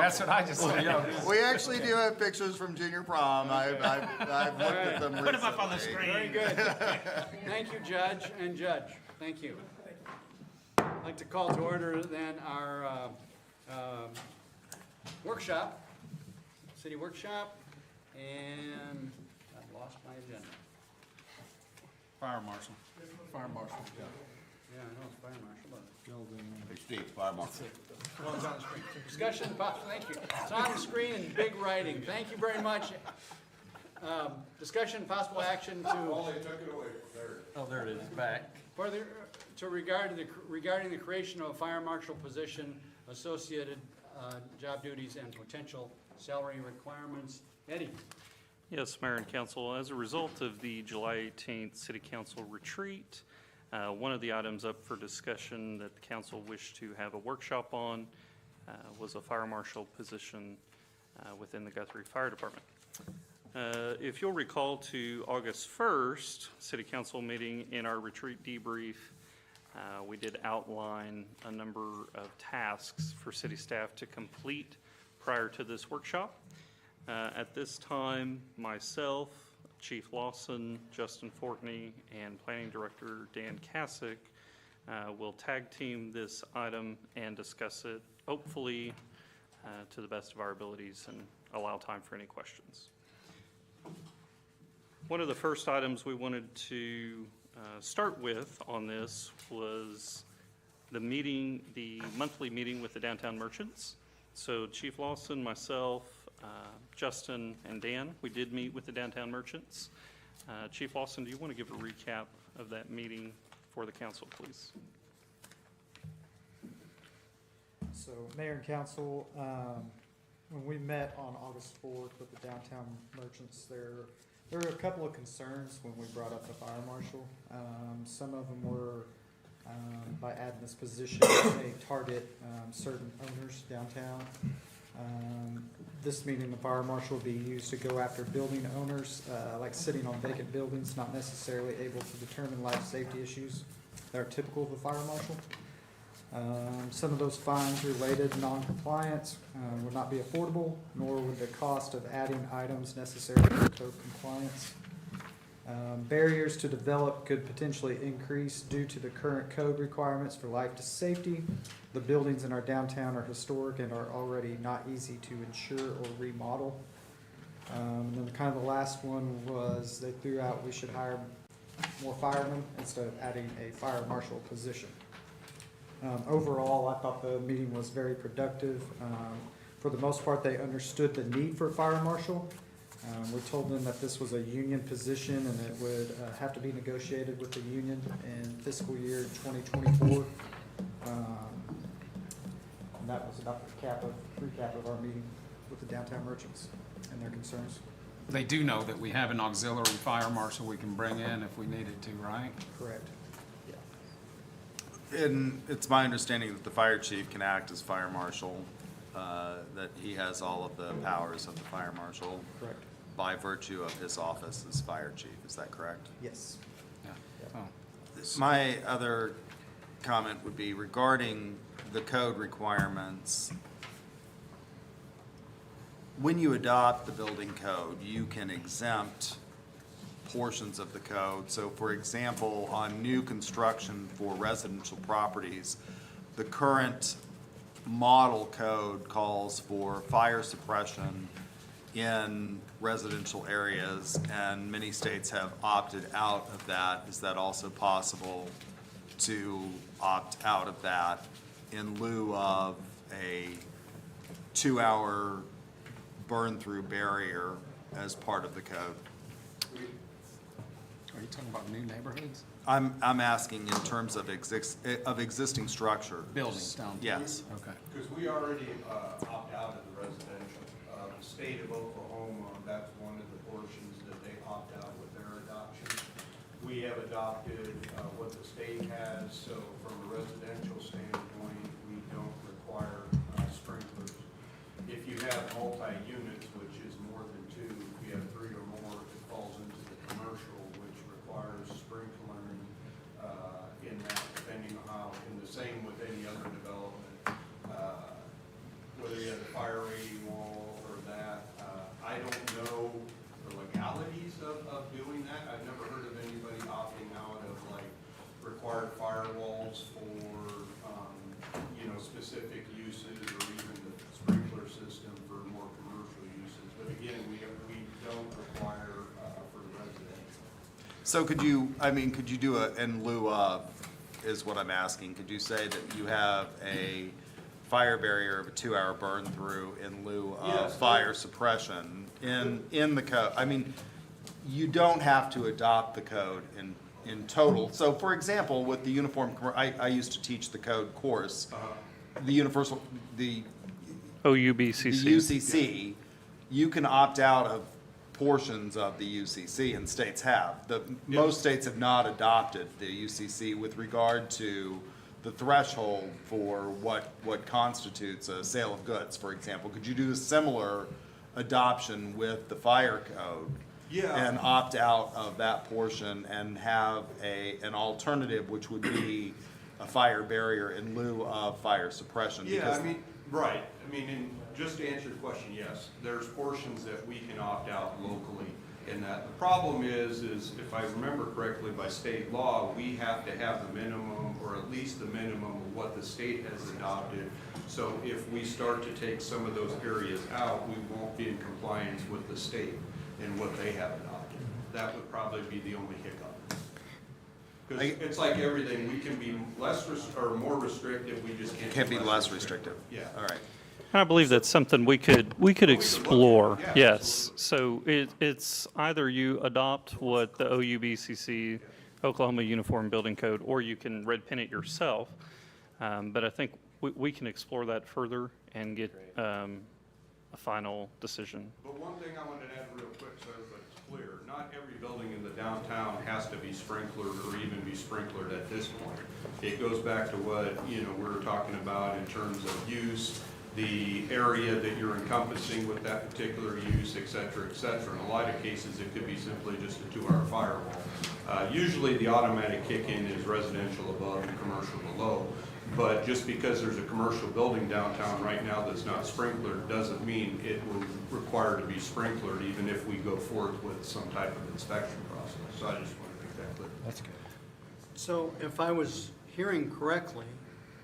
That's what I just said. We actually do have pictures from junior prom. I've looked at them recently. Put them up on the screen. Very good. Thank you, Judge and Judge. Thank you. I'd like to call to order then our workshop, city workshop, and I've lost my agenda. Fire marshal. Fire marshal, yeah. Yeah, I know it's fire marshal, but. Hey, Steve, fire marshal. Discussion, thank you. It's on the screen in big writing. Thank you very much. Discussion, possible action to. Only took it away from there. Oh, there it is, back. Further, regarding the creation of a fire marshal position, associated job duties, and potential salary requirements. Eddie? Yes, Mayor and Council, as a result of the July 18th City Council retreat, one of the items up for discussion that the council wished to have a workshop on was a fire marshal position within the Guthrie Fire Department. If you'll recall to August 1st City Council meeting, in our retreat debrief, we did outline a number of tasks for city staff to complete prior to this workshop. At this time, myself, Chief Lawson, Justin Fortney, and Planning Director Dan Kasich will tag team this item and discuss it, hopefully to the best of our abilities, and allow time for any questions. One of the first items we wanted to start with on this was the monthly meeting with the downtown merchants. So Chief Lawson, myself, Justin, and Dan, we did meet with the downtown merchants. Chief Lawson, do you want to give a recap of that meeting for the council, please? So, Mayor and Council, when we met on August 4th with the downtown merchants, there were a couple of concerns when we brought up the fire marshal. Some of them were by adding this position, they target certain owners downtown. This meeting, the fire marshal will be used to go after building owners, like sitting on vacant buildings, not necessarily able to determine life safety issues that are typical of a fire marshal. Some of those fines related to non-compliance would not be affordable, nor would the cost of adding items necessary for code compliance. Barriers to develop could potentially increase due to the current code requirements for life to safety. The buildings in our downtown are historic and are already not easy to insure or remodel. And then kind of the last one was they threw out we should hire more firemen instead of adding a fire marshal position. Overall, I thought the meeting was very productive. For the most part, they understood the need for a fire marshal. We told them that this was a union position and it would have to be negotiated with the union in fiscal year 2024. And that was about the recap of our meeting with the downtown merchants and their concerns. They do know that we have an auxiliary fire marshal we can bring in if we needed to, right? Correct. And it's my understanding that the fire chief can act as fire marshal, that he has all of the powers of the fire marshal. Correct. By virtue of his office as fire chief. Is that correct? Yes. Yeah. Oh. My other comment would be regarding the code requirements. When you adopt the building code, you can exempt portions of the code. So for example, on new construction for residential properties, the current model code calls for fire suppression in residential areas, and many states have opted out of that. Is that also possible to opt out of that in lieu of a 2-hour burn-through barrier as part of the code? Are you talking about new neighborhoods? I'm asking in terms of existing structure. Buildings down. Yes. Okay. Because we already opt out of the residential. The state of Oklahoma, that's one of the portions that they opt out with their adoption. We have adopted what the state has, so from a residential standpoint, we don't require sprinklers. If you have multi-units, which is more than 2, if you have 3 or more, it falls into the commercial, which requires sprinkling in that, depending on how, and the same with any other development. Whether you have the fire rate So could you do a, in lieu of, is what I'm asking, could you say that you have a fire barrier of a 2-hour burn through in lieu of Yes. fire suppression in the code? I mean, you don't have to adopt the code in total. So for example, with the I used to teach the code course, the OUBCC. the UCC, you can opt out of portions of the UCC, and states have. Most states have not adopted the UCC with regard to the threshold for what constitutes a sale of goods, for example. Could you do a similar adoption with the fire code? Yeah. And opt out of that portion and have an alternative, which would be a fire barrier in lieu of fire suppression? Yeah, Because I mean, right, I mean, and just to answer the question, yes, there's portions that we can opt out locally in that. The problem is if I remember correctly, by state law, we have to have the minimum, or at least the minimum of what the state has adopted. So if we start to take some of those areas out, we won't be in compliance with the state and what they have adopted. That would probably be the only hiccup. Because it's like everything, we can be or more restrictive, we just can't. can't be less restrictive. Yeah. All right. And I believe that's something we could explore, Yeah, yes. So it's either you adopt what the OUBCC, Oklahoma Uniform Building Code, or you can red pen it yourself. But I think we can explore that further and get a final decision. But one thing I wanted to add real quick so everybody's clear, not every building in the downtown has to be sprinklered or even be sprinklered at this point. It goes back to what, we were talking about in terms of use, the area that you're encompassing with that particular use, et cetera, et cetera. In a lot of cases, it could be simply just a 2-hour firewall. Usually the automatic kick-in is residential above and commercial below. But just because there's a commercial building downtown right now that's not sprinklered doesn't mean it will require to be sprinklered, even if we go forth with some type of inspection process. So I just want to make that clear. That's good. So if I was hearing correctly,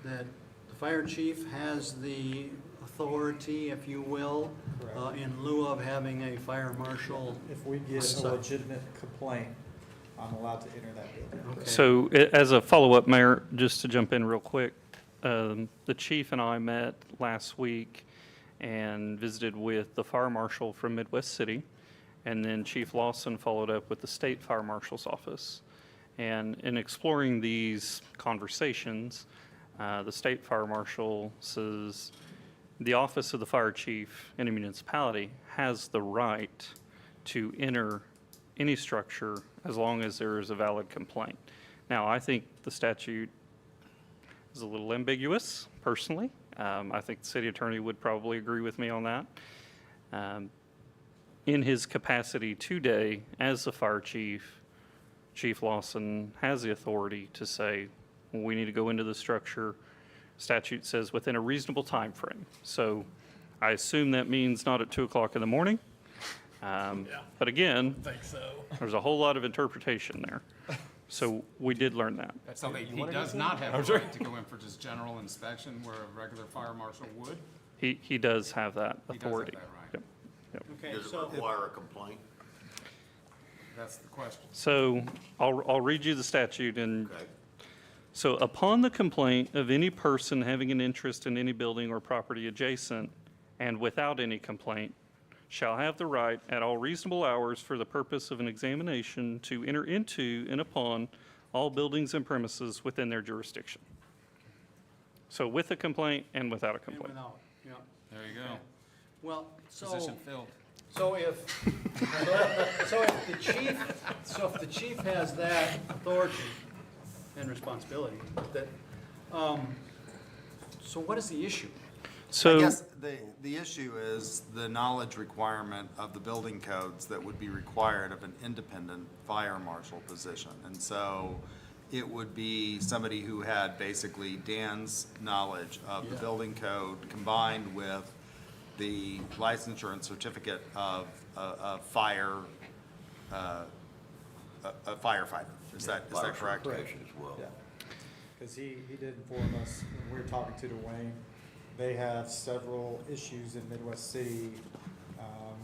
that the fire chief has the authority, if you will, Correct. in lieu of having a fire marshal. If we get a So- legitimate complaint, I'm allowed to enter that building. Okay. So as a follow-up, Mayor, just to jump in real quick, the chief and I met last week and visited with the fire marshal from Midwest City, and then Chief Lawson followed up with the state fire marshal's office. And in exploring these conversations, the state fire marshal says the office of the fire chief in a municipality has the right to enter any structure as long as there is a valid complaint. Now, I think the statute is a little ambiguous, personally. I think the city attorney would probably agree with me on that. In his capacity today as the fire chief, Chief Lawson has the authority to say, we need to go into the structure. Statute says within a reasonable time frame. So I assume that means not at 2 o'clock in the morning. But again, there's a whole lot of interpretation there. So we did learn that. So he does not have the right to go in for just general inspection where a regular fire marshal would? He does have that He does have authority. that right. Yep, yep. Okay, Does it so, require a complaint? That's the question. So I'll read you the statute and Okay. so upon the complaint of any person having an interest in any building or property adjacent and without any complaint shall have the right at all reasonable hours for the purpose of an examination to enter into and upon all buildings and premises within their jurisdiction. So with a complaint and without a and complaint. without, yeah. There you go. Well, so. Position filled. So if, so if the chief has that authority and responsibility, that, so what is the issue? I So, guess the issue is the knowledge requirement of the building codes that would be required of an independent fire marshal position. And so it would be somebody who had basically Dan's knowledge of the Yeah. building code combined with the licensure and certificate of a firefighter. Is that Fire correct? certification as well. Yeah, because he did inform us, when we were talking to Dwayne, they have several issues in Midwest City.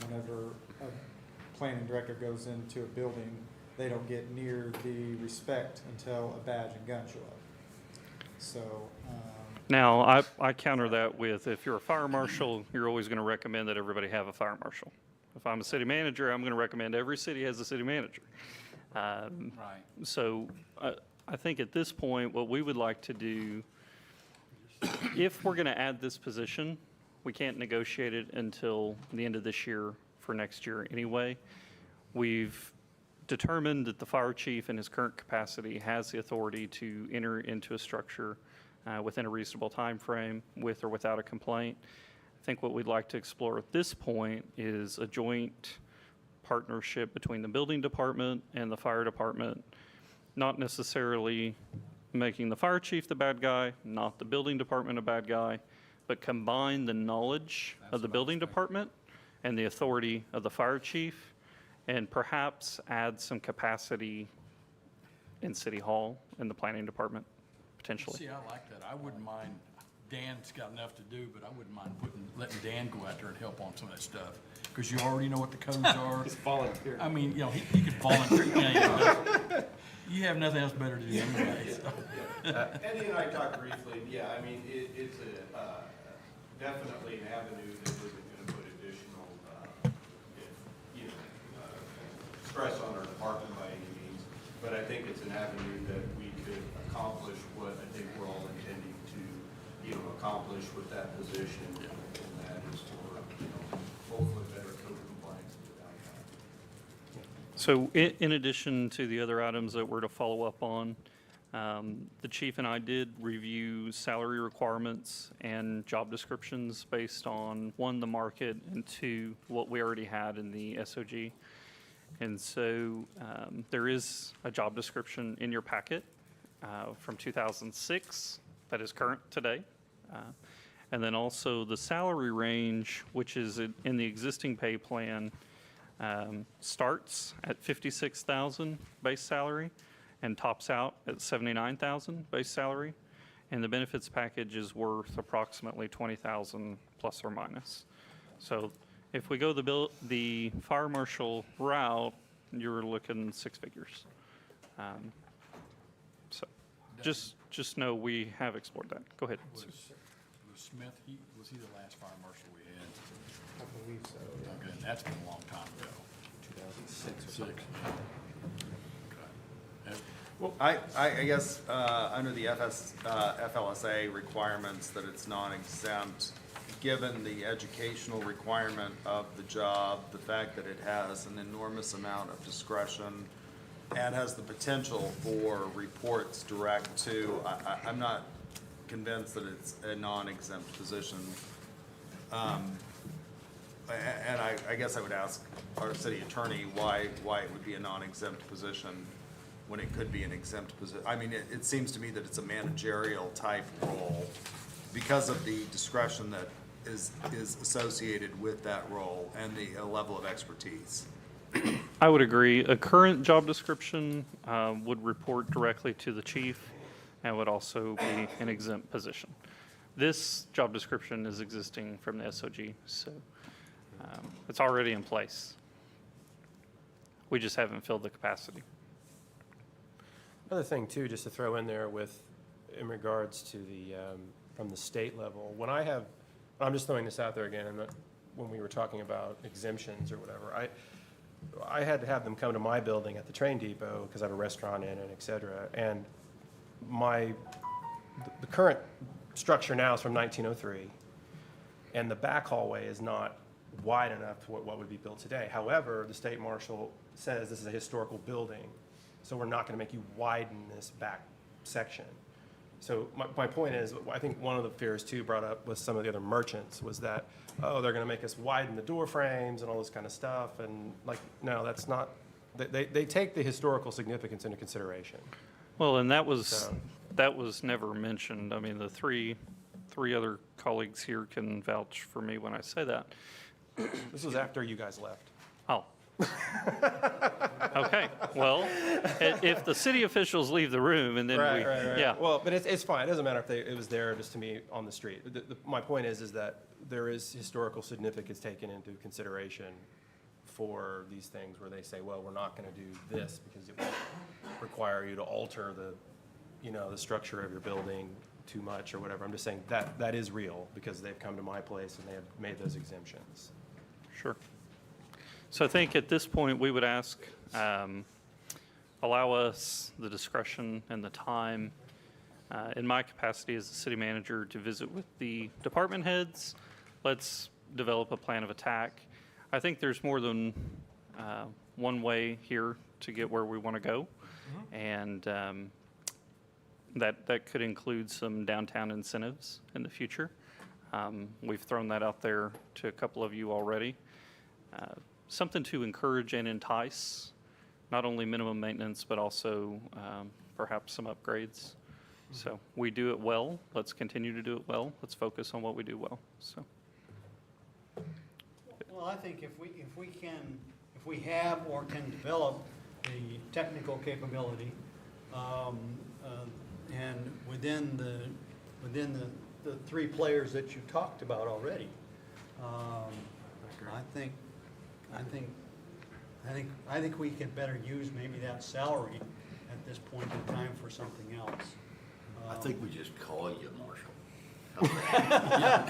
Whenever a planning director goes into a building, they don't get near the respect until a badge and gun show up. So, Now, I counter that with, if you're a fire marshal, you're always going to recommend that everybody have a fire marshal. If I'm a city manager, I'm going to recommend every city has a city manager. Right. So I think at this point, what we would like to do, if we're going to add this position, we can't negotiate it until the end of this year for next year anyway. We've determined that the fire chief in his current capacity has the authority to enter into a structure within a reasonable time frame, with or without a complaint. I think what we'd like to explore at this point is a joint partnership between the building department and the fire department, not necessarily making the fire chief the bad guy, not the building department a bad guy, but combine the knowledge of the building department and the authority of the fire chief, and perhaps add some capacity in City Hall and the planning department, potentially. See, I like that. I wouldn't mind, Dan's got enough to do, but I wouldn't mind letting Dan go out there and help on some of that stuff. Because you already know what the codes are. Just volunteer. I mean, you know, he could volunteer. You have nothing else better to do anyway. So. Eddie and I talked briefly, yeah, I mean, it's definitely an avenue that isn't gonna put additional, stress on our department by any means, but I think it's an avenue that we could accomplish what I think we're all intending to, accomplish with that position, and that is for, hopefully better code compliance without that. So in addition to the other items that we're to follow up on, the chief and I did review salary requirements and job descriptions based on, one, the market, and two, what we already had in the SOG. And so there is a job description in your packet from 2006 that is current today. And then also the salary range, which is in the existing pay plan, starts at 56,000 base salary and tops out at 79,000 base salary. And the benefits package is worth approximately 20,000 plus or minus. So if we go the fire marshal route, you're looking six figures. So just know we have explored that. Go ahead. Was Smith, was he the last fire marshal we had? I believe so, yeah. Okay, and that's been a long time ago. 2006 or 6. something. Okay. Well, I guess, under the FLSA requirements, that it's non-exempt, given the educational requirement of the job, the fact that it has an enormous amount of discretion and has the potential for reports direct to, I'm not convinced that it's a non-exempt position. And I guess I would ask our city attorney why it would be a non-exempt position when it could be an exempt position. I mean, it seems to me that it's a managerial type role because of the discretion that is associated with that role and the level of expertise. I would agree. A current job description would report directly to the chief and would also be an exempt position. This job description is existing from the SOG, so it's already in place. We just haven't filled the capacity. Another thing too, just to throw in there in regards to the, from the state level, I'm just throwing this out there again, when we were talking about exemptions or whatever, I had to have them come to my building at the train depot because I have a restaurant in it, et cetera. And the current structure now is from 1903, and the back hallway is not wide enough to what would be built today. However, the state marshal says this is a historical building, so we're not going to make you widen this back section. So my point is, I think one of the fears too brought up with some of the other merchants was that, oh, they're going to make us widen the door frames and all this kind of stuff. And like, no, that's not, they take the historical significance into consideration. Well, and that was never mentioned. I mean, the three other colleagues here can vouch for me when I say that. This was after you guys left. Oh. Okay, well, if the city officials leave the room and then Right. yeah. Well, but it's fine. It doesn't matter if it was there just to me on the street. My point is that there is historical significance taken into consideration for these things where they say, well, we're not gonna do this because it will require you to alter the, you know, the structure of your building too much or whatever. I'm just saying that is real because they've come to my place and they have made those exemptions. Sure. So I think at this point, we would ask, allow us the discretion and the time, in my capacity as the city manager, to visit with the department heads. Let's develop a plan of attack. I think there's more than one way here to get where we want to go. And that could include some downtown incentives in the future. We've thrown that out there to a couple of you already. Something to encourage and entice, not only minimum maintenance, but also perhaps some upgrades. So we do it well. Let's continue to do it well. Let's focus on what we do well. So Well, I think if we have or can develop the technical capability, and within the three players that you talked about already, I think we could better use maybe that salary at this point in time for something else. I think we just call you Marshall.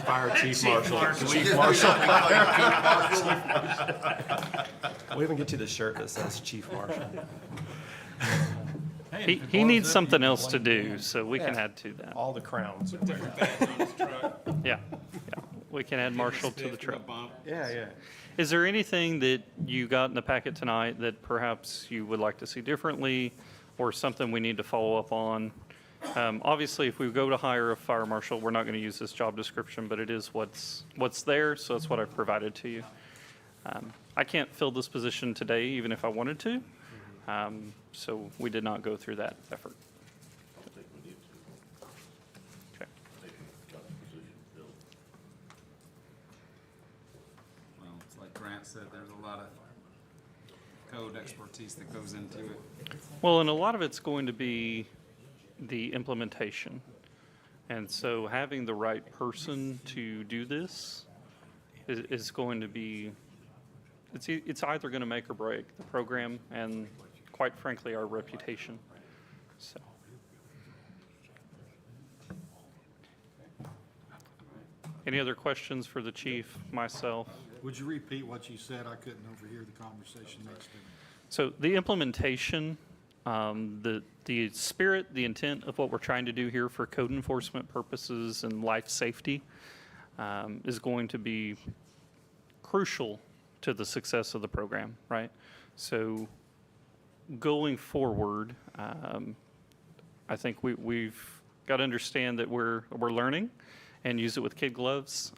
Fire chief marshal. Chief Marshall. We'll even get you the shirt that says chief marshal. Hey, he, if it he blows needs up, something you can else to blame do, Dan. so we can Yeah. add to that. All the crowns. Yeah, we can add Marshall to the truck. Yeah. Is there anything that you got in the packet tonight that perhaps you would like to see differently, or something we need to follow up on? Obviously, if we go to hire a fire marshal, we're not going to use this job description, but it is what's there, so that's what I've provided to you. I can't fill this position today, even if I wanted to, so we did not go through that effort. I think we need to. Okay. I think we've got the position filled. Well, it's like Grant said, there's a lot of code expertise that goes into it. Well, and a lot of it's going to be the implementation. And so having the right person to do this is going to be, it's either going to make or break the program and, quite frankly, our reputation. So. Any other questions for the chief, myself? Would you repeat what you said? I couldn't overhear the conversation next to me. So the implementation, the spirit, the intent of what we're trying to do here for code enforcement purposes and life safety is going to be crucial to the success of the program, right? So going forward, I think we've got to understand that we're learning and use it with kid gloves,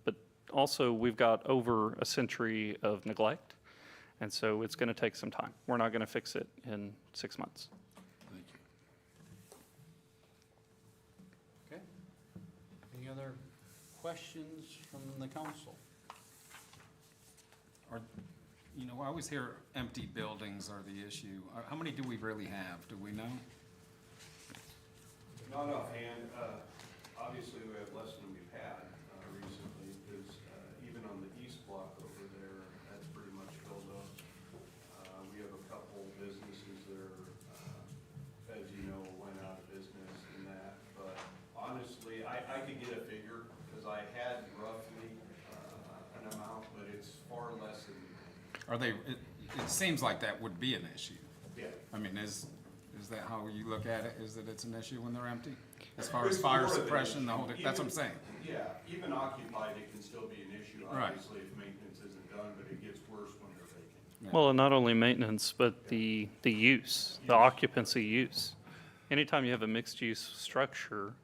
but also we've got over a century of neglect. And so it's going to take some time. We're not going to fix it in 6 months. Thank you. Okay. Any other questions from the council? Or, you know, I always hear empty buildings are the issue. How many do we really have? Do we know? Not offhand, obviously we have less than we've had recently, because even on the east block over there, that's pretty much filled up. We have a couple businesses that are, as you know, went out of business and that, but honestly, I could get a figure, because I had roughly an amount, but it's far less than. Are they, it seems like that would be an issue. Yeah. I mean, is that how you look at it? Is that it's an issue when they're empty? As far as It's fire more of an suppression, the issue. whole, that's what I'm saying. Yeah, even occupied, it can still be an issue, Right. obviously, if maintenance isn't done, but it gets worse when they're vacant. Yeah. Well, and not only maintenance, but the use, the occupancy use. Anytime you have a mixed-use structure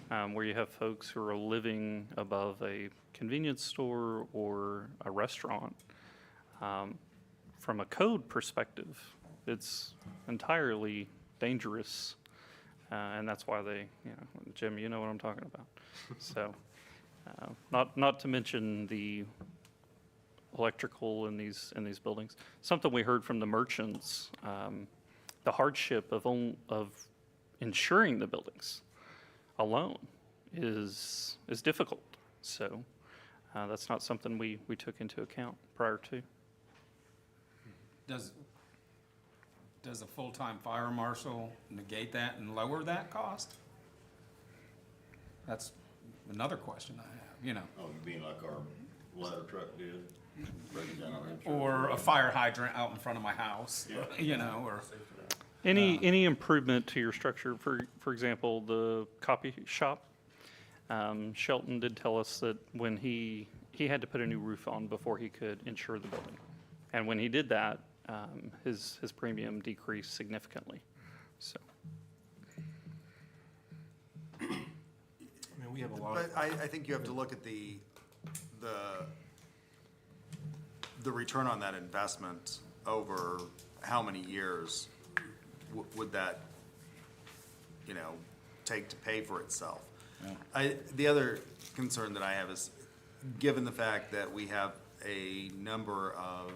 where you have folks who are living above a convenience store or a restaurant, from a code perspective, it's entirely dangerous. And that's why they, you know, Jim, you know what I'm talking about. So, not to mention the electrical in these buildings. Something we heard from the merchants, the hardship of insuring the buildings alone is difficult. So that's not something we took into account prior to. does a full-time fire marshal negate that and lower that cost? That's another question I have, you know. Oh, you mean like our ladder truck did? Breaking down our insurance. Or a fire hydrant out in front of my house, Yeah. you know, or, Any improvement to your structure, for example, the copy shop? Shelton did tell us that when he had to put a new roof on before he could insure the building. And when he did that, his premium decreased significantly, so. I mean, we have a lot of. But I think you have to look at the return on that investment over how many years would that, you know, take to pay for itself. The other concern that I have is, given the fact that we have a number of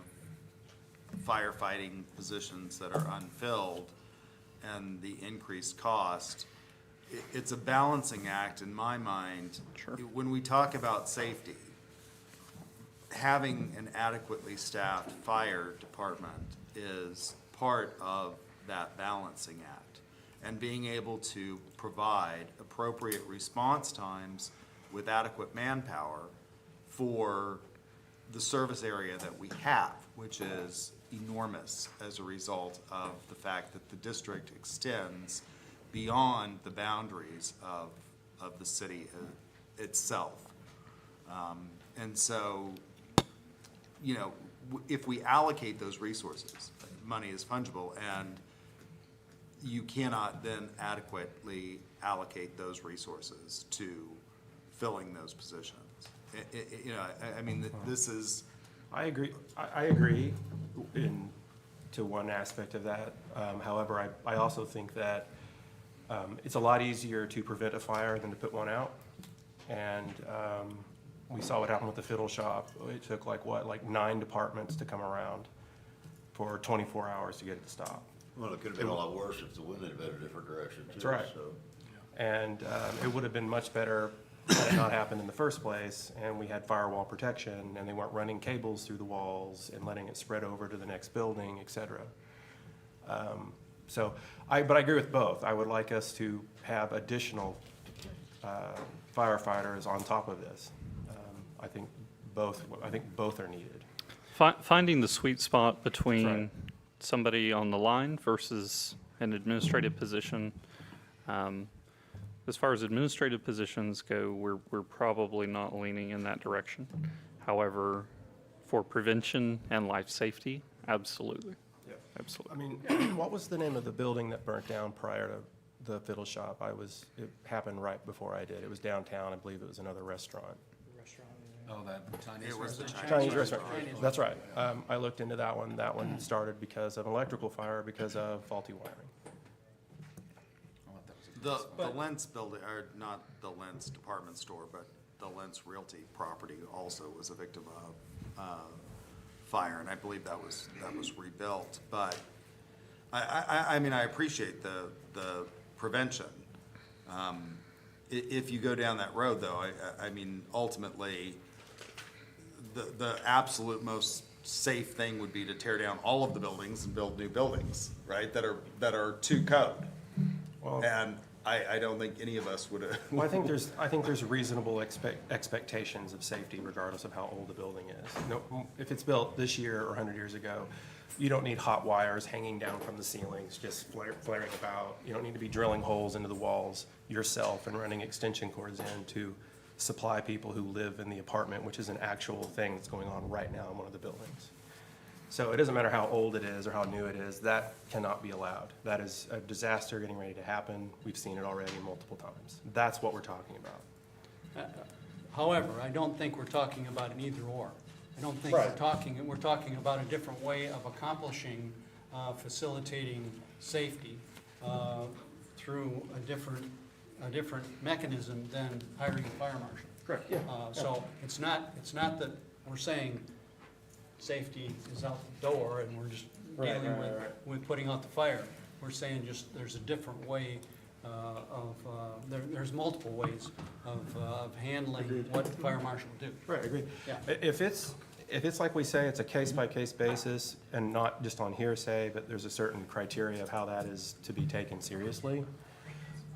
firefighting positions that are unfilled and the increased cost, it's a balancing act in my mind. Sure. When we talk about safety, having an adequately staffed fire department is part of that balancing act. And being able to provide appropriate response times with adequate manpower for the service area that we have, which is enormous as a result of the fact that the district extends beyond the boundaries of the city itself. And so, you know, if we allocate those resources, money is fungible, and you cannot then adequately allocate those resources to filling those positions. You know, I mean, this is. I agree, I agree to one aspect of that. However, I also think that it's a lot easier to prevent a fire than to put one out. And we saw what happened with the fiddle shop. It took like 9 departments to come around for 24 hours to get it to stop. Well, it could have been a lot worse if the wind had been a different direction too. That's right. So. And it would have been much better had it not happened in the first place, and we had firewall protection, and they weren't running cables through the walls and letting it spread over to the next building, et cetera. But I agree with both. I would like us to have additional firefighters on top of this. I think both are needed. Finding the sweet spot between right. somebody on the line versus an administrative position. As far as administrative positions go, we're probably not leaning in that direction. However, for prevention and life safety, absolutely. Yeah. Absolutely. I mean, what was the name of the building that burnt down prior to the fiddle shop? It happened right before I did. It was downtown. I believe it was another restaurant. oh, that Chinese It was the restaurant? Chinese restaurant. That's right. I looked into that one. That one started because of an electrical fire because of faulty wiring. The Lentz building, or not the Lentz department store, but the Lentz Realty property also was a victim of fire, and I believe that was rebuilt. But I mean, I appreciate the prevention. If you go down that road, though, I mean, ultimately, the absolute most safe thing would be to tear down all of the buildings and build new buildings, right? That are to code. Well, And I don't think any of us would. Well, I think there's reasonable expectations of safety regardless of how old the building is. No, if it's built this year or 100 years ago, you don't need hot wires hanging down from the ceilings, just flaring about. You don't need to be drilling holes into the walls yourself and running extension cords in to supply people who live in the apartment, which is an actual thing that's going on right now in one of the buildings. So it doesn't matter how old it is or how new it is, that cannot be allowed. That is a disaster getting ready to happen. We've seen it already multiple times. That's what we're talking about. However, I don't think we're talking about an either or. I don't think we're talking about a different way of accomplishing, facilitating safety through a different mechanism than hiring a fire marshal. Correct, yeah. So it's not that we're saying safety is out the door and we're just dealing with putting out the fire. We're saying just there's a different way there's multiple ways of handling what the fire marshal will do. Right, agreed. Yeah. If it's, if it's like we say, it's a case-by-case basis, and not just on hearsay, but there's a certain criteria of how that is to be taken seriously,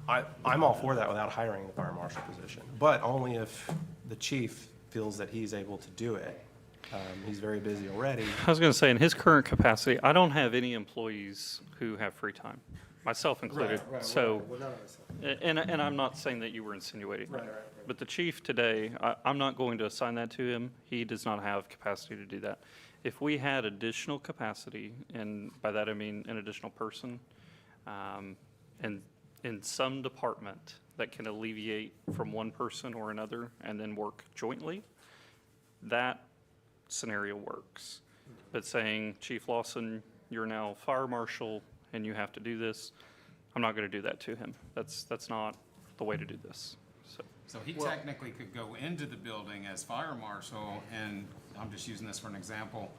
I'm all for that without hiring the fire marshal position, but only if the chief feels that he's able to do it. He's very busy already. I was going to say, in his current capacity, I don't have any employees who have free time, myself included. So, and I'm not saying that you were insinuating that. But the chief today, I'm not going to assign that to him. He does not have capacity to do that. If we had additional capacity, and by that I mean an additional person, and in some department that can alleviate from one person or another and then work jointly, that scenario works. But saying, Chief Lawson, you're now fire marshal and you have to do this, I'm not going to do that to him. That's not the way to do this. So he technically could go into the building as fire marshal, and I'm just using this for an example,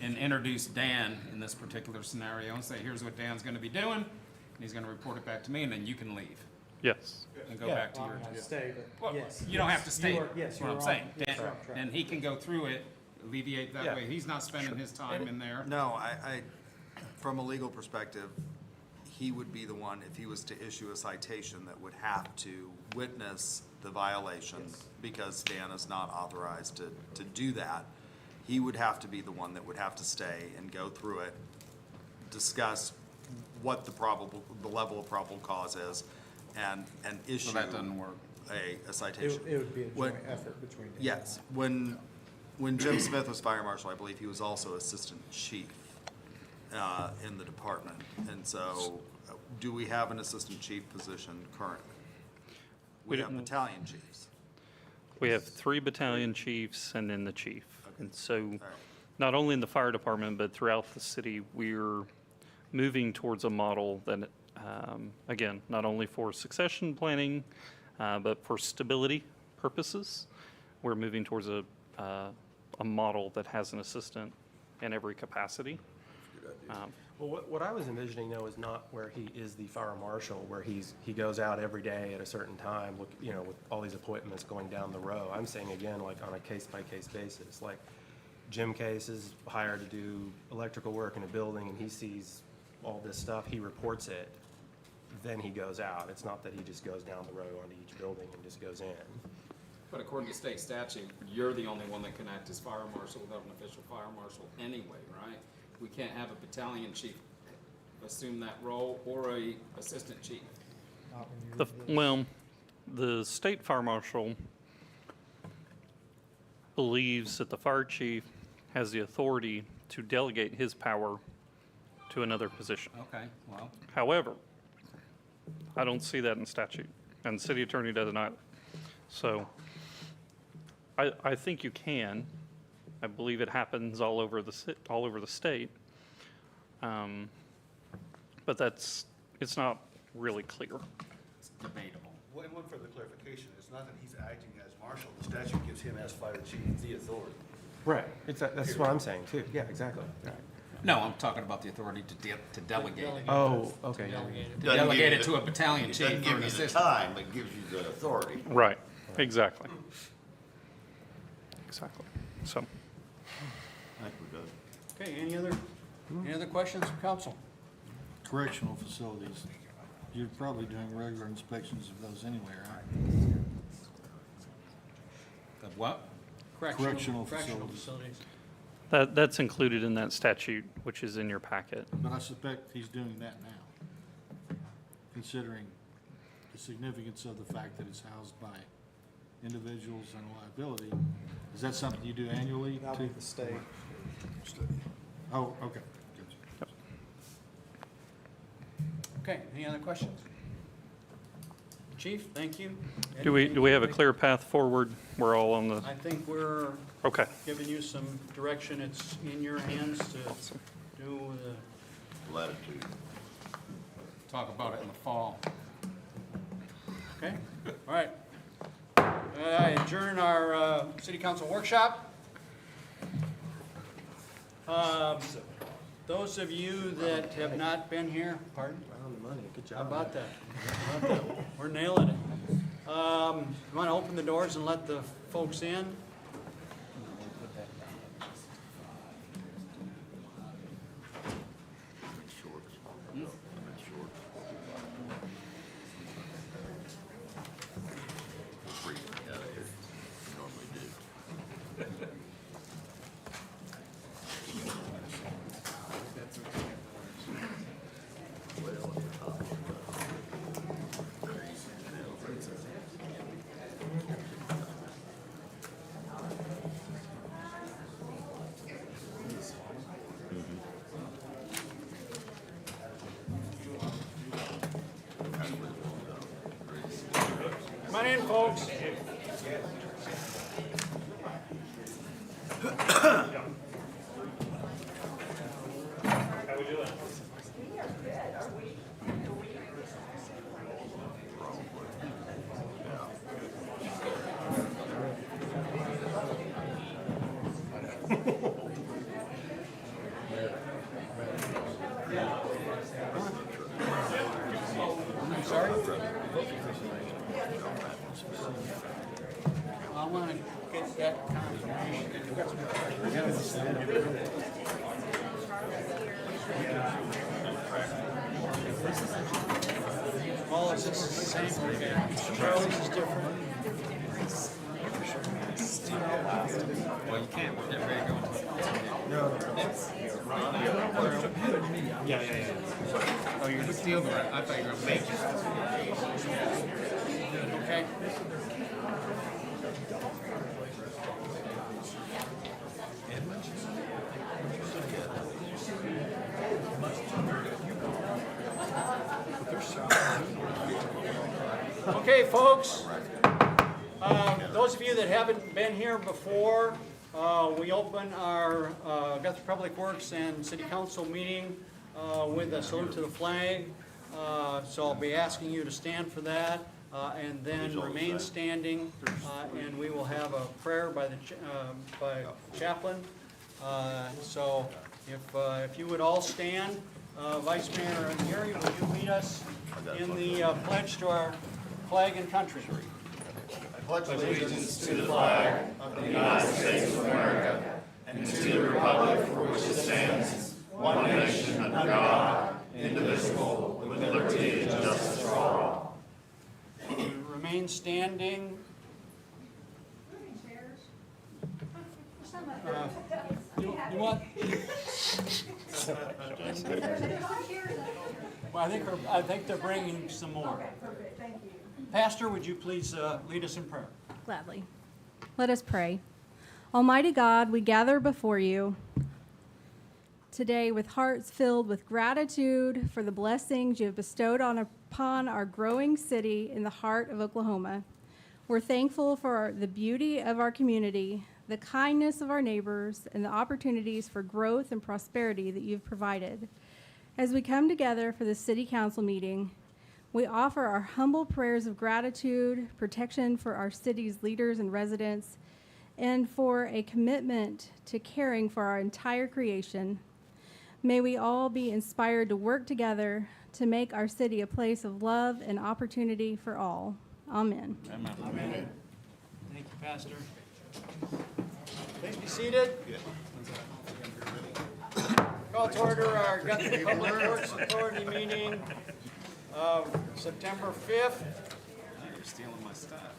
and introduce Dan in this particular scenario and say, here's what Dan's gonna be doing, and he's gonna report it back to me, and then you can leave Yes. and go back to Well, your. I'm gonna stay, but Well, yes. you don't yes, have to stay, you are- yes, that's what you're I'm on- saying. yes, you're on track. And he can go through it, alleviate Yeah. that way. He's not spending his time in there. No, from a legal perspective, he would be the one, if he was to issue a citation, that would have to witness the violation, because Dan is not authorized to do that. He would have to be the one that would have to stay and go through it, discuss what the level of probable cause is, and issue So that doesn't work. a citation. It would be a When- joint effort between. Dan. Yes, when Jim Smith was fire marshal, I believe he was also assistant chief in the department. And so, do we have an assistant chief position currently? We We have didn't- battalion chiefs. We have 3 battalion chiefs and then the chief. And so, All right. not only in the fire department, but throughout the city, we're moving towards a model that, again, not only for succession planning, but for stability purposes, we're moving towards a model that has an assistant in every capacity. Well, what I was envisioning though is not where he is the fire marshal, where he goes out every day at a certain time, with all these appointments going down the row. I'm saying again, like on a case-by-case basis, like Jim Case is hired to do electrical work in a building and he sees all this stuff, he reports it, then he goes out. It's not that he just goes down the row onto each building and just goes in. But according to state statute, you're the only one that can act as fire marshal without an official fire marshal anyway, right? We can't have a battalion chief assume that role or a assistant chief. Not when you're this. Well, the state fire marshal believes that the fire chief has the authority to delegate his power to another position. Okay, well, However, I don't see that in statute, and the city attorney doesn't either. So I think you can. I believe it happens all over the state. But it's not really clear. it's debatable. One further clarification, it's not that he's acting as marshal, the statute gives him as fire chief the authority. Right. That's what I'm saying too. Yeah, exactly. No, I'm talking about the authority to delegate it. Oh, okay. To delegate it to a battalion It chief doesn't or give an you the assistant. time, it gives you the authority. Right, exactly. Exactly. So, I think we're done. Okay, any other questions from council? Correctional facilities, you're probably doing regular inspections of those anyway, right? The what? Correctional facilities. that's included in that statute, which is in your packet. But I suspect he's doing that now, considering the significance of the fact that it's housed by individuals and liability. Is that something you do annually? That'll be the state. Oh, okay. Good. Okay, any other questions? Chief, thank you. Do we have a clear path forward? We're all on the, I think we're okay. giving you some direction. It's in your hands to do the, Latitude. Talk about it in the fall. okay? All right. I adjourn our city council workshop. Those of you that have not been here, pardon? Found the money. Good How job. about that? How about that? We're nailing it. You want to open the doors and let the folks in? on in, folks. Sorry? I want to get that confirmation. All is this is the same? Charlie's is different. Well, you can't, we're getting ready to go. Yeah. Oh, you're gonna steal the right, I thought you were gonna make it. Okay. Okay, folks. Those of you that haven't been here before, we open our Guthrie Public Works and City Council meeting with a salute to the flag. So I'll be asking you to stand for that and then remain standing. And we will have a prayer by the by chaplain. So if you would all stand, Vice Mayor Gary, would you lead us in the pledge to our flag and country? Allegiance to the flag of the United States of America and to the republic for which it stands, one nation under God, indivisible, with liberty and justice for all. Remain standing. You want? Well, I think they're bringing some more. Pastor, would you please lead us in prayer? Gladly. Let us pray. Almighty God, we gather before you today with hearts filled with gratitude for the blessings you have bestowed upon our growing city in the heart of Oklahoma. We're thankful for the beauty of our community, the kindness of our neighbors, and the opportunities for growth and prosperity that you've provided. As we come together for the City Council meeting, we offer our humble prayers of gratitude, protection for our city's leaders and residents, and for a commitment to caring for our entire creation. May we all be inspired to work together to make our city a place of love and opportunity for all. Amen. Amen. Thank you, Pastor. Please be seated. Call to order our Guthrie Public Works Authority meeting of September 5th. You're stealing my stuff.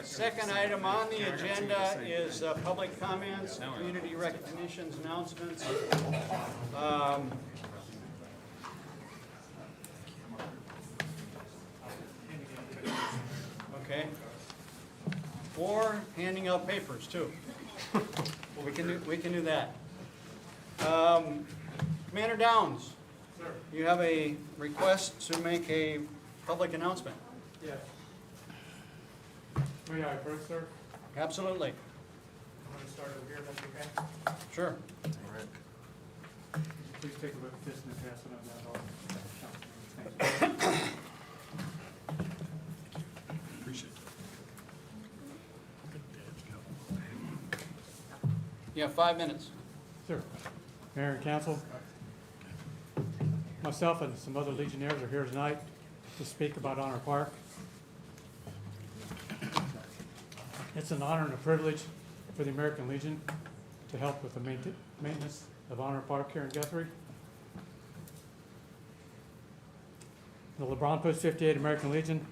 Second item on the agenda is public comments, community recognitions, announcements. Okay. Or handing out papers too. We can do that. Commander Downs. You have a request to make a public announcement? Yes. May I first, sir? Absolutely. I'm going to start over here, if that's okay? Sure. Please take a look at this and pass it on down. Thank you. Appreciate it. You have 5 minutes. Sir, Mayor and Council, myself and some other Legionnaires are here tonight to speak about Honor Park. It's an honor and a privilege for the American Legion to help with the maintenance of Honor Park here in Guthrie. The LeBron Post 58 American Legion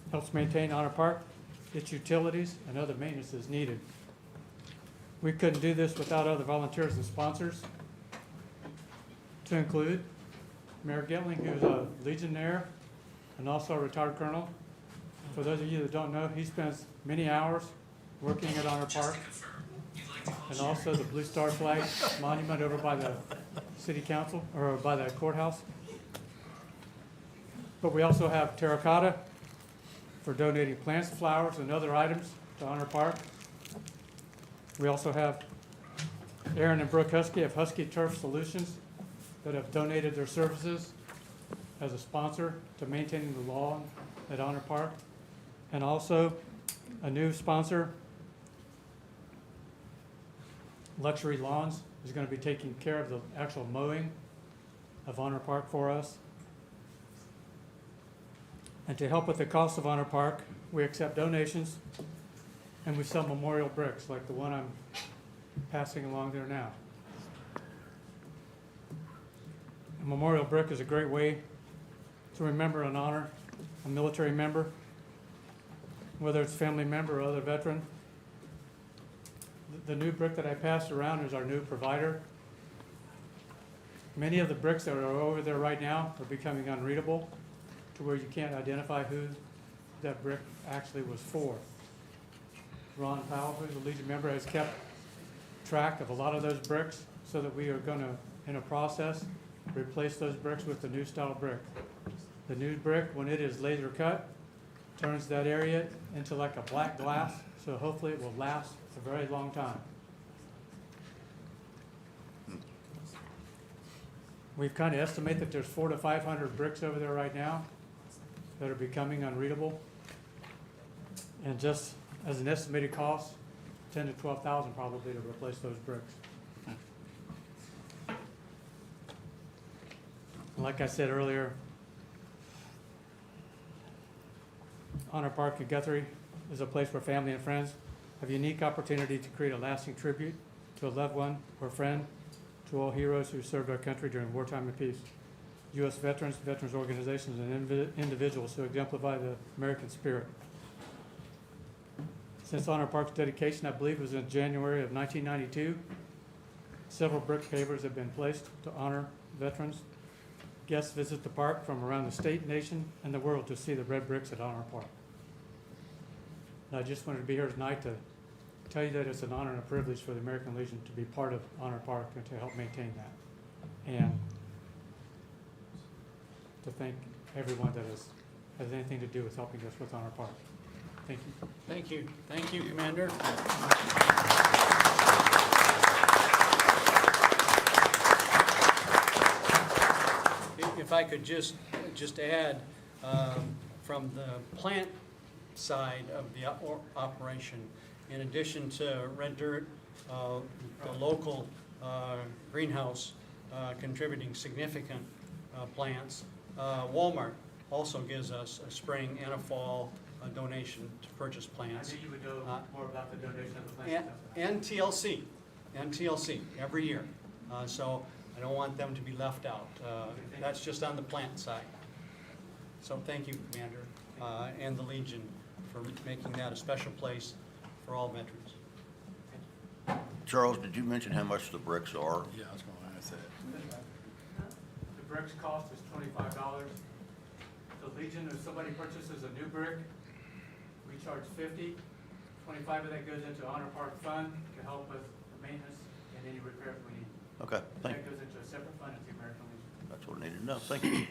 helps maintain Honor Park, its utilities, and other maintenance as needed. We couldn't do this without other volunteers and sponsors, to include Mayor Gitling, who's a Legionnaire and also a retired colonel. For those of you that don't know, he spends many hours working at Honor Park, and also the Blue Star Flag monument over by the city council, or by the courthouse. But we also have terracotta for donating plants, flowers, and other items to Honor Park. We also have Aaron and Brooke Husky of Husky Turf Solutions that have donated their services as a sponsor to maintaining the lawn at Honor Park. And also a new sponsor, Luxury Lawns, is going to be taking care of the actual mowing of Honor Park for us. And to help with the cost of Honor Park, we accept donations and we sell memorial bricks like the one I'm passing along there now. A memorial brick is a great way to remember and honor a military member, whether it's family member or other veteran. The new brick that I passed around is our new provider. Many of the bricks that are over there right now are becoming unreadable to where you can't identify who that brick actually was for. Ron Powell, who's a Legion member, has kept track of a lot of those bricks so that we are going to, in a process, replace those bricks with the new style brick. The new brick, when it is laser cut, turns that area into like a black glass, so hopefully it will last a very long time. We've kind of estimated that there's 400 to 500 bricks over there right now that are becoming unreadable. And just as an estimated cost, 10 to 12,000 probably to replace those bricks. Like I said earlier, Honor Park in Guthrie is a place where family and friends have a unique opportunity to create a lasting tribute to a loved one or friend, to all heroes who served our country during wartime and peace. U.S. veterans, veterans organizations, and individuals who exemplify the American spirit. Since Honor Park's dedication, I believe it was in January of 1992, several brick pavers have been placed to honor veterans. Guests visit the park from around the state, nation, and the world to see the red bricks at Honor Park. And I just wanted to be here tonight to tell you that it's an honor and a privilege for the American Legion to be part of Honor Park and to help maintain that. And to thank everyone that has anything to do with helping us with Honor Park. Thank you. Thank you. Thank you, Commander. If I could just add, from the plant side of the operation, in addition to Red Dirt, the local greenhouse contributing significant plants, Walmart also gives us a spring and a fall donation to purchase plants. I knew you would know more about the donation of the plants. And TLC, every year. So I don't want them to be left out. That's just on the plant side. So thank you, Commander, and the Legion for making that a special place for all veterans. Charles, did you mention how much the bricks are? Yeah, I was gonna ask that. The bricks cost is $25. The Legion, if somebody purchases a new brick, we charge $50. 25 of that goes into Honor Park Fund to help with the maintenance and any repairs we need. Okay, thank you. That goes into a separate fund at the American Legion. That's what I needed to know. Thank you.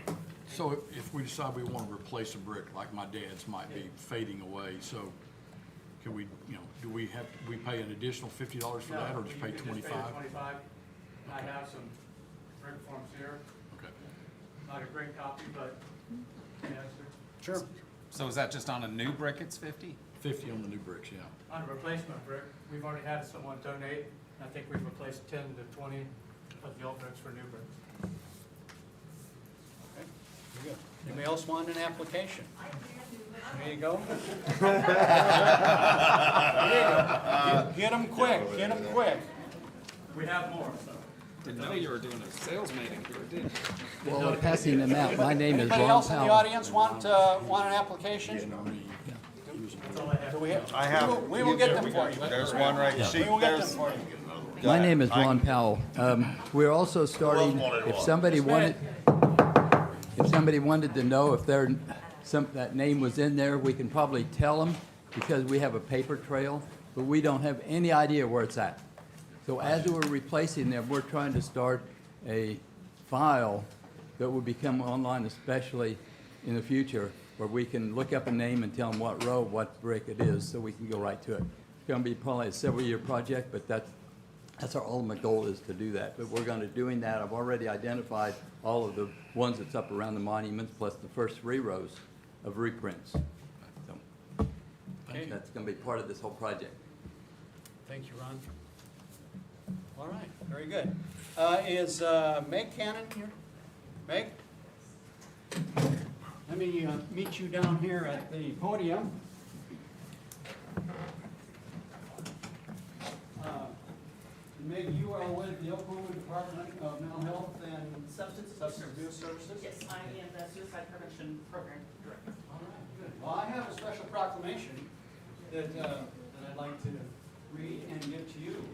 So if we decide we want to replace a brick, like my dad's might be fading away, so can we, do we pay an additional $50 for that, or just pay 25? $25. I have some brick forms here. Okay. Not a great copy, but yeah, Sure. So is that just on a new brick, it's 50? 50 on the new bricks, yeah. on a replacement brick, we've already had someone donate. I think we've replaced 10 to 20 of the old bricks for new bricks. Okay, very good. Anybody else want an application? There you go. Get them quick, get them quick. We have more, so. Didn't know you were doing a sales meeting here, did you? Well, passing them out. My name is Anybody Ron else in the Powell. audience want an application? Do we have? I have. We will get them for you. There's one right, We will get them for you. My name is Ron Powell. We're also starting, if somebody wanted to know if that name was in there, we can probably tell them because we have a paper trail, but we don't have any idea where it's at. So as we're replacing them, we're trying to start a file that will become online, especially in the future where we can look up a name and tell them what row, what brick it is, so we can go right to it. It's gonna be probably a several-year project, but that's our ultimate goal, is to do that. But we're gonna doing that. I've already identified all of the ones that's up around the monuments, plus the first 3 rows of reprints. So Okay. that's gonna be part of this whole project. Thank you, Ron. All right, very good. Is Meg Cannon here? Meg? Let me meet you down here at the podium. Meg, you are with the Oklahoma Department of Mental Health and Substance Abuse Services? Yes, I am the Suicide Prevention Program Director. All right, good. Well, I have a special proclamation that I'd like to read and give to you.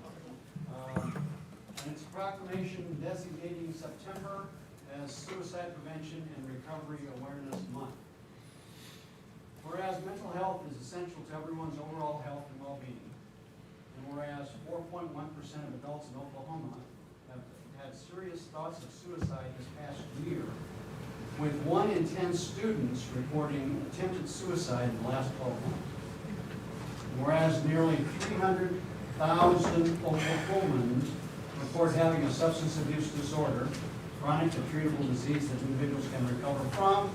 And it's a proclamation designating September as Suicide Prevention and Recovery Awareness Month. Whereas mental health is essential to everyone's overall health and well-being, and whereas 4.1% of adults in Oklahoma have had serious thoughts of suicide this past year, with 1 in 10 students reporting attempted suicide in the last 12 months. And whereas nearly 300,000 Oklahomans report having a substance abuse disorder, chronic and treatable disease that individuals can recover from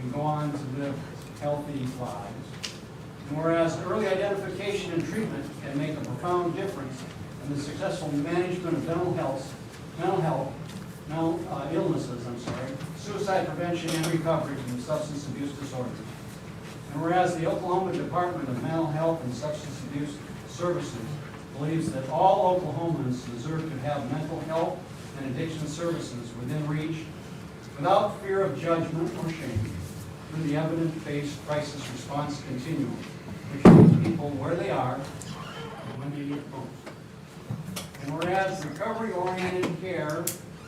and go on to live healthy lives. And whereas early identification and treatment can make a profound difference in the successful management of mental illnesses, suicide prevention and recovery from substance abuse disorders. And whereas the Oklahoma Department of Mental Health and Substance Abuse Services believes that all Oklahomans deserve to have mental health and addiction services within reach, without fear of judgment or shame, through the evidence-based crisis response continuum, which meets people where they are and when they need it most. And whereas recovery-oriented care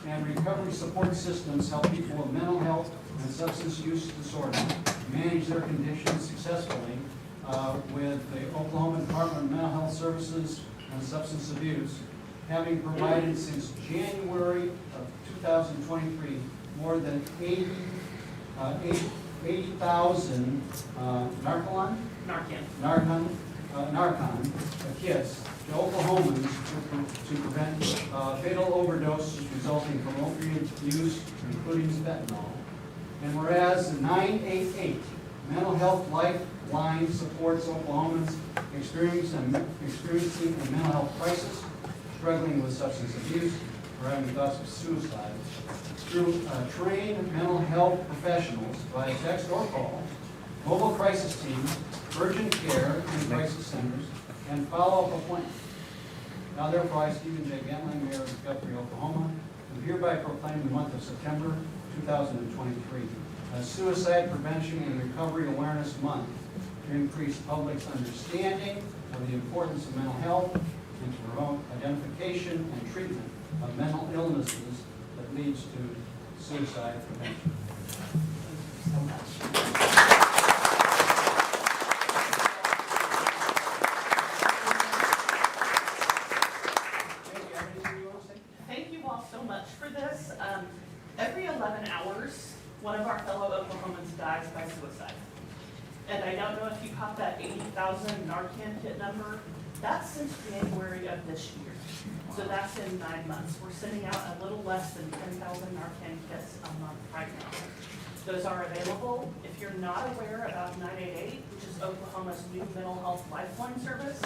and recovery support systems help people with mental health and substance use disorder manage their conditions successfully with the Oklahoma Department of Mental Health Services and Substance Abuse, having provided since January of 2023 more than 80,000 Narcan kits to Oklahomans to prevent fatal overdoses resulting from opioid use, including fentanyl. And whereas 988 Mental Health Lifeline supports Oklahomans experiencing a mental health crisis, struggling with substance abuse, or having thoughts of suicide, through trained mental health professionals via text or call, mobile crisis teams, urgent care and crisis centers, and follow-up appointments. Now therefore, I, Stephen J. Gentling, Mayor of Guthrie, Oklahoma, do hereby proclaim the month of September 2023 as Suicide Prevention and Recovery Awareness Month to increase public's understanding of the importance of mental health and to promote identification and treatment of mental illnesses that leads to suicide prevention. Thank you so much. Thank you all so much for this. Every 11 hours, one of our fellow Oklahomans dies by suicide. And I don't know if you caught that 80,000 Narcan kit number. That's since January of this year. So that's in 9 months. We're sending out a little less than 10,000 Narcan kits a month right now. Those are available. If you're not aware about 988, which is Oklahoma's new mental health lifeline service,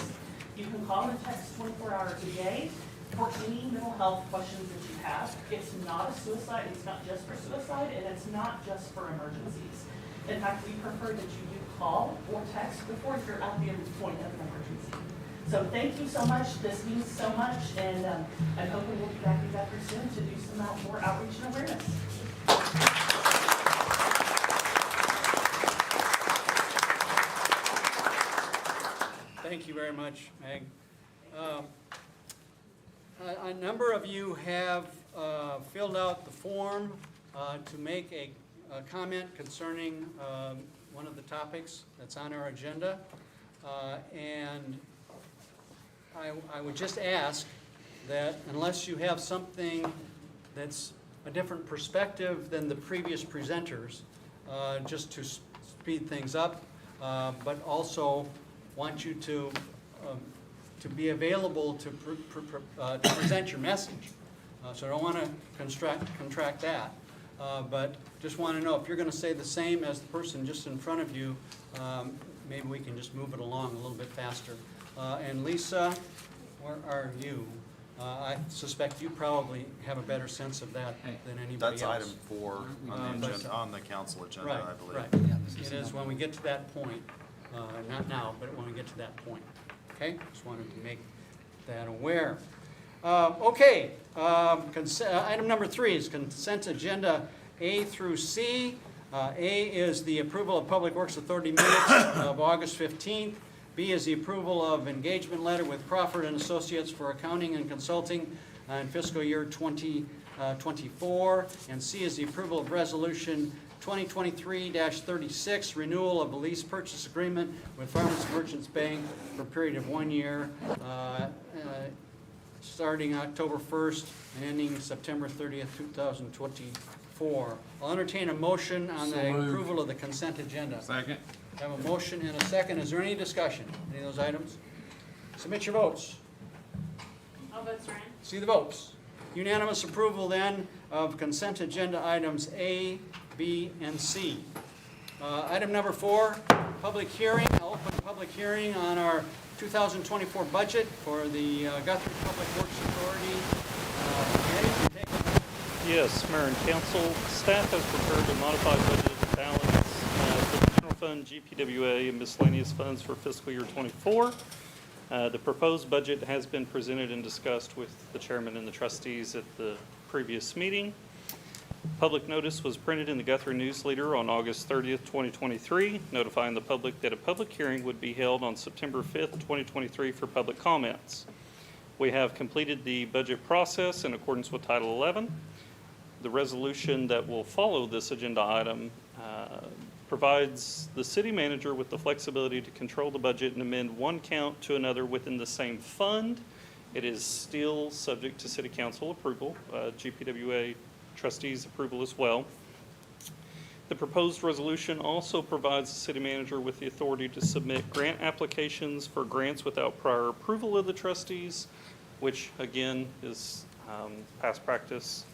you can call and text 24 hours a day for any mental health questions that you have. It's not a suicide, it's not just for suicide, and it's not just for emergencies. In fact, we prefer that you do call or text before you're at the point of an emergency. So thank you so much, this means so much, and I'm hoping we'll be back in Guthrie soon to do some more outreach and awareness. Thank you very much, Meg. A number of you have filled out the form to make a comment concerning one of the topics that's on our agenda. And I would just ask that unless you have something that's a different perspective than the previous presenters, just to speed things up, but also want you to be available to to present your message. So I don't want to contract that, but just want to know if you're going to say the same as the person just in front of you, maybe we can just move it along a little bit faster. And Lisa, where are you? I suspect you probably have a better sense of that than anybody That's else. item 4 on the agenda, on the council agenda, Right, I believe. right. It is when we get to that point, not now, but when we get to that point. Okay, just wanted to make that aware. Okay, item number 3 is consent agenda A through C. A is the approval of Public Works Authority minutes of August 15th. B is the approval of engagement letter with Crawford and Associates for accounting and consulting in fiscal year 2024. And C is the approval of resolution 2023-36, renewal of a lease purchase agreement with Farmers Merchants Bank for a period of 1 year, starting October 1st and ending September 30th, 2024. I'll entertain a motion on the approval of the consent agenda. Second. I have a motion and a second. Is there any discussion? Any of those items? Submit your votes. All votes are in. See the votes. Unanimous approval then of consent agenda items A, B, and C. Item number 4, public hearing. I'll open a public hearing on our 2024 budget for the Guthrie Public Works Authority. Eddie, you take it. Yes, Mayor and Council, staff has prepared a modified budget balance for the general fund, GPWA, and miscellaneous funds for fiscal year '24. The proposed budget has been presented and discussed with the chairman and the trustees at the previous meeting. Public notice was printed in the Guthrie News Leader on August 30th, 2023, notifying the public that a public hearing would be held on September 5th, 2023 for public comments. We have completed the budget process in accordance with Title 11. The resolution that will follow this agenda item provides the city manager with the flexibility to control the budget and amend one count to another within the same fund. It is still subject to city council approval, GPWA trustees' approval as well. The proposed resolution also provides the city manager with the authority to submit grant applications for grants without prior approval of the trustees, which again is past practice.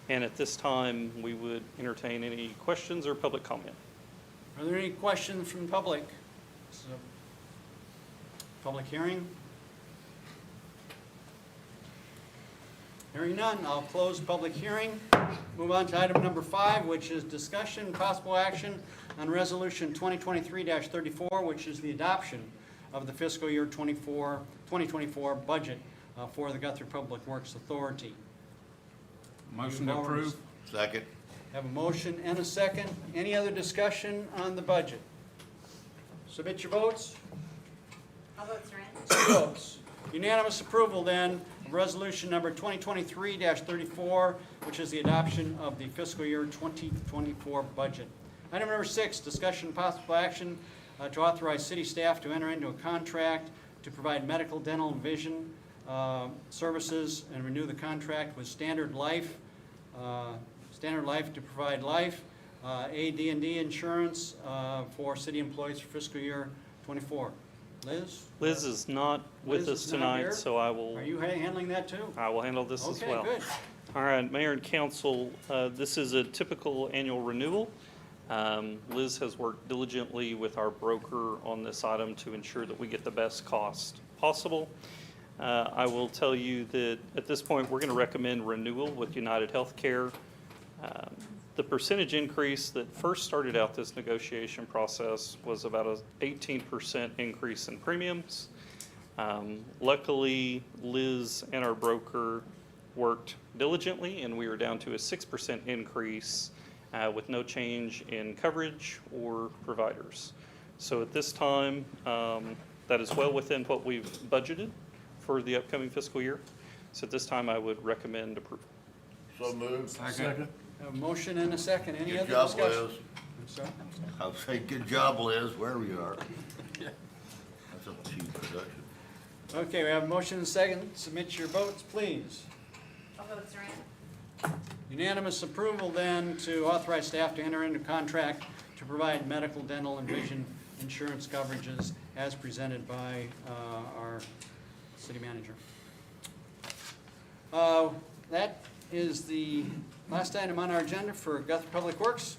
And at this time, we would entertain any questions or public comment. Are there any questions from the public? This is a public hearing. Hearing none, I'll close the public hearing. Move on to item number 5, which is discussion and possible action on resolution 2023-34, which is the adoption of the fiscal year 2024 budget for the Guthrie Public Works Authority. Motion to approve. Second. Have a motion and a second. Any other discussion on the budget? Submit your votes. All votes are in. See the votes. Unanimous approval then of resolution number 2023-34, which is the adoption of the fiscal year 2024 budget. Item number 6, discussion and possible action to authorize city staff to enter into a contract to provide medical, dental, and vision services and renew the contract with Standard Life to provide life, AD&D insurance for city employees for fiscal year '24. Liz? Liz is not with Liz us is not tonight, here? so I will Are you handling that too? handle this as well. Okay, good. All right, Mayor and Council, this is a typical annual renewal. Liz has worked diligently with our broker on this item to ensure that we get the best cost possible. I will tell you that at this point, we're going to recommend renewal with United Healthcare. The percentage increase that first started out this negotiation process was about an 18% increase in premiums. Luckily, Liz and our broker worked diligently, and we were down to a 6% increase with no change in coverage or providers. So at this time, that is well within what we've budgeted for the upcoming fiscal year. So at this time, I would recommend approval. So moved. Second. A motion and a second. Any Good other job, discussion? Liz. I'm sorry? I'll say, good job, Liz, wherever you are. That's a cheap production. Okay, we have a motion and a second. Submit your votes, please. All votes are in. Unanimous approval then to authorize staff to enter into contract to provide medical, dental, and vision insurance coverages as presented by our city manager. That is the last item on our agenda for Guthrie Public Works.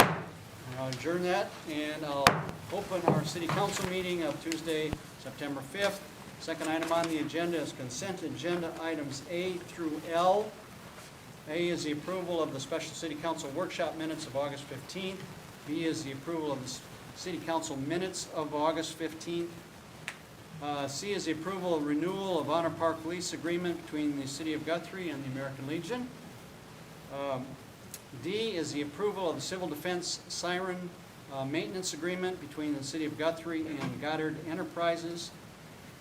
I'll adjourn that, and I'll open our city council meeting of Tuesday, September 5th. Second item on the agenda is consent agenda items A through L. A is the approval of the special city council workshop minutes of August 15th. B is the approval of the city council minutes of August 15th. C is the approval of renewal of Honor Park lease agreement between the city of Guthrie and the American Legion. D is the approval of the civil defense siren maintenance agreement between the city of Guthrie and Goddard Enterprises.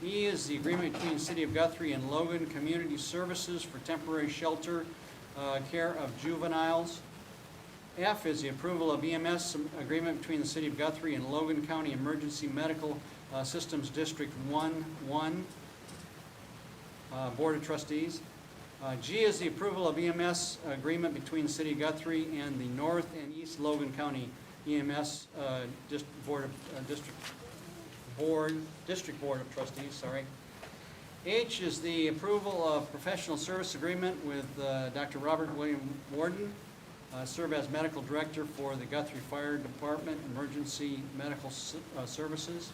E is the agreement between the city of Guthrie and Logan Community Services for temporary shelter care of juveniles. F is the approval of EMS agreement between the city of Guthrie and Logan County Emergency Medical Systems District 1 Board of Trustees. G is the approval of EMS agreement between the city of Guthrie and the North and East Logan County EMS District Board of Trustees. Sorry. H is the approval of professional service agreement with Dr. Robert William Warden, serve as medical director for the Guthrie Fire Department Emergency Medical Services.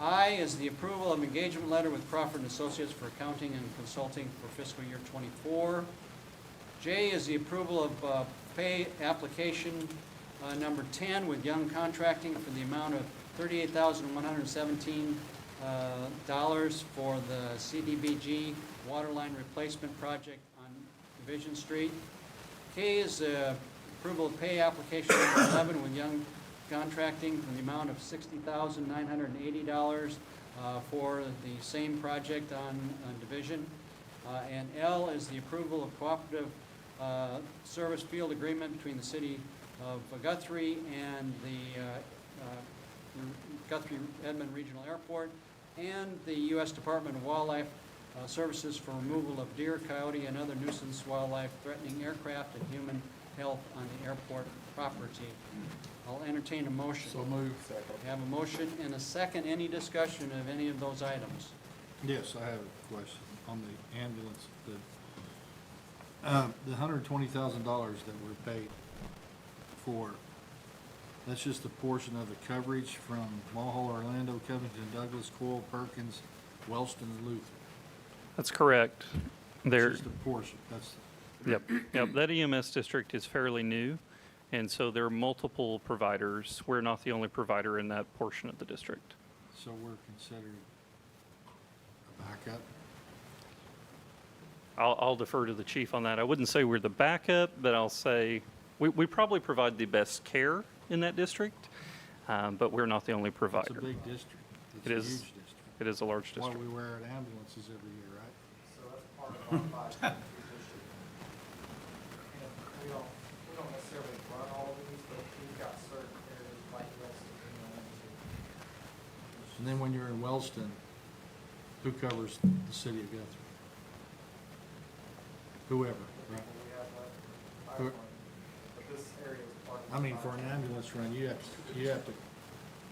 I is the approval of engagement letter with Crawford and Associates for accounting and consulting for fiscal year 24. J is the approval of pay application number 10 with Young Contracting for the amount of $38,117 for the CDBG waterline replacement project on Division Street. K is approval of pay application number 11 with Young Contracting for the amount of $60,980 for the same project on Division. And L is the approval of cooperative service field agreement between the city of Guthrie and the Guthrie Edmond Regional Airport and the U.S. Department of Wildlife Services for removal of deer, coyote, and other nuisance wildlife threatening aircraft and human health on the airport property. I'll entertain a motion. So moved. We have a motion and a second. Any discussion of any of those items? Yes, I have a question on the ambulance. The $120,000 that we're paid for, that's just a portion of the coverage from Mulhall, Orlando, Covington, Douglas, Coyle, Perkins, Wellston, and Luther. That's correct. There, It's just a portion, that's, yep. That EMS district is fairly new, and so there are multiple providers. We're not the only provider in that portion of the district. so we're considered a backup. I'll defer to the chief on that. I wouldn't say we're the backup, but I'll say we probably provide the best care in that district, but we're not the only It's provider. a big district. It's It a is. huge district. It is a large That's why district. we wear out ambulances every year, right? So that's part of our five-year position. We don't necessarily run all of these, but we've got certain areas like West And then when you're in Wellston, who covers the city of Guthrie? Whoever, right? we have like Who- fire department, but this area is part of. I mean, for an ambulance run, you have to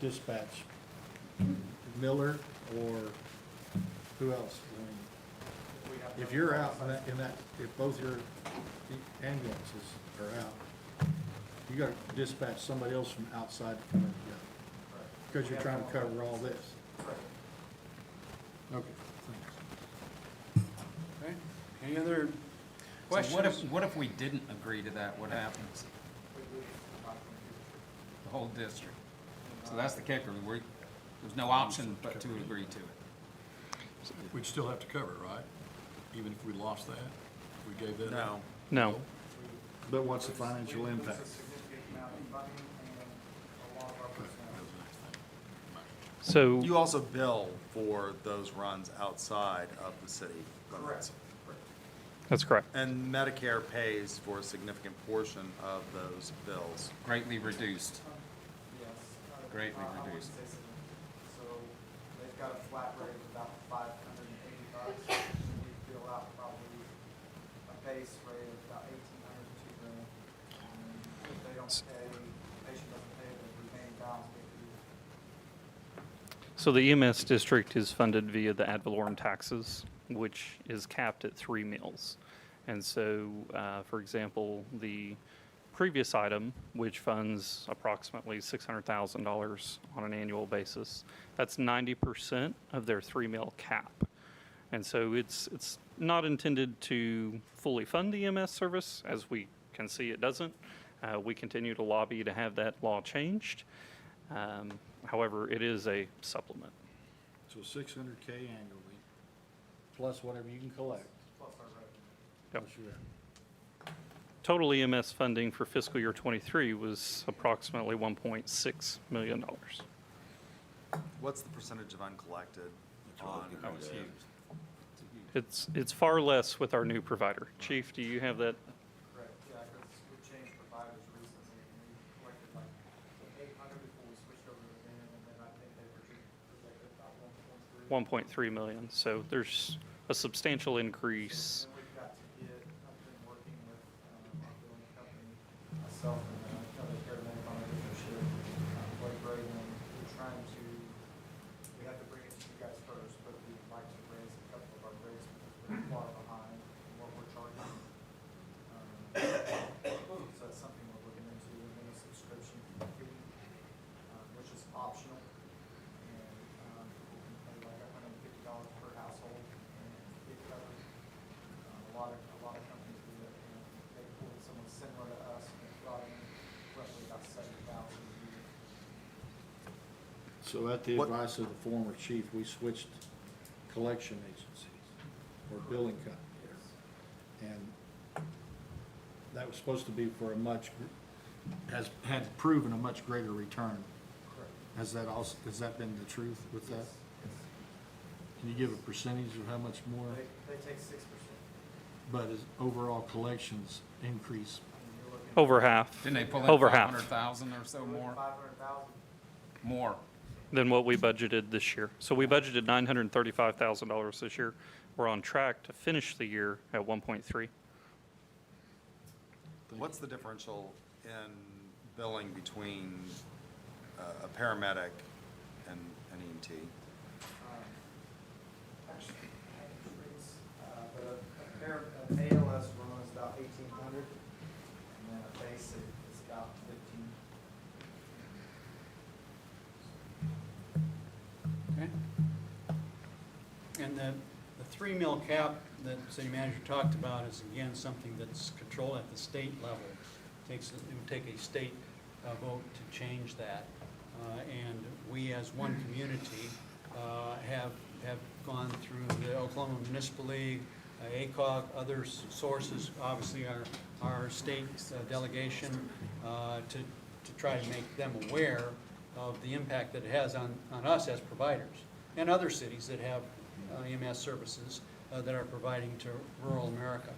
dispatch Miller or who else? I mean, if you're out in that, if both your ambulances are out, you gotta dispatch somebody else from outside to come in together. Because you're trying to cover all this. Okay, thanks. Okay. Any other So questions? what if we didn't agree to that? What happens? The whole district. So that's the kicker. There's no option but to agree to it. We'd still have to cover it, right? Even if we lost that, if we gave that up? No. No. But what's the financial impact? It's a significant amount of money and a lot of our personnel. So You also bill for those runs outside of the city limits. that's correct. And Medicare pays for a significant portion of those bills. Greatly reduced. Yes. Greatly I wouldn't reduced. say so they've got a flat rate of about $580. We bill out probably a base rate of about $1,800 don't pay, the patient doesn't pay, the remaining balance gets due. So the EMS district is funded via the ad valorem taxes, which is capped at 3 meals. And so, for example, the previous item, which funds approximately $600,000 on an annual basis, that's 90% of their 3-meal cap. And so it's not intended to fully fund the EMS service. As we can see, it doesn't. We continue to lobby to have that law changed. However, it is a supplement. So $600K annually, plus whatever you can collect. Plus our revenue. Yep. Plus your- Total EMS funding for fiscal year '23 was approximately $1.6 million. What's the percentage of uncollected on? That was huge. It's far less with our new provider. Chief, do you have that? Correct, yeah, because we changed providers recently, and we collected like 800 before we switched over to them, and then I think they projected about 1.3. 1.3 million. So there's a substantial increase. And we've got to get, I've been working with our billing company, myself and another paramedic on a different shift, Blake Braden, and we're trying to, we have to bring it to you guys first, but we'd like to raise a couple of our rates because we're far behind in what we're charging. So that's something we're looking into, and then a subscription fee, which is optional. And people can pay like $150 per household and get covered. A lot of companies do that. They pulled someone similar to us and it brought in roughly about $70,000 a year. So at the What- advice of the former chief, we switched collection agencies or billing companies. And that was supposed to be for a had proven a much greater return. Correct. Has that been the truth with that? Can you give a percentage of how much more? They take 6%. But is overall collections increase? You're looking Over half. Didn't they pull in Over half 500,000 or so more? 500,000. More. Than what we budgeted this year. So we budgeted $935,000 this year. We're on track to finish the year at 1.3. What's the differential in billing between a paramedic and an EMT? Actually, I have the rates, but an ALS run is about 1,800, and then a basic is about 15. Okay. And the 3-meal cap that the city manager talked about is again something that's controlled at the state level. It would take a state vote to change that. And we as one community have gone through the Oklahoma Municipal League, ACOG, other sources, obviously our state delegation, to try to make them aware of the impact that it has on us as providers and other cities that have EMS services that are providing to rural America.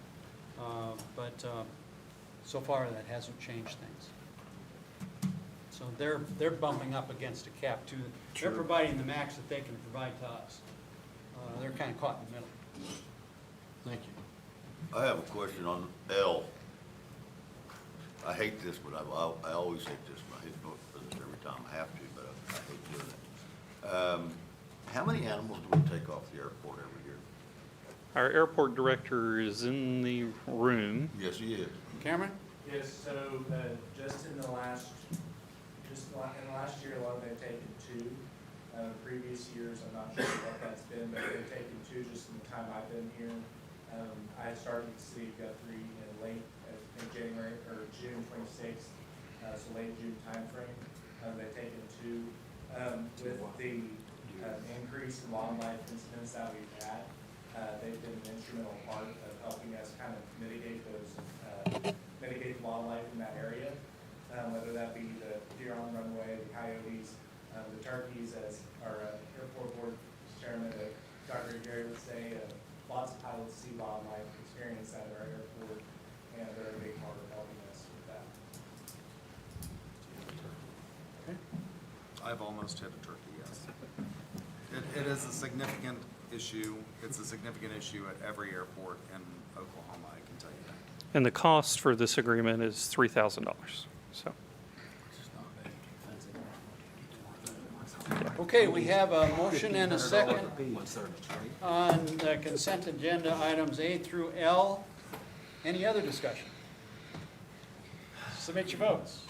But so far, that hasn't changed things. So they're bumping up against a cap too. They're providing the max that they can provide to us. They're kind of caught in the middle. Thank you. I have a question on L. I hate this, but I always hate this, and I hate to do this every time I have to, but I hate doing it. How many animals do we take off the airport every year? Our airport director is in the room. Yes, he is. Cameron? Yes, so just in the last year alone, they've taken 2. Previous years, I'm not sure what that's been, but they've taken 2 just in the time I've been here. I started to see Guthrie in late, in January, or June 26th, so late June timeframe. They've taken 2. With the increase in wildlife incidents that we've had, they've been an instrumental part of helping us kind of mitigate mitigate the wildlife in that area, whether that be the deer on the runway, the coyotes, the turkeys, as our airport board chairman, Dr. Gary would say, lots of pilots see wildlife, experience that at our airport, and they're a big part of helping us with that. I've almost hit a turkey, yes. It is a significant issue. It's a significant issue at every airport in Oklahoma, I can tell you that. And the cost for this agreement is $3,000. So, Okay, we have a motion and a second on the consent agenda items A through L. Any other discussion? Submit your votes.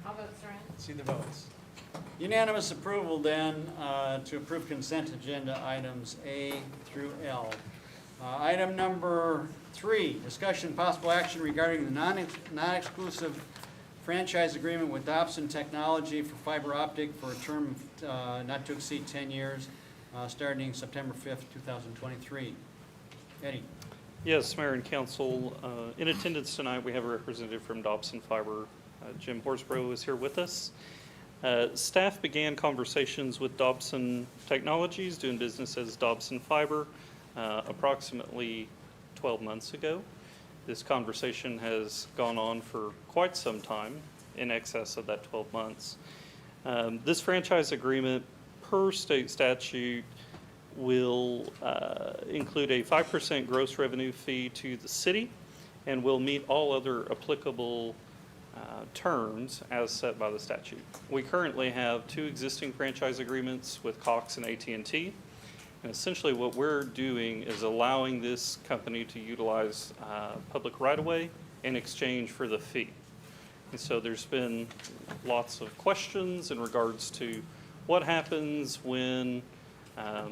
I'll vote Saran. See the votes. Unanimous approval then to approve consent agenda items A through L. Item number 3, discussion possible action regarding the non-exclusive franchise agreement with Dobson Technology for fiber optic for a term not to exceed 10 years, starting September 5th, 2023. Eddie? yes, Mayor and Council, in attendance tonight, we have a representative from Dobson Fiber. Jim Horsbrough is here with us. Staff began conversations with Dobson Technologies, doing business as Dobson Fiber, approximately 12 months ago. This conversation has gone on for quite some time, in excess of that 12 months. This franchise agreement, per state statute, will include a 5% gross revenue fee to the city and will meet all other applicable terms as set by the statute. We currently have 2 existing franchise agreements with Cox and AT&T. And essentially what we're doing is allowing this company to utilize public right-of-way in exchange for the fee. And so there's been lots of questions in regards to what happens when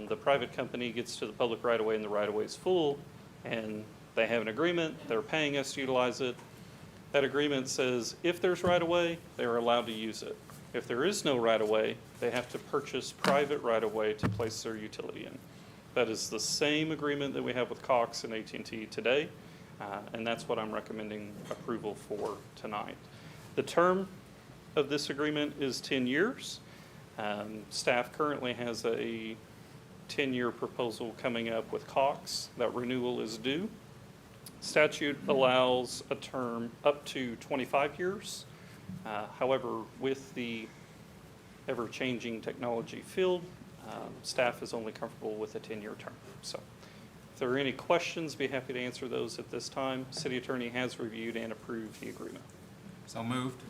the private company gets to the public right-of-way and the right-of-way is full and they have an agreement, they're paying us to utilize it. That agreement says if there's right-of-way, they're allowed to use it. If there is no right-of-way, they have to purchase private right-of-way to place their utility in. That is the same agreement that we have with Cox and AT&T today, and that's what I'm recommending approval for tonight. The term of this agreement is 10 years. Staff currently has a 10-year proposal coming up with Cox. That renewal is due. Statute allows a term up to 25 years. However, with the ever-changing technology field, staff is only comfortable with a 10-year term. So if there are any questions, be happy to answer those at this time. City Attorney has reviewed and approved the agreement. So moved.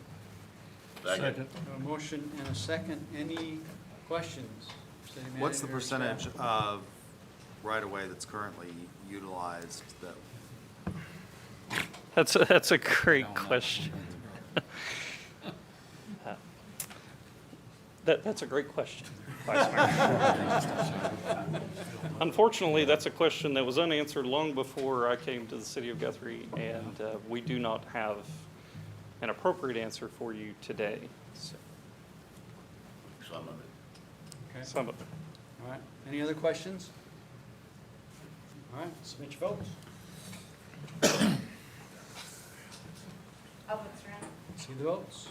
Second. A motion and a second. Any questions? City What's the Manager, staff? percentage of right-of-way that's currently utilized that, That's a great question. That's a great question, Vice Mayor. Unfortunately, that's a question that was unanswered long before I came to the city of Guthrie, and we do not have an appropriate answer for you today. So, Some of it. Okay. some of it. All right. Any other questions? All right. Submit your votes. I'll vote Saran. See the votes.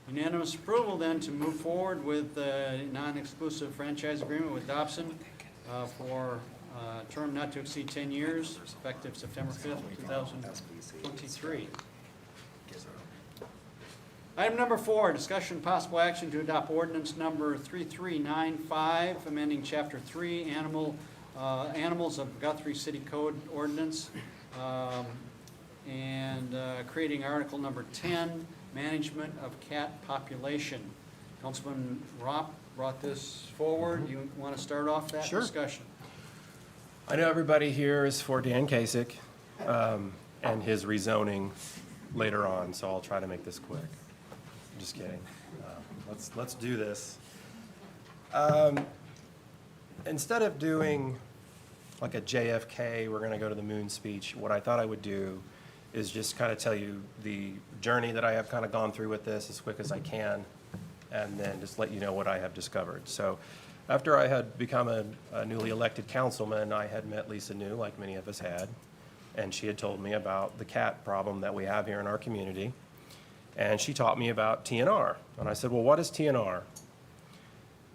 Unanimous approval then to move forward with the non-exclusive franchise agreement with Dobson for a term not to exceed 10 years, effective September 5th, 2023. Item number 4, discussion possible action to adopt ordinance number 3395, amending Chapter 3, Animals of Guthrie City Code Ordinance, and creating Article number 10, Management of Cat Population. Councilman Ropp brought this forward. You want to start off that Sure. discussion? I know everybody here is for Dan Kasich and his rezoning later on, so I'll try to make this quick. I'm just kidding. Let's do this. Instead of doing like a JFK, we're going to go to the moon speech, what I thought I would do is just kind of tell you the journey that I have kind of gone through with this as quick as I can, and then just let you know what I have discovered. So after I had become a newly elected councilman, I had met Lisa New, like many of us had, and she had told me about the cat problem that we have here in our community. And she taught me about TNR. And I said, well, what is TNR?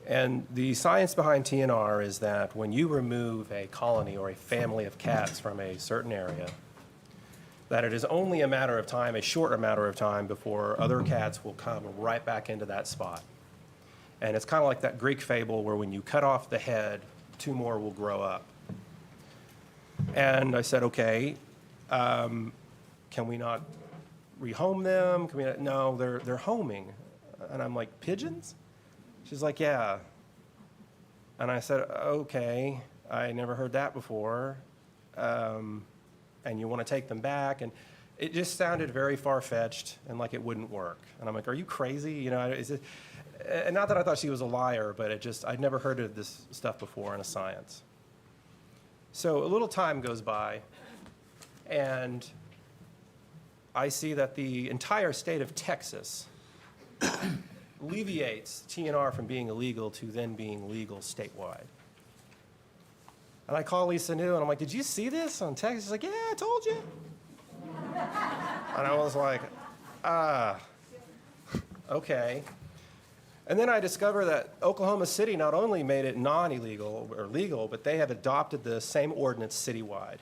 And the science behind TNR is that when you remove a colony or a family of cats from a certain area, that it is only a matter of time, a shorter matter of time, before other cats will come right back into that spot. And it's kind of like that Greek fable where when you cut off the head, 2 more will grow up. And I said, okay, can we not rehome them? Can we, no, they're homing. And I'm like, pigeons? She's like, yeah. And I said, okay, I never heard that before. And you want to take them back? And it just sounded very far-fetched and like it wouldn't work. And I'm like, are you crazy? You know, is it, and not that I thought she was a liar, but it just, I'd never heard of this stuff before in a science. So a little time goes by, and I see that the entire state of Texas alleviates TNR from being illegal to then being legal statewide. And I call Lisa New, and I'm like, did you see this on Texas? She's like, yeah, I told you. And I was like, okay. And then I discovered that Oklahoma City not only made it non-illegal or legal, but they have adopted the same ordinance citywide.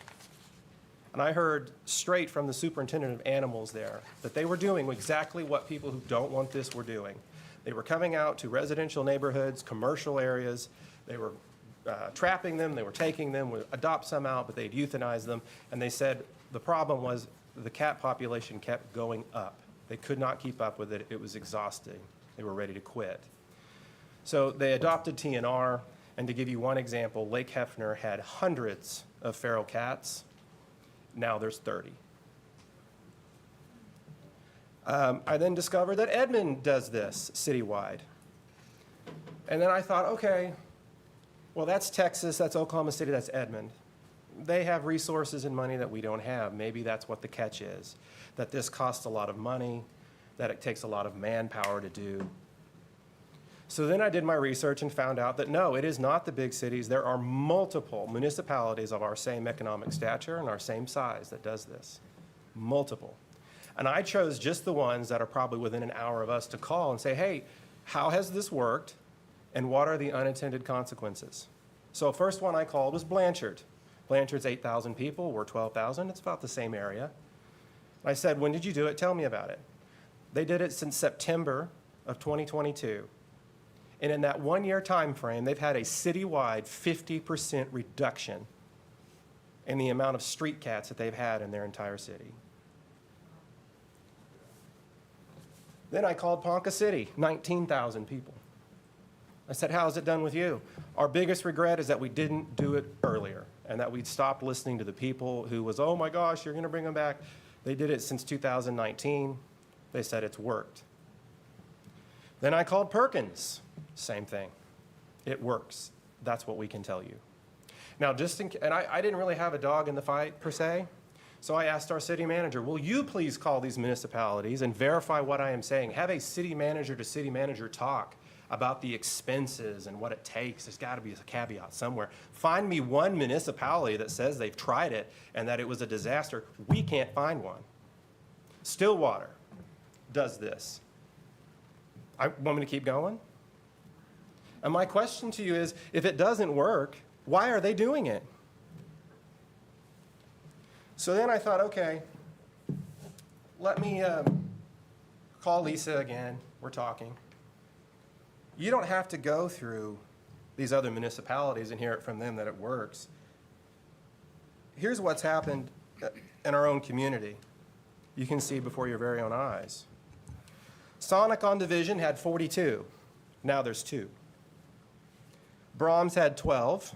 And I heard straight from the superintendent of animals there that they were doing exactly what people who don't want this were doing. They were coming out to residential neighborhoods, commercial areas. They were trapping them, they were taking them, would adopt some out, but they'd euthanize them. And they said the problem was the cat population kept going up. They could not keep up with it. It was exhausting. They were ready to quit. So they adopted TNR, and to give you one example, Lake Hefner had hundreds of feral cats. Now there's 30. I then discovered that Edmond does this citywide. And then I thought, okay, well, that's Texas, that's Oklahoma City, that's Edmond. They have resources and money that we don't have. Maybe that's what the catch is, that this costs a lot of money, that it takes a lot of manpower to do. So then I did my research and found out that no, it is not the big cities. There are multiple municipalities of our same economic stature and our same size that does this. Multiple. And I chose just the ones that are probably within an hour of us to call and say, hey, how has this worked? And what are the unintended consequences? So first one I called was Blanchard. Blanchard's 8,000 people, we're 12,000, it's about the same area. I said, when did you do it? Tell me about it. They did it since September of 2022. And in that 1 year time frame, they've had a citywide 50% reduction in the amount of street cats that they've had in their entire city. Then I called Ponca City, 19,000 people. I said, how's it done with you? Our biggest regret is that we didn't do it earlier and that we'd stopped listening to the people who was, oh my gosh, you're gonna bring them back. They did it since 2019. They said it's worked. Then I called Perkins, same thing. It works. That's what we can tell you. Now, and I didn't really have a dog in the fight per se, so I asked our city manager, will you please call these municipalities and verify what I am saying? Have a city manager to city manager talk about the expenses and what it takes. There's got to be a caveat somewhere. Find me one municipality that says they've tried it and that it was a disaster. We can't find one. Stillwater does this. I want me to keep going? And my question to you is, if it doesn't work, why are they doing it? So then I thought, okay, let me call Lisa again. We're talking. You don't have to go through these other municipalities and hear it from them that it works. Here's what's happened in our own community. You can see before your very own eyes. Sonic on Division had 42. Now there's 2. Brahms had 12.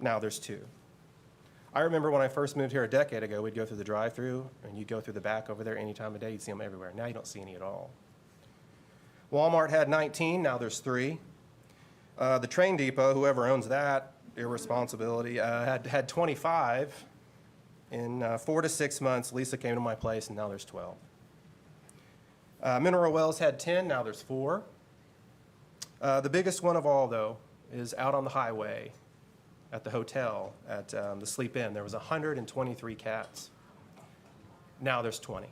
Now there's 2. I remember when I first moved here a decade ago, we'd go through the drive-through, and you'd go through the back over there any time of day. You'd see them everywhere. Now you don't see any at all. Walmart had 19. Now there's 3. The train depot, whoever owns that, irresponsibility, had 25. In 4 to 6 months, Lisa came to my place, and now there's 12. Mineral Wells had 10. Now there's 4. The biggest one of all, though, is out on the highway at the hotel at the Sleep Inn. There was 123 cats. Now there's 20.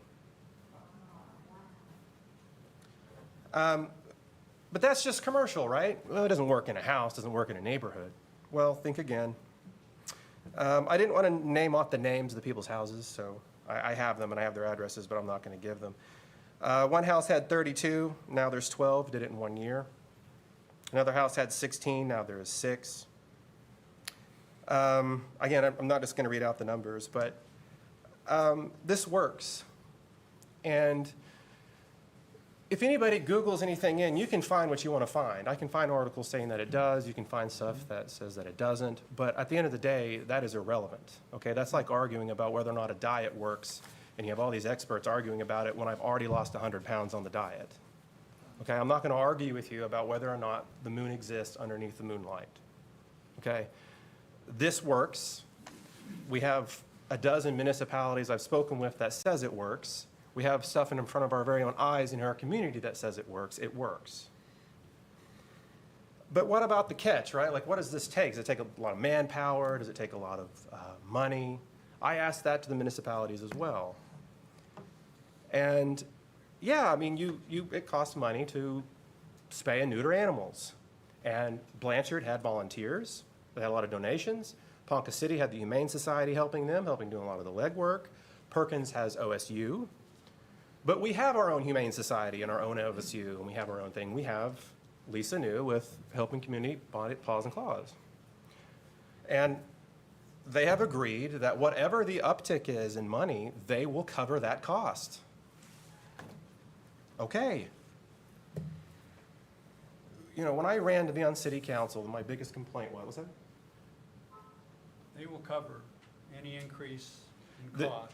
But that's just commercial, right? Well, it doesn't work in a house, doesn't work in a neighborhood. Well, think again. I didn't want to name off the names of the people's houses, so I have them and I have their addresses, but I'm not going to give them. One house had 32, now there's 12, did it in 1 year. Another house had 16, now there is 6. Again, I'm not just going to read out the numbers, but this works. And if anybody Googles anything in, you can find what you want to find. I can find articles saying that it does. You can find stuff that says that it doesn't. But at the end of the day, that is irrelevant. Okay, that's like arguing about whether or not a diet works, and you have all these experts arguing about it when I've already lost 100 pounds on the diet. Okay, I'm not going to argue with you about whether or not the moon exists underneath the moonlight. Okay, this works. We have a dozen municipalities I've spoken with that says it works. We have stuff in front of our very own eyes in our community that says it works. It works. But what about the catch, right? Like, what does this take? Does it take a lot of manpower? Does it take a lot of money? I asked that to the municipalities as well. And yeah, I mean, it costs money to spay and neuter animals. And Blanchard had volunteers. They had a lot of donations. Ponca City had the Humane Society helping them, helping do a lot of the legwork. Perkins has OSU. But we have our own Humane Society and our own OSU, and we have our own thing. We have Lisa New with Helping Community Paws and Claws. And they have agreed that whatever the uptick is in money, they will cover that cost. Okay. You know, when I ran to be on city council, my biggest complaint, what was that? They will cover any increase in cost.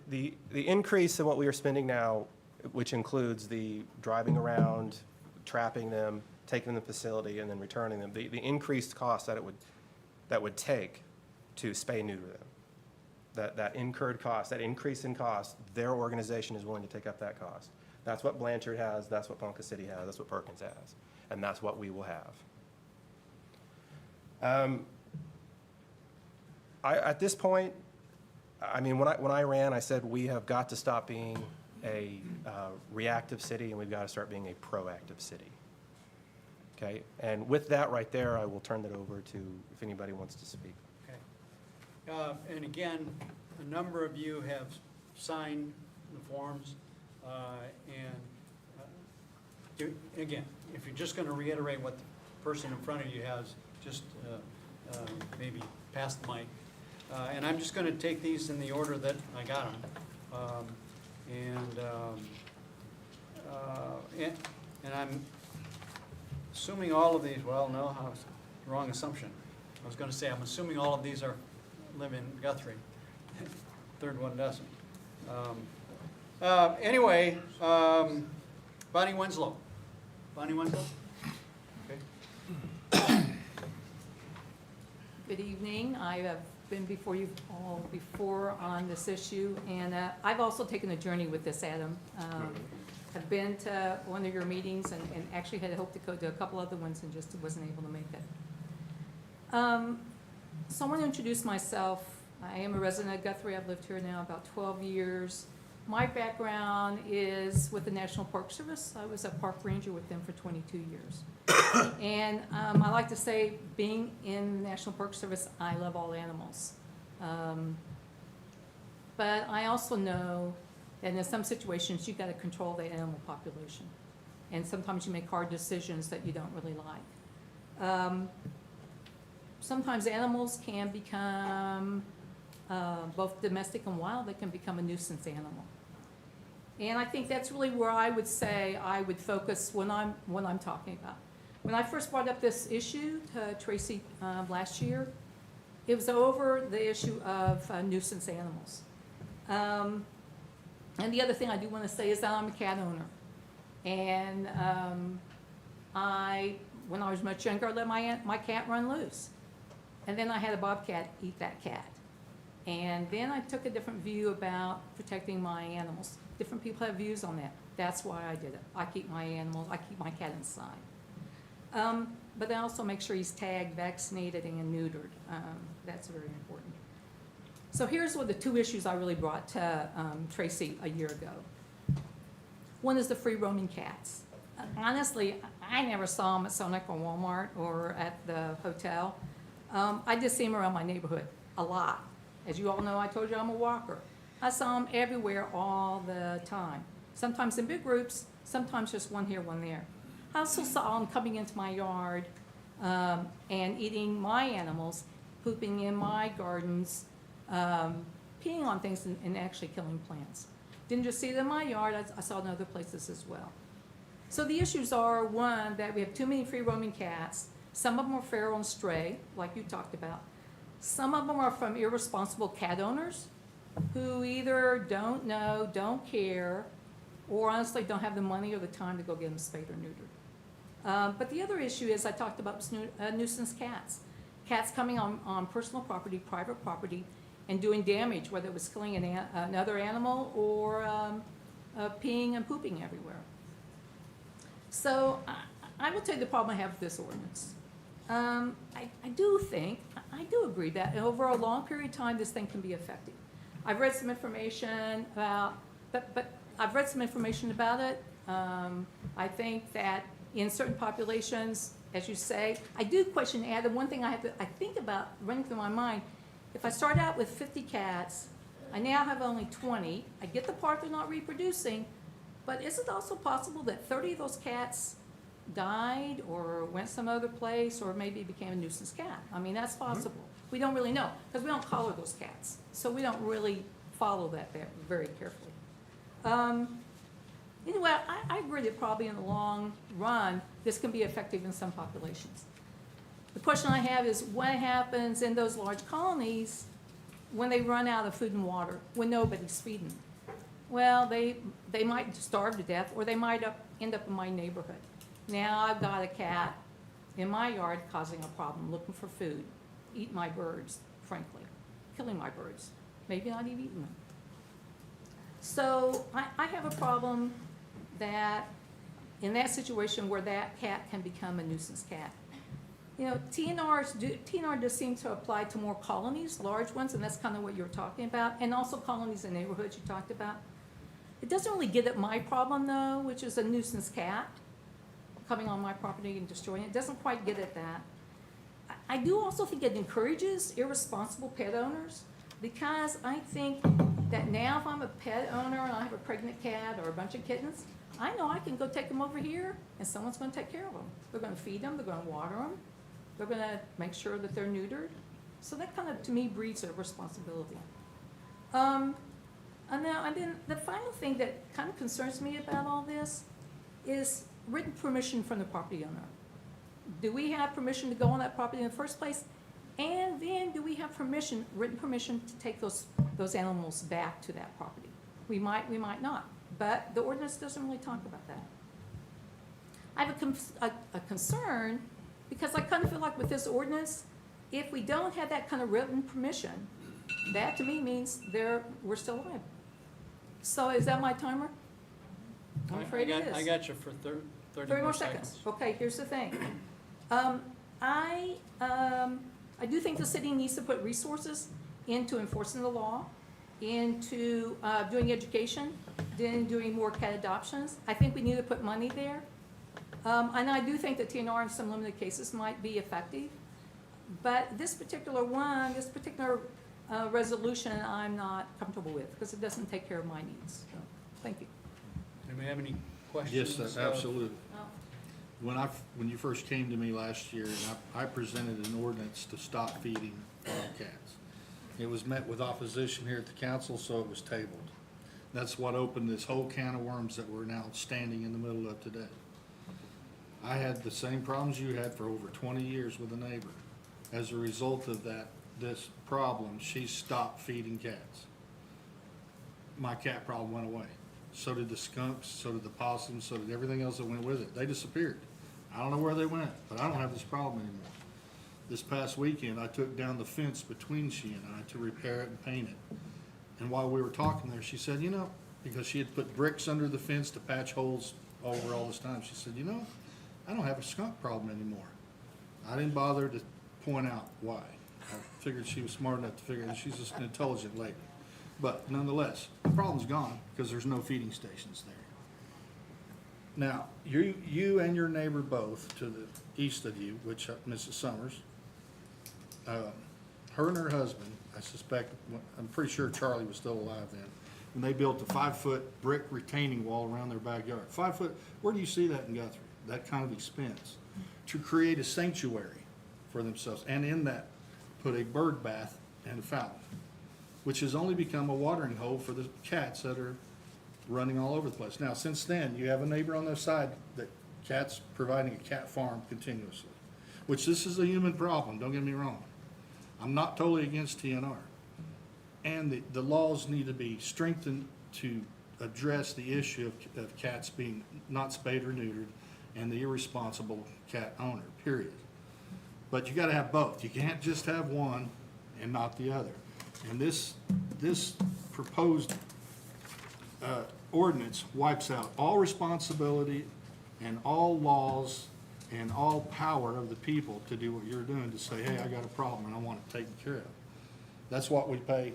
The increase in what we are spending now, which includes the driving around, trapping them, taking them to the facility, and then returning them, the increased cost that it would take to spay and neuter them, that incurred cost, that increase in cost, their organization is willing to take up that cost. That's what Blanchard has, that's what Ponca City has, that's what Perkins has, and that's what we will have. At this point, I mean, when I ran, I said we have got to stop being a reactive city and we've got to start being a proactive city. Okay, and with that right there, I will turn it over to if anybody wants to speak. Okay. And again, a number of you have signed the forms, again, if you're just going to reiterate what the person in front of you has, just maybe pass the mic. And I'm just going to take these in the order that I got them. And I'm assuming all of these, well, no, wrong assumption. I was going to say, I'm assuming all of these live in Guthrie. Third one doesn't. Anyway, Bonnie Winslow. Bonnie Winslow? Okay. Good evening. I have been before you all before on this issue, and I've also taken a journey with this, Adam. I've been to one of your meetings and actually had hoped to go to a couple other ones and just wasn't able to make it. So I want to introduce myself. I am a resident of Guthrie. I've lived here now about 12 years. My background is with the National Park Service. I was a park ranger with them for 22 years. And I like to say, being in the National Park Service, I love all animals. But I also know that in some situations, you've got to control the animal population. And sometimes you make hard decisions that you don't really like. Sometimes animals can become, both domestic and wild, they can become a nuisance animal. And I think that's really where I would say I would focus when I'm talking about. When I first brought up this issue to Tracy last year, it was over the issue of nuisance animals. And the other thing I do want to say is that I'm a cat owner. And when I was much younger, I let my cat run loose. And then I had a bobcat eat that cat. And then I took a different view about protecting my animals. Different people have views on that. That's why I did it. I keep my animals, I keep my cat inside. But I also make sure he's tagged, vaccinated, and neutered. That's very important. So here's what the two issues I really brought to Tracy a year ago. One is the free roaming cats. Honestly, I never saw them at Sonic or Walmart or at the hotel. I just see them around my neighborhood a lot. As you all know, I told you I'm a walker. I saw them everywhere all the time. Sometimes in big groups, sometimes just one here, one there. I also saw them coming into my yard and eating my animals, pooping in my gardens, peeing on things and actually killing plants. Didn't just see it in my yard, I saw it in other places as well. So the issues are, one, that we have too many free roaming cats. Some of them are feral and stray, like you talked about. Some of them are from irresponsible cat owners who either don't know, don't care, or honestly don't have the money or the time to go get them spayed or neutered. But the other issue is, I talked about nuisance cats. Cats coming on personal property, private property, and doing damage, whether it was killing another animal or peeing and pooping everywhere. So I will tell you the problem I have with this ordinance. I do agree that over a long period of time, this thing can be effective. I've read some information about, but I've read some information about it. I think that in certain populations, as you say, I do question, Adam, one thing I think about running through my mind, if I start out with 50 cats, I now have only 20, I get the part they're not reproducing, but is it also possible that 30 of those cats died or went some other place or maybe became a nuisance cat? I mean, that's possible. We don't really know because we don't collar those cats. So we don't really follow that very carefully. Anyway, I agree that probably in the long run, this can be effective in some populations. The question I have is what happens in those large colonies when they run out of food and water, when nobody's feeding them? Well, they might starve to death or they might end up in my neighborhood. Now I've got a cat in my yard causing a problem, looking for food, eating my birds, frankly, killing my birds, maybe not even eating them. So I have a problem that in that situation where that cat can become a nuisance cat. You know, TNR does seem to apply to more colonies, large ones, and that's kind of what you're talking about, and also colonies in neighborhoods you talked about. It doesn't really get at my problem though, which is a nuisance cat coming on my property and destroying it. It doesn't quite get at that. I do also think it encourages irresponsible pet owners, because I think that now if I'm a pet owner and I have a pregnant cat or a bunch of kittens, I know I can go take them over here and someone's going to take care of them. They're going to feed them, they're going to water them, they're going to make sure that they're neutered. So that kind of, to me, breeds a responsibility. And then the final thing that kind of concerns me about all this is written permission from the property owner. Do we have permission to go on that property in the first place? And then do we have permission, written permission to take those animals back to that property? We might not, but the ordinance doesn't really talk about that. I have a concern because I kind of feel like with this ordinance, if we don't have that kind of written permission, that to me means we're still alive. So is that my timer? I'm afraid it is. I got you for 30 more seconds. Okay, here's the thing. I do think the city needs to put resources into enforcing the law, into doing education, then doing more cat adoptions. I think we need to put money there. And I do think that TNR in some limited cases might be effective. But this particular resolution, I'm not comfortable with because it doesn't take care of my needs. So, thank you. Do we have any questions? Yes, absolutely. When you first came to me last year, and I presented an ordinance to stop feeding cats. It was met with opposition here at the council, so it was tabled. That's what opened this whole can of worms that we're now standing in the middle of today. I had the same problems you had for over 20 years with a neighbor. As a result of this problem, she stopped feeding cats. My cat problem went away. So did the skunks, so did the possums, so did everything else that went with it. They disappeared. I don't know where they went, but I don't have this problem anymore. This past weekend, I took down the fence between she and I to repair it and paint it. And while we were talking there, she said, because she had put bricks under the fence to patch holes over all this time, she said, I don't have a skunk problem anymore. I didn't bother to point out why. I figured she was smart enough to figure it out. She's just an intelligent lady. But nonetheless, the problem's gone because there's no feeding stations there. Now, you and your neighbor both to the east of you, which Mrs. Summers, her and her husband, I suspect, I'm pretty sure Charlie was still alive then, when they built a 5-foot brick retaining wall around their backyard. 5 foot, where do you see that in Guthrie? That kind of expense to create a sanctuary for themselves, and in that put a bird bath and a fountain, which has only become a watering hole for the cats that are running all over the place. Now, since then, you have a neighbor on the side that cat's providing a cat farm continuously, which this is a human problem, don't get me wrong. I'm not totally against TNR. And the laws need to be strengthened to address the issue of cats being not spayed or neutered and the irresponsible cat owner, period. But you gotta have both. You can't just have one and not the other. And this proposed ordinance wipes out all responsibility and all laws and all power of the people to do what you're doing, to say, hey, I got a problem and I want it taken care of. That's what we pay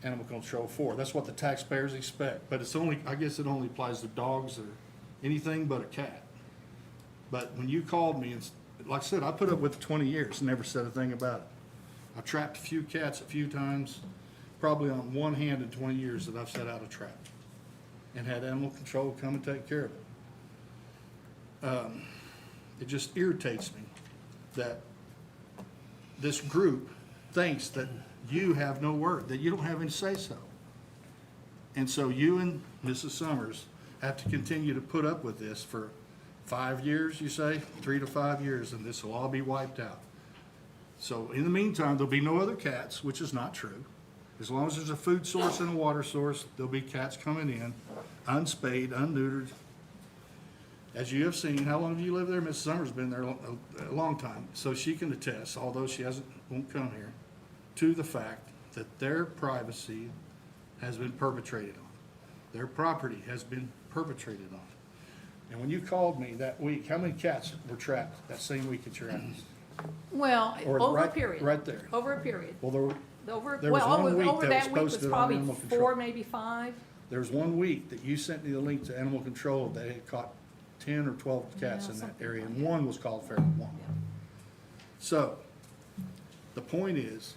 animal control for. That's what the taxpayers expect. But it's only, I guess it only applies to dogs or anything but a cat. But when you called me, and like I said, I put up with it 20 years, never said a thing about it. I trapped a few cats a few times, probably on one hand in 20 years that I've set out a trap and had animal control come and take care of it. It just irritates me that this group thinks that you have no word, that you don't have any say-so. And so you and Mrs. Summers have to continue to put up with this for 5 years, you say, 3 to 5 years, and this will all be wiped out. So in the meantime, there'll be no other cats, which is not true. As long as there's a food source and a water source, there'll be cats coming in, unspayed, unneutered. As you have seen, how long do you live there? Mrs. Summers has been there a long time, so she can attest, although she won't come here, to the fact that their privacy has been perpetrated on. Their property has been perpetrated on. And when you called me that week, how many cats were trapped that same week at your house? Well, Or over a right- period. right there. Over a period. Well, there was Well, one week over that was that week was posted on probably animal 4, control. maybe 5. There was 1 week that you sent me the link to animal control that had caught 10 or 12 cats Yeah, in that something area, like and one was called feral one. So, the point is,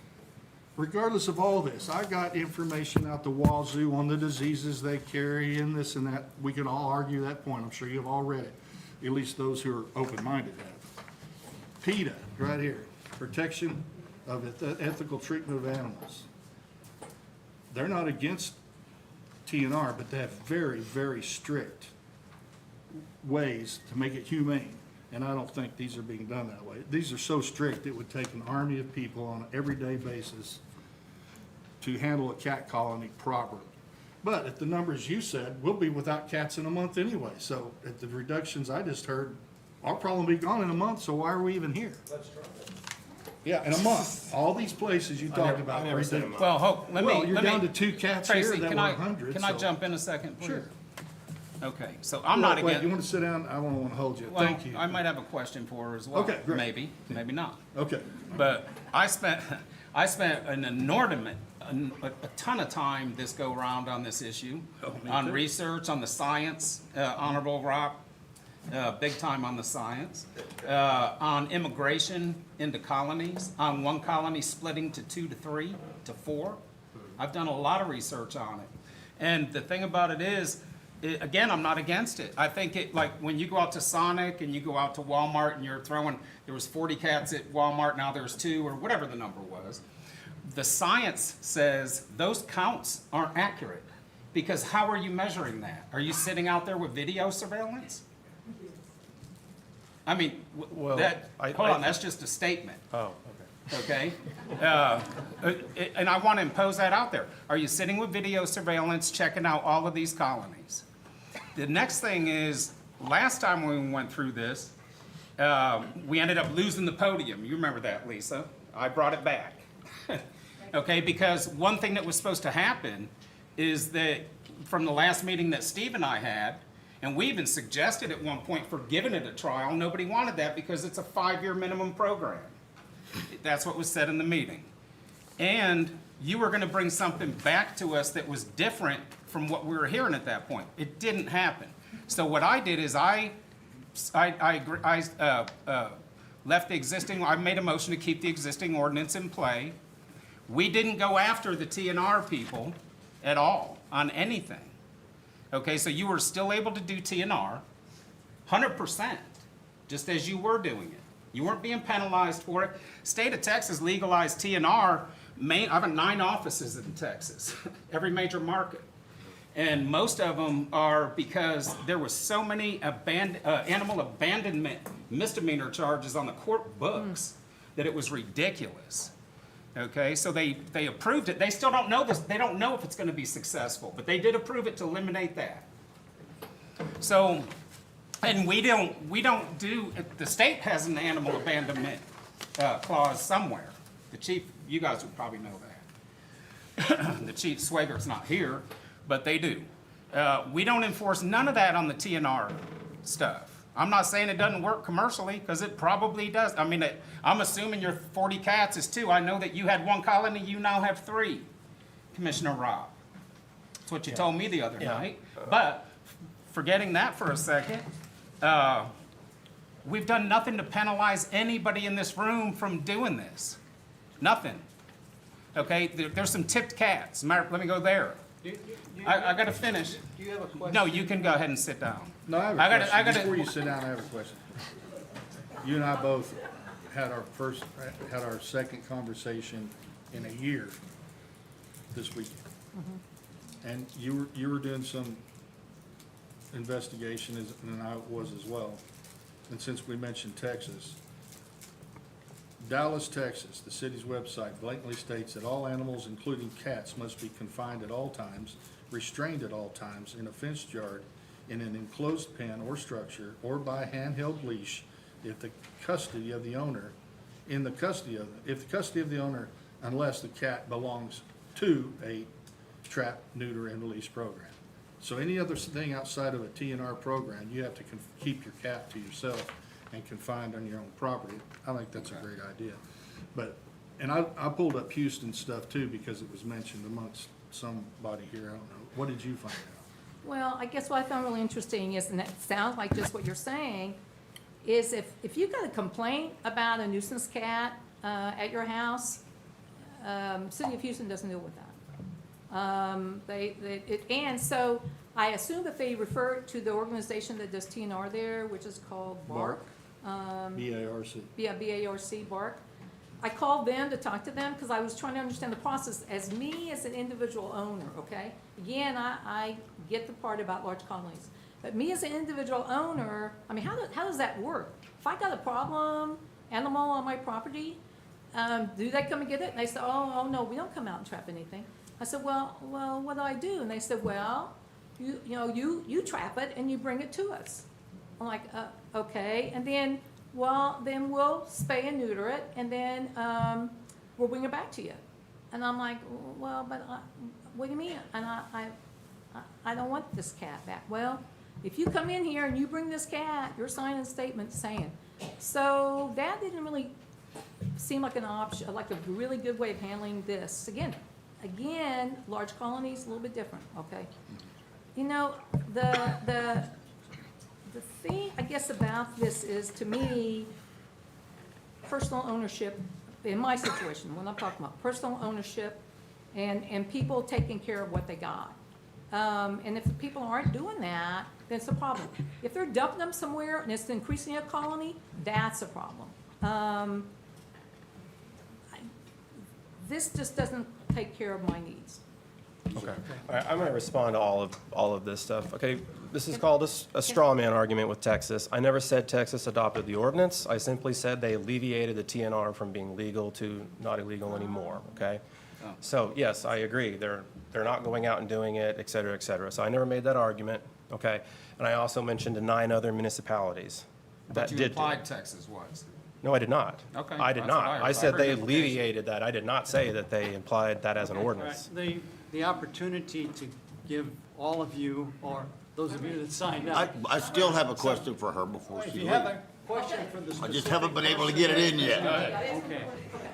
regardless of all this, I got information out the wazoo on the diseases they carry and this and that. We can all argue that point. I'm sure you've all read it, at least those who are open-minded have. PETA, right here, protection of ethical treatment of animals. They're not against TNR, but they have very, very strict ways to make it humane. And I don't think these are being done that way. These are so strict, it would take an army of people on an everyday basis to handle a cat colony properly. But at the numbers you said, we'll be without cats in a month anyway. So at the reductions I just heard, our problem will be gone in a month, so why are we even here? Let's try it. Yeah, in a month. All these places you talked about. Well, let me. You're down to 2 cats here Tracy, that can were I- 100. Can I so- jump in a second, please? Sure. Okay, so I'm not Wait, against. you want to sit down? I don't want to hold you. Well, Thank you. I might have a question for her as well. Okay, great. Maybe not. Okay. But I spent an inordinate, a ton of time this go around on this issue, me on too. research, on the science, Honorable Rock, big time on the science, on immigration into colonies, on one colony splitting to 2 to 3 to 4. I've done a lot of research on it. And the thing about it is, again, I'm not against it. I think it, like, when you go out to Sonic and you go out to Walmart and you're throwing, there was 40 cats at Walmart, now there's 2, or whatever the number was. The science says those counts aren't accurate, because how are you measuring that? Are you sitting out there with video surveillance? I mean, Well, hold on, that's just a statement. Oh, Okay? And I want to impose that out there. Are you sitting with video surveillance, checking out all of these colonies? The next thing is, last time when we went through this, we ended up losing the podium. You remember that, Lisa? I brought it back. Okay, because one thing that was supposed to happen is that from the last meeting that Steve and I had, and we even suggested at one point for giving it a trial, nobody wanted that because it's a 5-year minimum program. That's what was said in the meeting. And you were gonna bring something back to us that was different from what we were hearing at that point. It didn't happen. So what I did is I left the existing, I made a motion to keep the existing ordinance in play. We didn't go after the TNR people at all on anything. Okay, so you were still able to do TNR, 100%, just as you were doing it. You weren't being penalized for it. State of Texas legalized TNR. I have 9 offices in Texas, every major market. And most of them are because there was so many animal abandonment misdemeanor charges on the court books that it was ridiculous. Okay, so they approved it. They still don't know this. They don't know if it's going to be successful, but they did approve it to eliminate that. So, and we don't do, the state has an animal abandonment clause somewhere. The chief, you guys would probably know that. The chief Swager's not here, but they do. We don't enforce none of that on the TNR stuff. I'm not saying it doesn't work commercially, because it probably does. I mean, I'm assuming your 40 cats is 2. I know that you had 1 colony, you now have 3, Commissioner Rob. That's what you told me the other night. But forgetting that for a second, we've done nothing to penalize anybody in this room from doing this. Nothing. Okay, there's some tipped cats. Let me go there. I gotta finish. Do you have a question? No, you can go ahead and sit down. No, I have a question. Before you sit down, I have a question. You and I both had our second conversation in a year this weekend. And you were doing some investigation, and I was as well. And since we mentioned Texas, Dallas, Texas, the city's website blatantly states that all animals, including cats, must be confined at all times, restrained at all times, in a fenced yard, in an enclosed pen or structure, or by handheld leash, if the custody of the owner, if the custody of the owner, unless the cat belongs to a trap, neuter, and release program. So any other thing outside of a TNR program, you have to keep your cat to yourself and confined on your own property. I think that's a great idea. But, and I pulled up Houston stuff too, because it was mentioned amongst somebody here, I don't know. What did you find out? Well, I guess what I found really interesting is, and it sounds like just what you're saying, is if you've got a complaint about a nuisance cat at your house, City of Houston doesn't deal with that. And so I assume that they refer to the organization that does TNR there, which is called BARC. B-A-R-C. Yeah, B-A-R-C, BARC. I called them to talk to them because I was trying to understand the process as me as an individual owner, okay? Again, I get the part about large colonies. But me as an individual owner, I mean, how does that work? If I got a problem, animal on my property, do they come and get it? And they said, oh no, we don't come out and trap anything. I said, well, what do I do? And they said, well, you trap it and you bring it to us. I'm like, okay. And then, then we'll spay and neuter it, and then we'll bring it back to you. And I'm like, well, but what do you mean? And I don't want this cat back. Well, if you come in here and you bring this cat, you're signing a statement saying. So that didn't really seem like an option, like a really good way of handling this. Again, large colonies, a little bit different, okay? You know, the thing, I guess, about this is, to me, personal ownership, in my situation, when I'm talking about personal ownership and people taking care of what they got. And if the people aren't doing that, then it's a problem. If they're dumping them somewhere and it's increasing a colony, that's a problem. This just doesn't take care of my needs. Okay. All right, I'm going to respond to all of this stuff. Okay, this is called a straw man argument with Texas. I never said Texas adopted the ordinance. I simply said they alleviated the TNR from being legal to not illegal anymore, okay? So, yes, I agree. They're not going out and doing it, et cetera, et cetera. So I never made that argument, okay? And I also mentioned 9 other municipalities that But you did. implied Texas was. No, I did not. Okay, I did that's what not. I I said heard they implication. alleviated that. I did not say that they implied that as an ordinance. The opportunity to give all of you, or those of you that signed up. I still have a question for her before If she you have leaves. a question for the specific. I just haven't been able to get it in yet. Okay,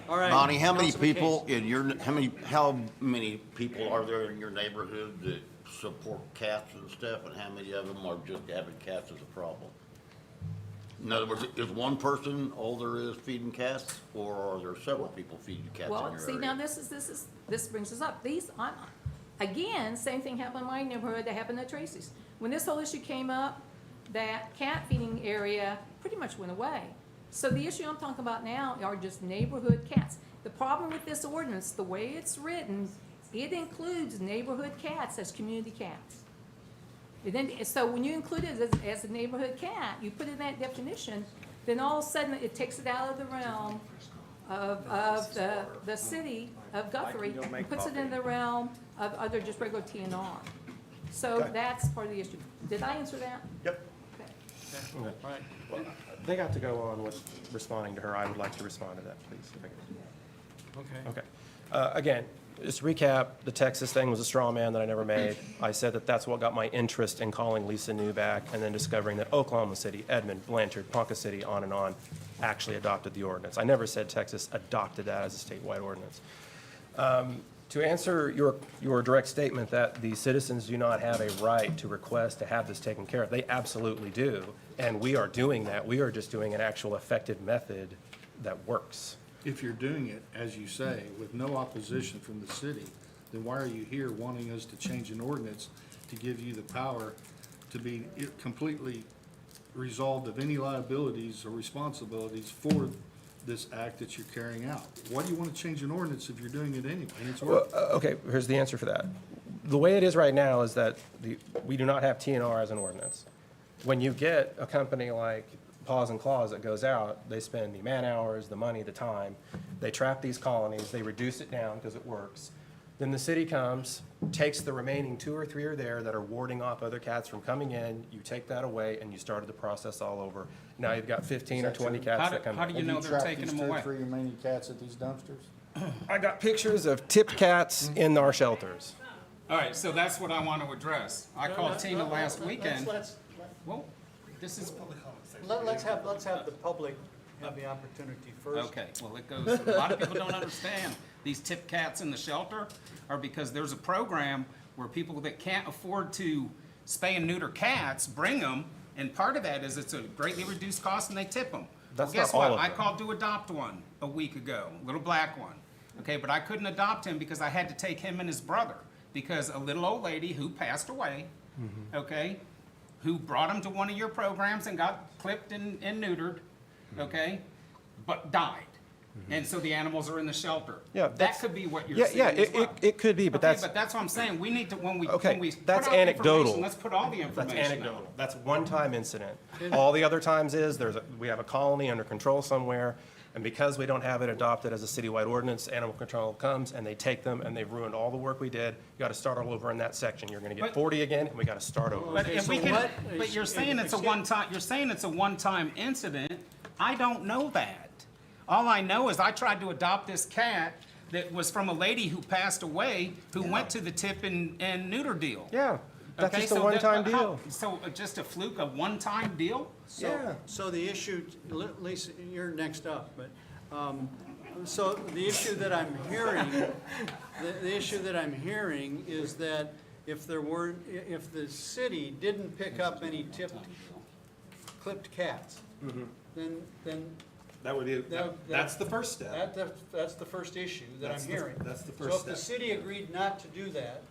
all right. Bonnie, how many Councilman people Case. in how many people are there in your neighborhood that support cats and stuff, and how many of them are just having cats as a problem? In other words, is one person all there is feeding cats, or are there several people feeding cats in your Well, area? see, now this brings us up. Again, same thing happened in my neighborhood that happened at Tracy's. When this whole issue came up, that cat feeding area pretty much went away. So the issue I'm talking about now are just neighborhood cats. The problem with this ordinance, the way it's written, It includes neighborhood cats as community cats. And then, so when you include it as a neighborhood cat, you put in that definition, then all of a sudden it takes it out of the realm of the city of Guthrie and puts it in the realm of other just regular TNR. So Okay. that's part of the issue. Did I answer that? Yep. Okay. Okay. Right. Well, they got to go on with responding to her. I would like to respond to that, please. If I could. Okay. Okay. Again, just to recap, the Texas thing was a straw man that I never made. I said that that's what got my interest in calling Lisa New back and then discovering that Oklahoma City, Edmond, Blanchard, Ponca City, on, actually adopted the ordinance. I never said Texas adopted that as a statewide ordinance. To answer your direct statement that the citizens do not have a right to request to have this taken care of, they absolutely do. And we are doing that. We are just doing an actual effective method that works. If you're doing it, as you say, with no opposition from the city, then why are you here wanting us to change an ordinance to give you the power to be completely resolved of any liabilities or responsibilities for this act that you're carrying out? Why do you want to change an ordinance if you're doing it anyway? And it's Well, working. okay, here's the answer for that. The way it is right now is that we do not have TNR as an ordinance. When you get a company like Paws and Claws that goes out, they spend the man hours, the money, the time. They trap these colonies, they reduce it down because it works. Then the city comes, takes the remaining 2 or 3 are there that are warding off other cats from coming in, you take that away, and you started the process all over. Now you've got 15 or 20 cats that come in. How do you know they're taking them away? Have you trapped these 2 or 3 remaining cats at these dumpsters? I got pictures of tipped cats in our shelters. All right, so that's what I want to address. I called Tina last weekend. Well, this is, Let's have the public have the opportunity first. okay, well, it goes, a lot of people don't understand. These tip cats in the shelter are because there's a program where people that can't afford to spay and neuter cats, bring them, and part of that is it's a greatly reduced cost and they tip them. That's Well, guess not all what? of I them. called to adopt one a week ago, a little black one. Okay, but I couldn't adopt him because I had to take him and his brother because a little old lady who passed away, okay, who brought him to one of your programs and got clipped and neutered, okay, but died. And so the animals are in the shelter. Yeah, That that's- could be what you're Yeah, saying yeah, as well. it could be, but Okay, that's, but that's what I'm saying. We need to, when we okay, put that's out the anecdotal. information, let's put all the That's information out. anecdotal. That's one-time incident. All the other times is, we have a colony under control somewhere, and because we don't have it adopted as a citywide ordinance, animal control comes and they take them and they've ruined all the work we did. You gotta start all over in that section. You're gonna get But- 40 again, and we gotta start over. But Okay, if so we can, what but is- you're saying it's a one-time incident. I don't know that. All I know is I tried to adopt this cat that was from a lady who passed away, who went to the tip and neuter deal. Yeah, that's Okay, just a so one-time how- deal. So just a fluke, a one-time deal? Yeah. So the issue, Lisa, you're next up, but, so the issue that I'm hearing, the issue that I'm hearing is that if the city didn't pick up any clipped cats, then That would be, that's the first step. that's the first issue that I'm That's the- hearing. that's the So first if the step. city agreed not to do that,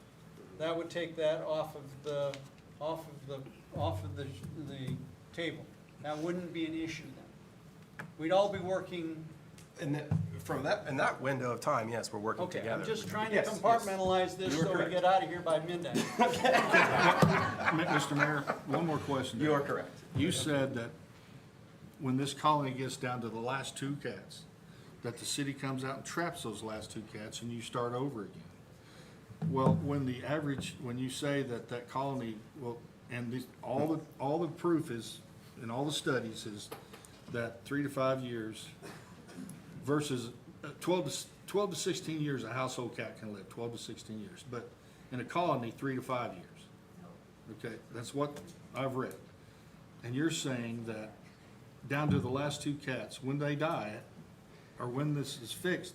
that would take that off of the table. That wouldn't be an issue then. We'd all be working, And then, in that window of time, yes, we're working okay, together. I'm just trying to Yes, yes. compartmentalize this You are so we correct. get out of here by midnight. Mr. Mayor, one more question. You are correct. You said that when this colony gets down to the last 2 cats, that the city comes out and traps those last 2 cats and you start over again. Well, when you say that colony, well, and all the proof is, and all the studies is that 3 to 5 years versus 12 to 16 years a household cat can live, 12 to 16 years. But in a colony, 3 to 5 years. Okay, that's what I've read. And you're saying that down to the last 2 cats, when they die, or when this is fixed,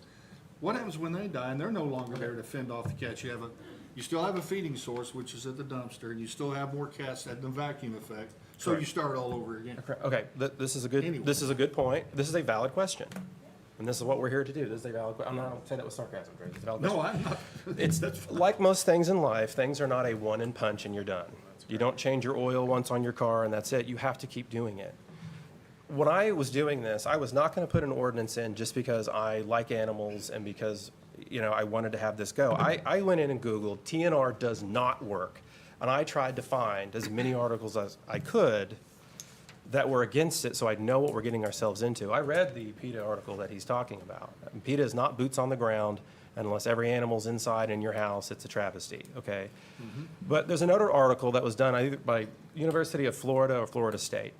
what happens when they die and they're no longer there to fend off the cats? You still have a feeding source, which is at the dumpster, and you still have more cats at the vacuum effect, so you Correct. start all over again. Okay, this is a good, Anyway. this is a good point. This is a valid question. And this is what we're here to do. This is a valid, I'm not saying that with sarcasm, Greg. It's a valid No, question. I'm not. It's like most things in life, things are not a one and punch and you're done. You don't change your oil once on your car and that's it. You have to keep doing it. When I was doing this, I was not going to put an ordinance in just because I like animals and because, I wanted to have this go. I went in and Googled, TNR does not work. And I tried to find as many articles as I could that were against it so I'd know what we're getting ourselves into. I read the PETA article that he's talking about. And PETA is not boots on the ground, and unless every animal's inside in your house, it's a travesty, okay? But there's another article that was done either by University of Florida or Florida State.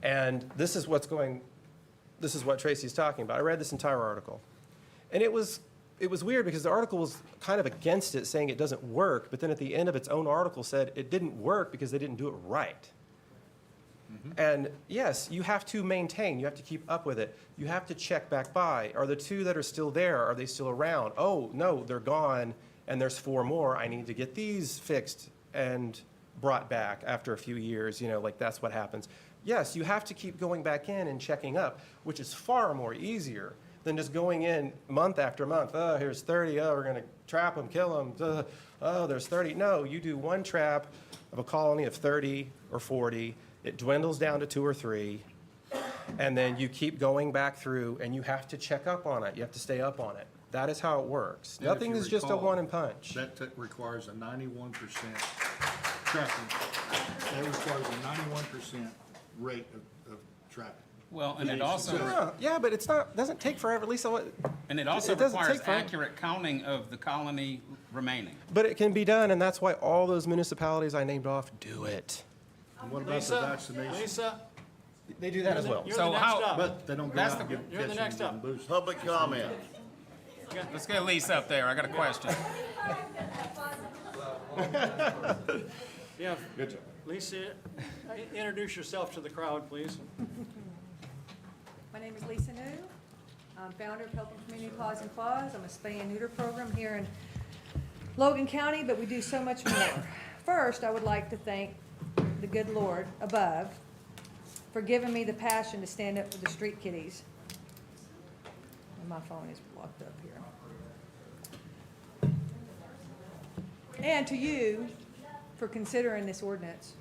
And this is what Tracy's talking about. I read this entire article. And it was weird because the article was kind of against it, saying it doesn't work, but then at the end of its own article said it didn't work because they didn't do it right. And yes, you have to maintain, you have to keep up with it. You have to check back by. Are the 2 that are still there, are they still around? Oh, no, they're gone, and there's 4 more. I need to get these fixed and brought back after a few years, like that's what happens. Yes, you have to keep going back in and checking up, which is far more easier than just going in month after month. Oh, here's 30. Oh, we're going to trap them, kill them. Oh, there's 30. No, you do one trap of a colony of 30 or 40. It dwindles down to 2 or 3, and then you keep going back through, and you have to check up on it. You have to stay up on it. That is how it works. And if Nothing you is just a recall, one and punch. That requires a 91% tracking. That requires a 91% rate of tracking. Well, and it also, Yeah, but doesn't take forever, Lisa. and it also it doesn't requires take forever. accurate counting of the colony remaining. But it can be done, and that's why all those municipalities I named off do it. And what about the vaccination? Lisa, They do that as well. you're So the next how- up. But they don't go That's out and the- get You're the catch next them up. and boost. Public comment. Let's get Lisa up there. I got a question. Yeah, Good job. Lisa, introduce yourself to the crowd, please. My name is Lisa New. I'm founder of Helping Community Paws and Claws. I'm a spay and neuter program here in Logan County, but we do so much more. First, I would like to thank the good Lord above for giving me the passion to stand up for the street kitties. And my phone is locked up here. And to you for considering this ordinance.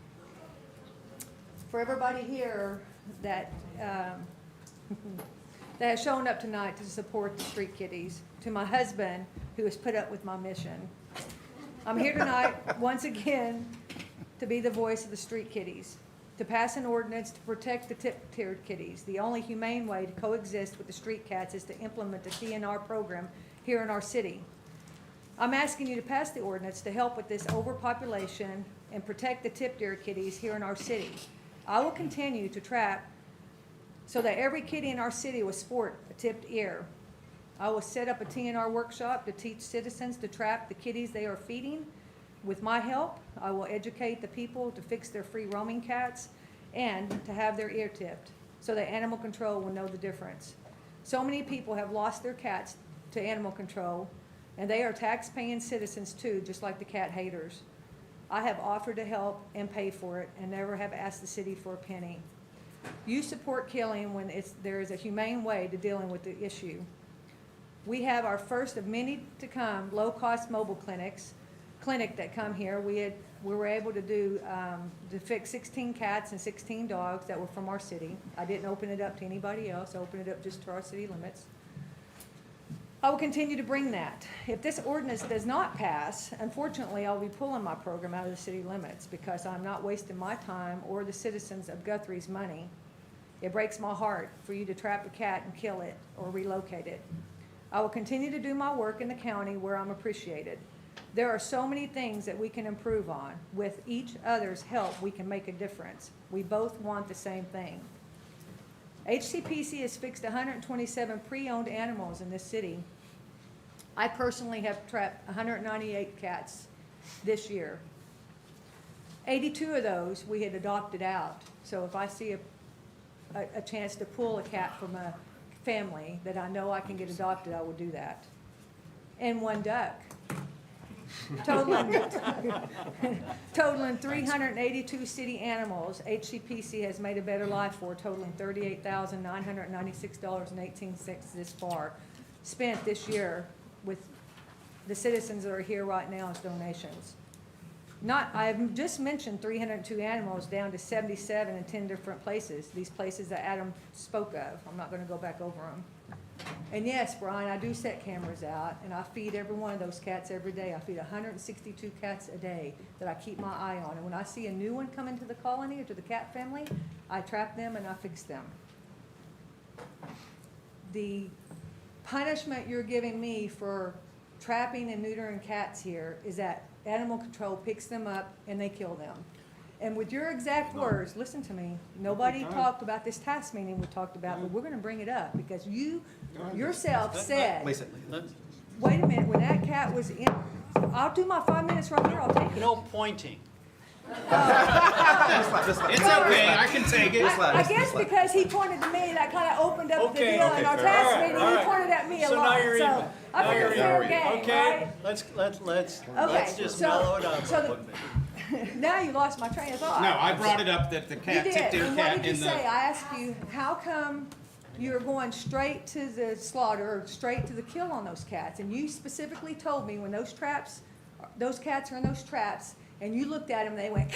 For everybody here that that has shown up tonight to support the street kitties, to my husband who has put up with my mission. I'm here tonight, once again, to be the voice of the street kitties, to pass an ordinance to protect the tip-tiered kitties. The only humane way to coexist with the street cats is to implement the TNR program here in our city. I'm asking you to pass the ordinance to help with this overpopulation and protect the tip-tiered kitties here in our city. I will continue to trap so that every kitty in our city will sport a tipped ear. I will set up a TNR workshop to teach citizens to trap the kitties they are feeding. With my help, I will educate the people to fix their free roaming cats and to have their ear tipped so that animal control will know the difference. So many people have lost their cats to animal control, and they are tax-paying citizens too, just like the cat haters. I have offered to help and pay for it and never have asked the city for a penny. You support killing when there is a humane way to dealing with the issue. We have our first of many to come low-cost mobile clinic that come here. We were able to do, to fix 16 cats and 16 dogs that were from our city. I didn't open it up to anybody else. I opened it up just to our city limits. I will continue to bring that. If this ordinance does not pass, unfortunately, I'll be pulling my program out of the city limits because I'm not wasting my time or the citizens of Guthrie's money. It breaks my heart for you to trap a cat and kill it or relocate it. I will continue to do my work in the county where I'm appreciated. There are so many things that we can improve on. With each other's help, we can make a difference. We both want the same thing. HCPC has fixed 127 pre-owned animals in this city. I personally have trapped 198 cats this year. 82 of those we had adopted out. So if I see a chance to pull a cat from a family that I know I can get adopted, I will do that. And one duck. Totaling 382 city animals, HCPC has made a better life for, totaling $38,996.18 this far, spent this year with the citizens that are here right now as donations. I've just mentioned 302 animals down to 77 in 10 different places, these places that Adam spoke of. I'm not going to go back over them. And yes, Brian, I do set cameras out, and I feed every one of those cats every day. I feed 162 cats a day that I keep my eye on. And when I see a new one come into the colony or to the cat family, I trap them and I fix them. The punishment you're giving me for trapping and neutering cats here is that animal control picks them up and they kill them. And with your exact words, listen to me, nobody talked about this task meeting we talked about, but we're gonna bring it up because you yourself said, Lisa, wait a minute, when that cat was in, I'll do my 5 minutes right here, I'll take it. No pointing. It's okay, I can take it. I guess because he pointed to me, that kind of opened up the deal in our task meeting, he pointed at me a So lot, now you're even. so I Now figured you're fair even. game, Okay, right? let's just mellow it out a so little bit. Now you lost my train of thought. No, I brought it up that the You cat did, tipped their and what cat did you in say? the. I asked you, how come you're going straight to the slaughter, or straight to the kill on those cats? And you specifically told me when those cats are in those traps, and you looked at them, they went,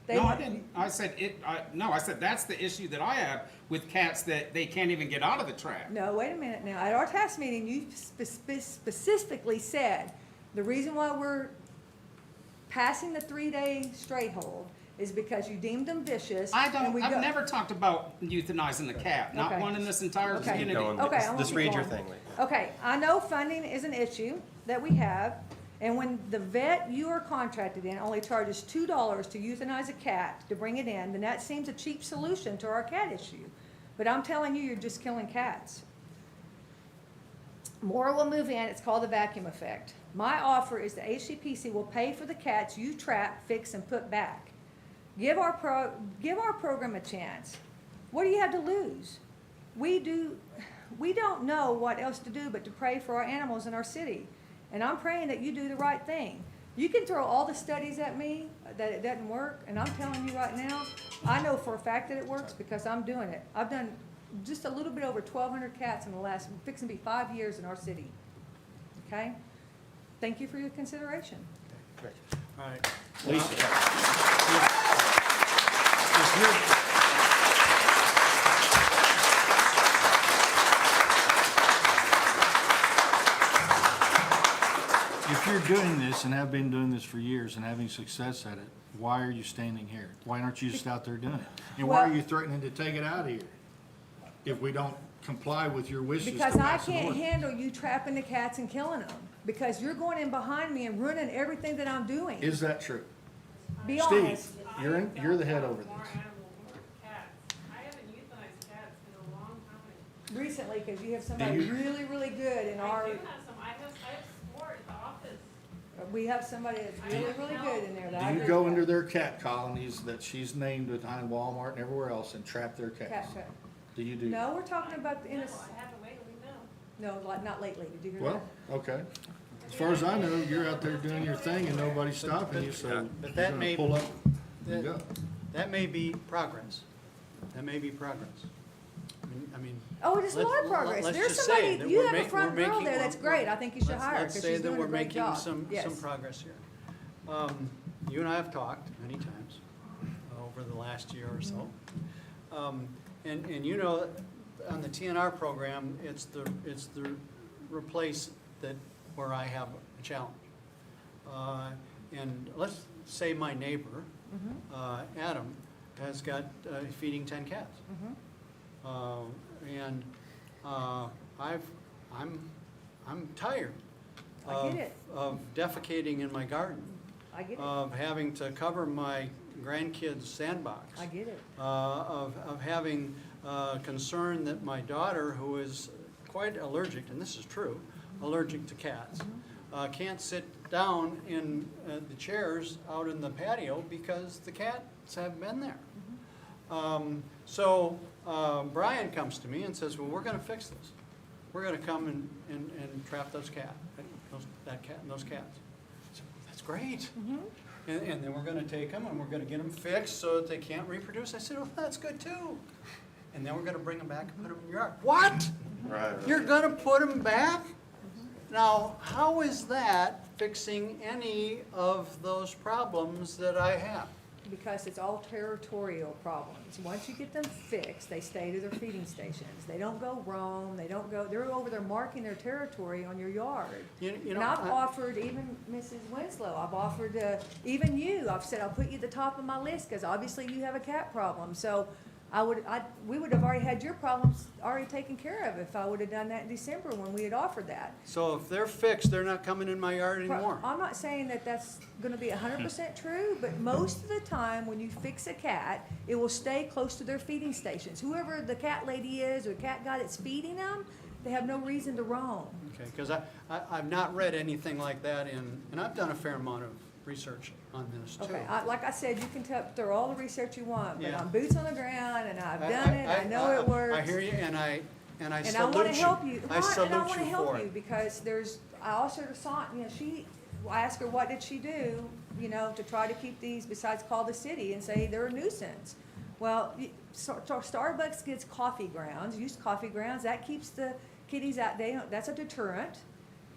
they No, I went. didn't. I said I said that's the issue that I have with cats, that they can't even get out of the trap. No, wait a minute now. At our task meeting, you specifically said, the reason why we're passing the 3-day straight hold is because you deemed them vicious. I've never talked about euthanizing the cat, not Okay. one in this entire Okay. community. Okay, I won't Just keep read your going. thing, Lee. Okay, I know funding is an issue that we have, and when the vet you are contracted in only charges $2 to euthanize a cat, to bring it in, then that seems a cheap solution to our cat issue. But I'm telling you, you're just killing cats. More will move in, it's called the vacuum effect. My offer is the HCPC will pay for the cats you trap, fix, and put back. Give our program a chance. What do you have to lose? We don't know what else to do but to pray for our animals in our city. And I'm praying that you do the right thing. You can throw all the studies at me that it doesn't work, and I'm telling you right now, I know for a fact that it works because I'm doing it. I've done just a little bit over 1,200 cats in the last, fixing to be 5 years in our city. Okay? Thank you for your consideration. All right. If you're doing this and have been doing this for years and having success at it, why are you standing here? Why aren't you just out there doing it? And why are you threatening to take it out of here if we don't comply with your wishes to Because I pass an can't ordinance? handle you trapping the cats and killing them. Because you're going in behind me and ruining everything that I'm doing. Is that true? Be Steve, honest. you're the head over this. Recently, because you have somebody really, really good in our, we have somebody that's really, really good in there that I Do you agree go with. into their cat colonies that she's named behind Walmart and everywhere else and trap their Cat cats? trap. Do you do? No, we're talking about the innocent. No, like, not lately. Did you hear that? Well, okay. As far as I know, you're out there doing your thing and nobody's stopping you, so But you're that gonna may, pull up and go. that may be progress. That may be progress. I mean. Oh, it is a lot of let's- progress. let's There's just say somebody, that you we're have a ma- front we're girl making- there that's great. I think you should let's- hire her let's because say she's that doing we're a great making job. some Yes. progress here. You and I have talked many times over the last year or so. And you know, on the TNR program, it's the replace that where I have a challenge. And let's say my neighbor, Adam, has got, feeding 10 cats. And I'm tired I get it. of defecating in my garden, I get it. of having to cover my grandkids' sandbox. I get it. Of having concern that my daughter, who is quite allergic, and this is true, allergic to cats, can't sit down in the chairs out in the patio because the cats have been there. So Brian comes to me and says, well, we're gonna fix this. We're gonna come and trap those cats. So, that's great. And then we're gonna take them and we're gonna get them fixed so that they can't reproduce. I said, well, that's good too. And then we're gonna bring them back and put them in your yard. What? Right. You're gonna put them back? Now, how is that fixing any of those problems that I have? because it's all territorial problems. Once you get them fixed, they stay to their feeding stations. They don't go roam, they don't go, they're over there marking their territory on your yard. You And know, I've offered, even Mrs. Winslow, I've offered, even you, I've said, I'll put you at the top of my list, because obviously you have a cat problem. So we would have already had your problems already taken care of if I would have done that in December when we had offered that. so if they're fixed, they're not coming in my yard anymore. I'm not saying that that's gonna be 100% true, but most of the time, when you fix a cat, it will stay close to their feeding stations. Whoever the cat lady is, or cat guy that's feeding them, they have no reason to roam. Okay, because I've not read anything like that and I've done a fair amount of research on this too. Okay, like I said, you can throw all the research you want, but Yeah. I'm boots on the ground, and I've done it, I know it works. I hear you, and I And I salute wanna you. help you, I and I salute wanna you help for you, it. because I also, I asked her, what did she do, to try to keep these, besides call the city and say they're a nuisance? Well, Starbucks gets coffee grounds, used coffee grounds, that keeps the kitties out, that's a deterrent.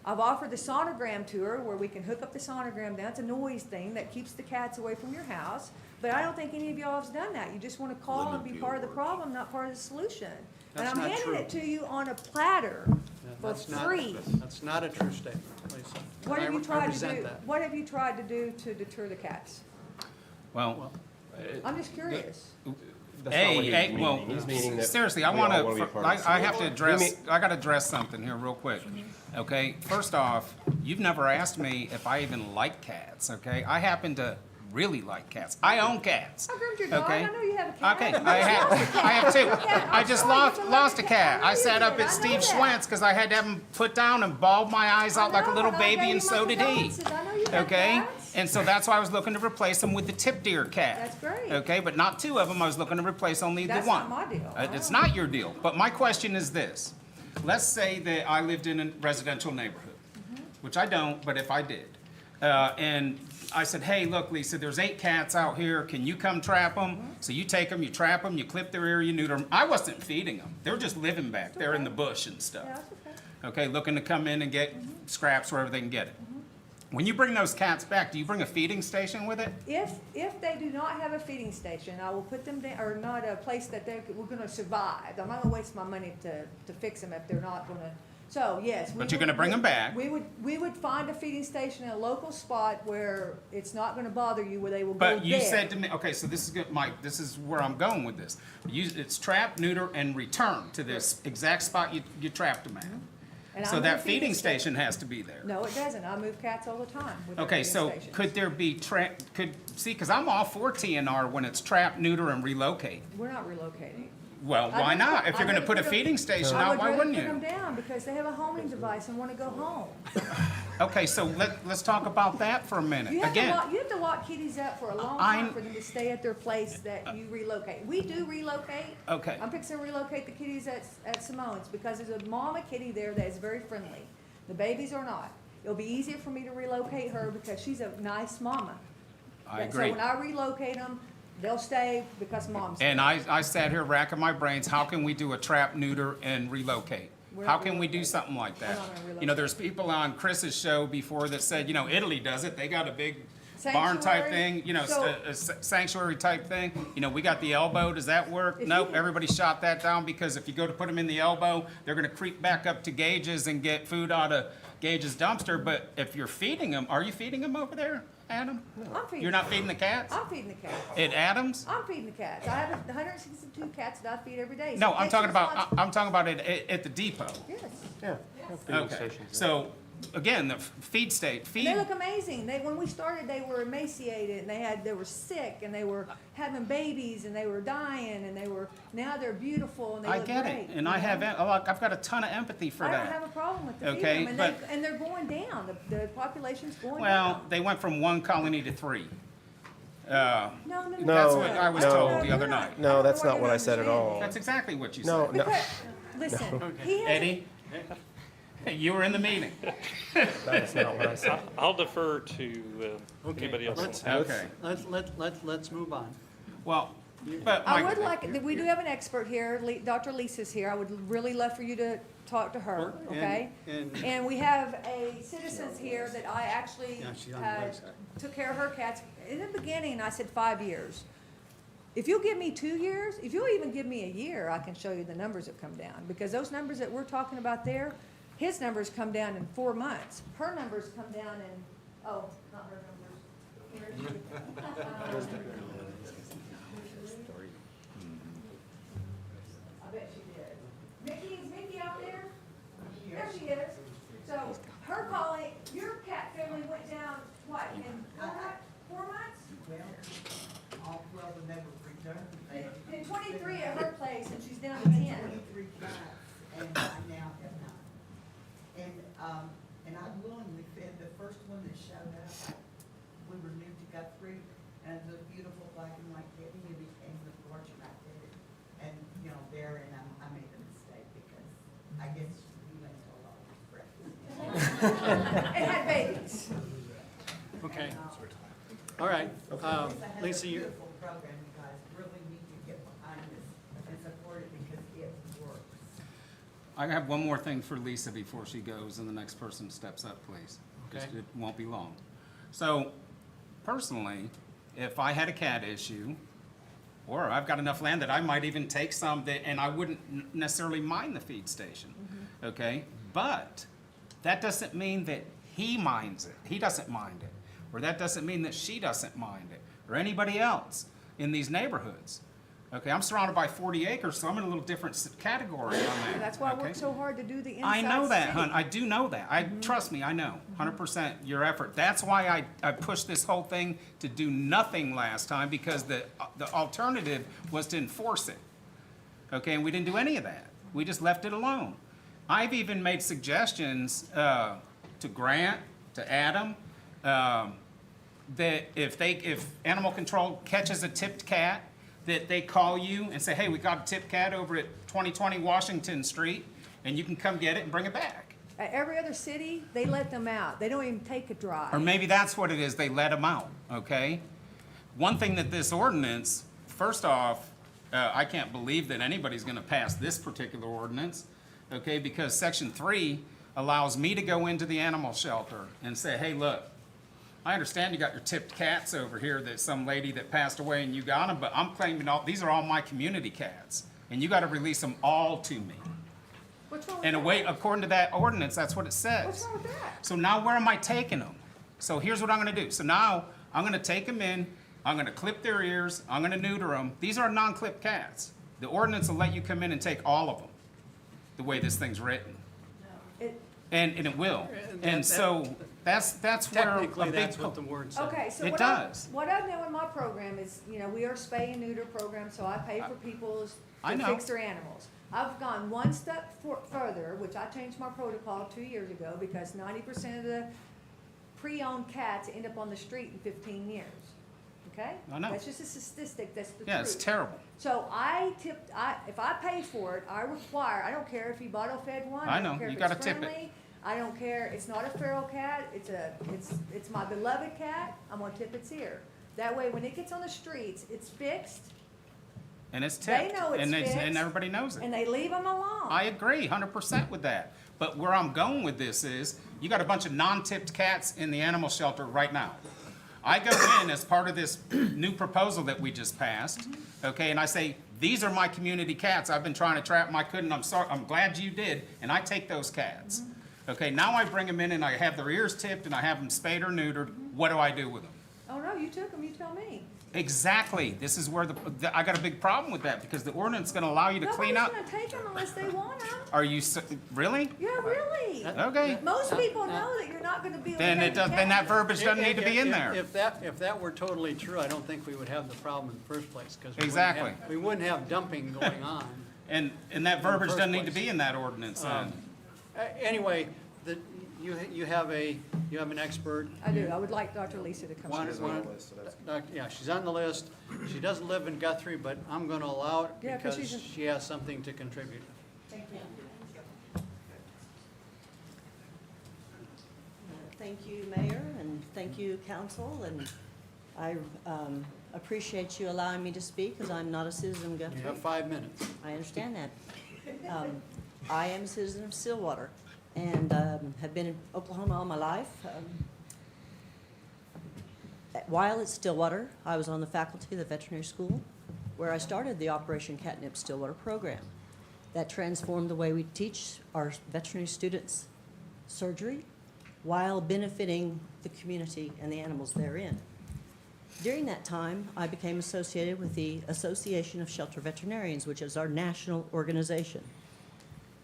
I've offered the sonogram tour, where we can hook up the sonogram down, it's a noise thing that keeps the cats away from your house, but I don't think any of y'all have done that, you just wanna call and be part of the problem, not part of the solution. And That's I'm not handing true. it to you on a platter for That's not- free. That's not a true statement, Lisa. What have you I tried to resent do, that. what have you tried to do to deter the cats? Well, I'm just curious. seriously, I have to address, I gotta address something here real quick. Okay, first off, you've never asked me if I even like cats, okay? I happen to really like cats. I own cats. I groomed your dog, Okay. I know you have a cat. Okay, You I have two. cat. I I'm just sorry, lost you lost a love cat. I I know sat you up did. at I know Steve that. Schwentz because I had to have him put down and bawled my eyes out like a little baby, and so did he. Okay? And so that's why I was looking to replace him with the tip deer cat. That's great. Okay, but not two of them. I was looking to replace only That's the one. not my deal. It's not your deal. But my question is this. Let's say that I lived in a residential neighborhood, which I don't, but if I did. And I said, hey, look, Lisa, there's 8 cats out here. Can you come trap them? So you take them, you trap them, you clip their ear, you neuter them. I wasn't feeding them. They're just living back there in the bush and stuff. Yeah, that's okay. Okay, looking to come in and get scraps wherever they can get it. When you bring those cats back, do you bring a feeding station with it? If they do not have a feeding station, I will put them down, or not a place that we're gonna survive. I'm not gonna waste my money to fix them if they're not gonna, so, yes. But you're gonna bring them back. We would find a feeding station in a local spot where it's not gonna bother you, where they will go there. But you said to me, okay, so this is good, Mike, this is where I'm going with this. It's trap, neuter, and return to this exact spot you trapped them at. And So I'm that gonna feed feeding it- station has to be there. No, it doesn't. I move cats all the time with their Okay, feeding so stations. could there be see, because I'm all for TNR when it's trap, neuter, and relocate. We're not relocating. Well, I why would not? put- If you're I gonna would put a put 'em- feeding station I out, would why rather wouldn't put you? them down because they have a homing device and wanna go home. Okay, so let's talk about that for a minute. You have to Again, lock kitties up for a long I'm- time for them to stay at their place that you relocate. We do relocate. okay. I'm fixing to relocate the kitties at Simone's because there's a mama kitty there that is very friendly. The babies are not. It'll be easier for me to relocate her because she's a nice mama. I So agree. when I relocate them, they'll stay because mom's. And there. I sat here racking my brains, how can we do a trap, neuter, and relocate? We're How not can we do relocating. something like We're that? not gonna You know, relocate. there's people on Chris's show before that said, Italy does it, they got a big barn type Sanctuary. thing, So- a sanctuary type thing. We got the elbow, does that work? If Nope, you- everybody shot that down because if you go to put them in the elbow, they're gonna creep back up to Gage's and get food out of Gage's dumpster, but if you're feeding them, are you feeding them over there, Adam? I'm feeding. You're not feeding the cats? I'm feeding the cats. At Adams? I'm feeding the cats. I have 162 cats that I feed every day. No, So I'm talking it's just about, I'm talking about it at the depot. Yes. Okay, so, again, the feed And feed, they look amazing. When we started, they were emaciated and they were sick and they were having babies and they were dying and now they're beautiful and they I look get great. it, and I have, I've got a ton of empathy for I don't have that. a problem with the Okay, feeding them, and they're going down. The population's going Well, down. they went from 1 colony to 3. No. That's what I was told the other no. night. No, that's not what I said at all. That's exactly what you No, said. no, Because, listen, he has. Eddie, you were in the meeting. that is not what I said. I'll defer to anybody else. Okay. Let's move on. Well, but I Mike, would like, we do have an expert here, Dr. Lisa's here. I would really love for you to talk to her, Well, and- okay? and- And we have a citizens here that I actually Yeah, she's on the website. took care of her cats. In the beginning, I said 5 years. If you'll give me 2 years, if you'll even give me a year, I can show you the numbers that come down. Because those numbers that we're talking about there, his numbers come down in 4 months. Her numbers come down in, oh, not her numbers. Here's- I bet she did. Mickey, is Mickey out there? There she is. So her calling, your cat family went down, what, in 4 months? Well, the number returned. In 23 at her place, and she's down to 10. 23 cats, and I now have 9. And I willingly fed the first one that showed up. We were new to Guthrie, and it was a beautiful black and white kitten. It became the fortune I fed it. And, you know, there, and I made a mistake because I guess he went to a lot of his breakfast. It had babies. Okay. All right, Lisa, you, Beautiful program, you guys really need to get behind this and support it because it works. I have one more thing for Lisa before she goes and the next person steps up, please. Just Okay. It won't be long. So personally, if I had a cat issue, or I've got enough land that I might even take some that, and I wouldn't necessarily mind the feed station, okay? But that doesn't mean that he minds it. He doesn't mind it. Or that doesn't mean that she doesn't mind it, or anybody else in these neighborhoods. Okay, I'm surrounded by 40 acres, so I'm in a little different category on that. That's why I okay? work so hard to do the inside I know that, city. hun. I do know that. Trust me, I know. 100% your effort. That's why I pushed this whole thing to do nothing last time, because the alternative was to enforce it. Okay, and we didn't do any of that. We just left it alone. I've even made suggestions to Grant, to Adam, that if animal control catches a tipped cat, that they call you and say, hey, we got a tipped cat over at 2020 Washington Street, and you can come get it and bring it back. At every other city, they let them out. They don't even take a drive. Or maybe that's what it is, they let them out, okay? One thing that this ordinance, first off, I can't believe that anybody's gonna pass this particular ordinance, okay? Because Section 3 allows me to go into the animal shelter and say, hey, look, I understand you got your tipped cats over here that some lady that passed away and you got them, but I'm claiming these are all my community cats, and you gotta release them all to me. What's wrong with And that? according to that ordinance, that's what it says. What's wrong with that? So now where am I taking them? So here's what I'm gonna do. So now I'm gonna take them in, I'm gonna clip their ears, I'm gonna neuter them. These are non-clipped cats. The ordinance will let you come in and take all of them, the way this thing's written. It- And it will. And so that's where a technically, big. that's what the word says. Okay, so It what does. what I know in my program is, you know, we are a spay and neuter program, so I pay for people I to know. fix their animals. I've gone one step further, which I changed my protocol 2 years ago, because 90% of the pre-owned cats end up on the street in 15 years. Okay? I know. That's just a statistic, that's the truth. Yeah, it's terrible. So if I pay for it, I require, I don't care if you bottle fed one, I I know, don't care you if gotta it's tip it. friendly, I don't care, it's not a feral cat, it's my beloved cat, I'm gonna tip its ear. That way, when it gets on the streets, it's fixed, And it's They tipped. know it's And fixed. and everybody knows it. and they leave them alone. I agree 100% with that. But where I'm going with this is, you got a bunch of non-tipped cats in the animal shelter right now. I go in as part of this new proposal that we just passed, okay, and I say, these are my community cats. I've been trying to trap them, I couldn't, I'm sorry, I'm glad you did, and I take those cats. Okay, now I bring them in and I have their ears tipped and I have them spayed or neutered. What do I do with them? Oh, no, you took them, you tell me. Exactly. This is where I got a big problem with that, because the ordinance is gonna allow you to clean up. Nobody's gonna take them unless they want them. Are you, really? Yeah, really. Okay. Most people know that you're not gonna be able to Then take it the does, then that cats. verbiage doesn't need to be in there. If that were totally true, I don't think we would have the problem in the first place, because Exactly. we wouldn't have dumping going on. And that the verbiage first doesn't need to place. be in that ordinance then. Anyway, you have an expert. I do, I would like Dr. Lisa to come. Yeah, she's on the list. She doesn't live in Guthrie, but I'm gonna allow it Yeah, 'cause because she's a- she has something to contribute. Thank you. Thank you, Mayor, and thank you, Council, and I appreciate you allowing me to speak, because I'm not a citizen of Guthrie. You have 5 minutes. I understand that. I am a citizen of Stillwater and have been in Oklahoma all my life. While at Stillwater, I was on the faculty of the veterinary school, where I started the Operation Catnip Stillwater program. That transformed the way we teach our veterinary students surgery while benefiting the community and the animals therein. During that time, I became associated with the Association of Shelter Veterinarians, which is our national organization.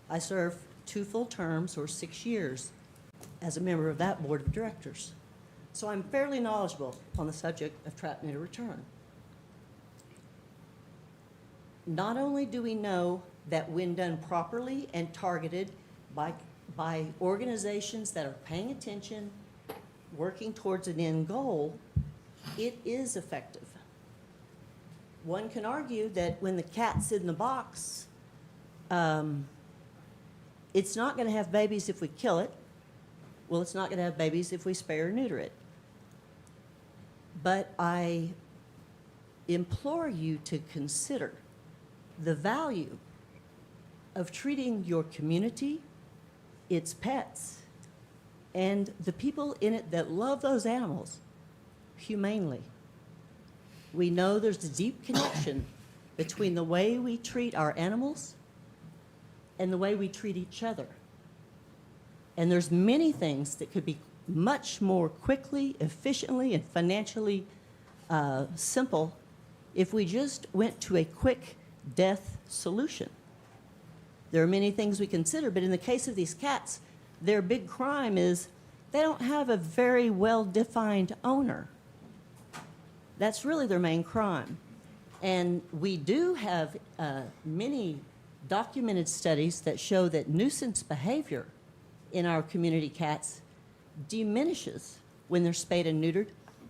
I served 2 full terms, or 6 years, as a member of that board of directors. So I'm fairly knowledgeable on the subject of trap, neuter, return. Not only do we know that when done properly and targeted by organizations that are paying attention, working towards an end goal, it is effective. One can argue that when the cat's in the box, it's not going to have babies if we kill it. Well, it's not going to have babies if we spay or neuter it. But I implore you to consider the value of treating your community, its pets, and the people in it that love those animals humanely. We know there's a deep connection between the way we treat our animals and the way we treat each other. And there's many things that could be much more quickly, efficiently, and financially simple if we just went to a quick death solution. There are many things we consider, but in the case of these cats, their big crime is they don't have a very well-defined owner. That's really their main crime. And we do have many documented studies that show that nuisance behavior in our community cats diminishes when they're spayed and neutered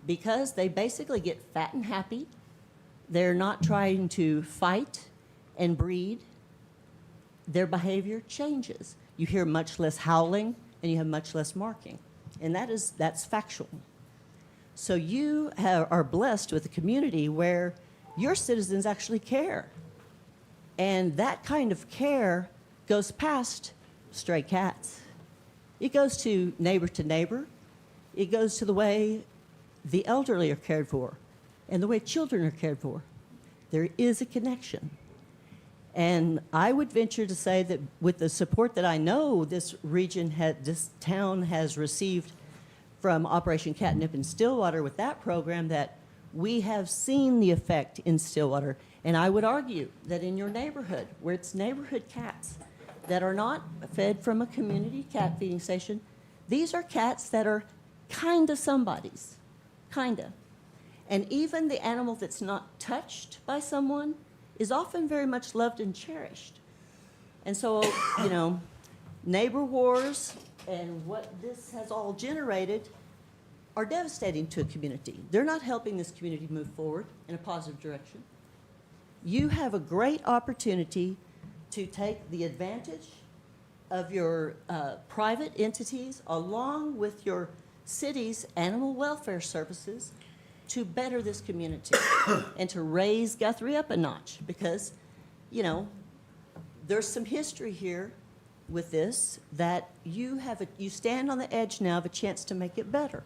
because they basically get fat and happy. They're not trying to fight and breed. Their behavior changes. You hear much less howling and you have much less marking. And that's factual. So you are blessed with a community where your citizens actually care. And that kind of care goes past stray cats. It goes to neighbor. It goes to the way the elderly are cared for and the way children are cared for. There is a connection. And I would venture to say that with the support that I know this town has received from Operation Catnip in Stillwater with that program, that we have seen the effect in Stillwater. And I would argue that in your neighborhood, where it's neighborhood cats that are not fed from a community cat feeding station, these are cats that are kinda somebody's, kinda. And even the animal that's not touched by someone is often very much loved and cherished. And so, neighbor wars and what this has all generated are devastating to a community. They're not helping this community move forward in a positive direction. You have a great opportunity to take the advantage of your private entities along with your city's animal welfare services to better this community and to raise Guthrie up a notch because, there's some history here with this that you stand on the edge now of a chance to make it better.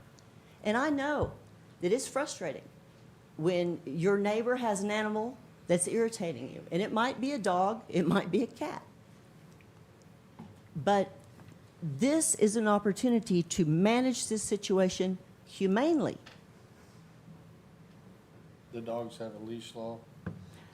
And I know that it's frustrating when your neighbor has an animal that's irritating you. And it might be a dog, it might be a cat. But this is an opportunity to manage this situation humanely. The dogs have a leash law,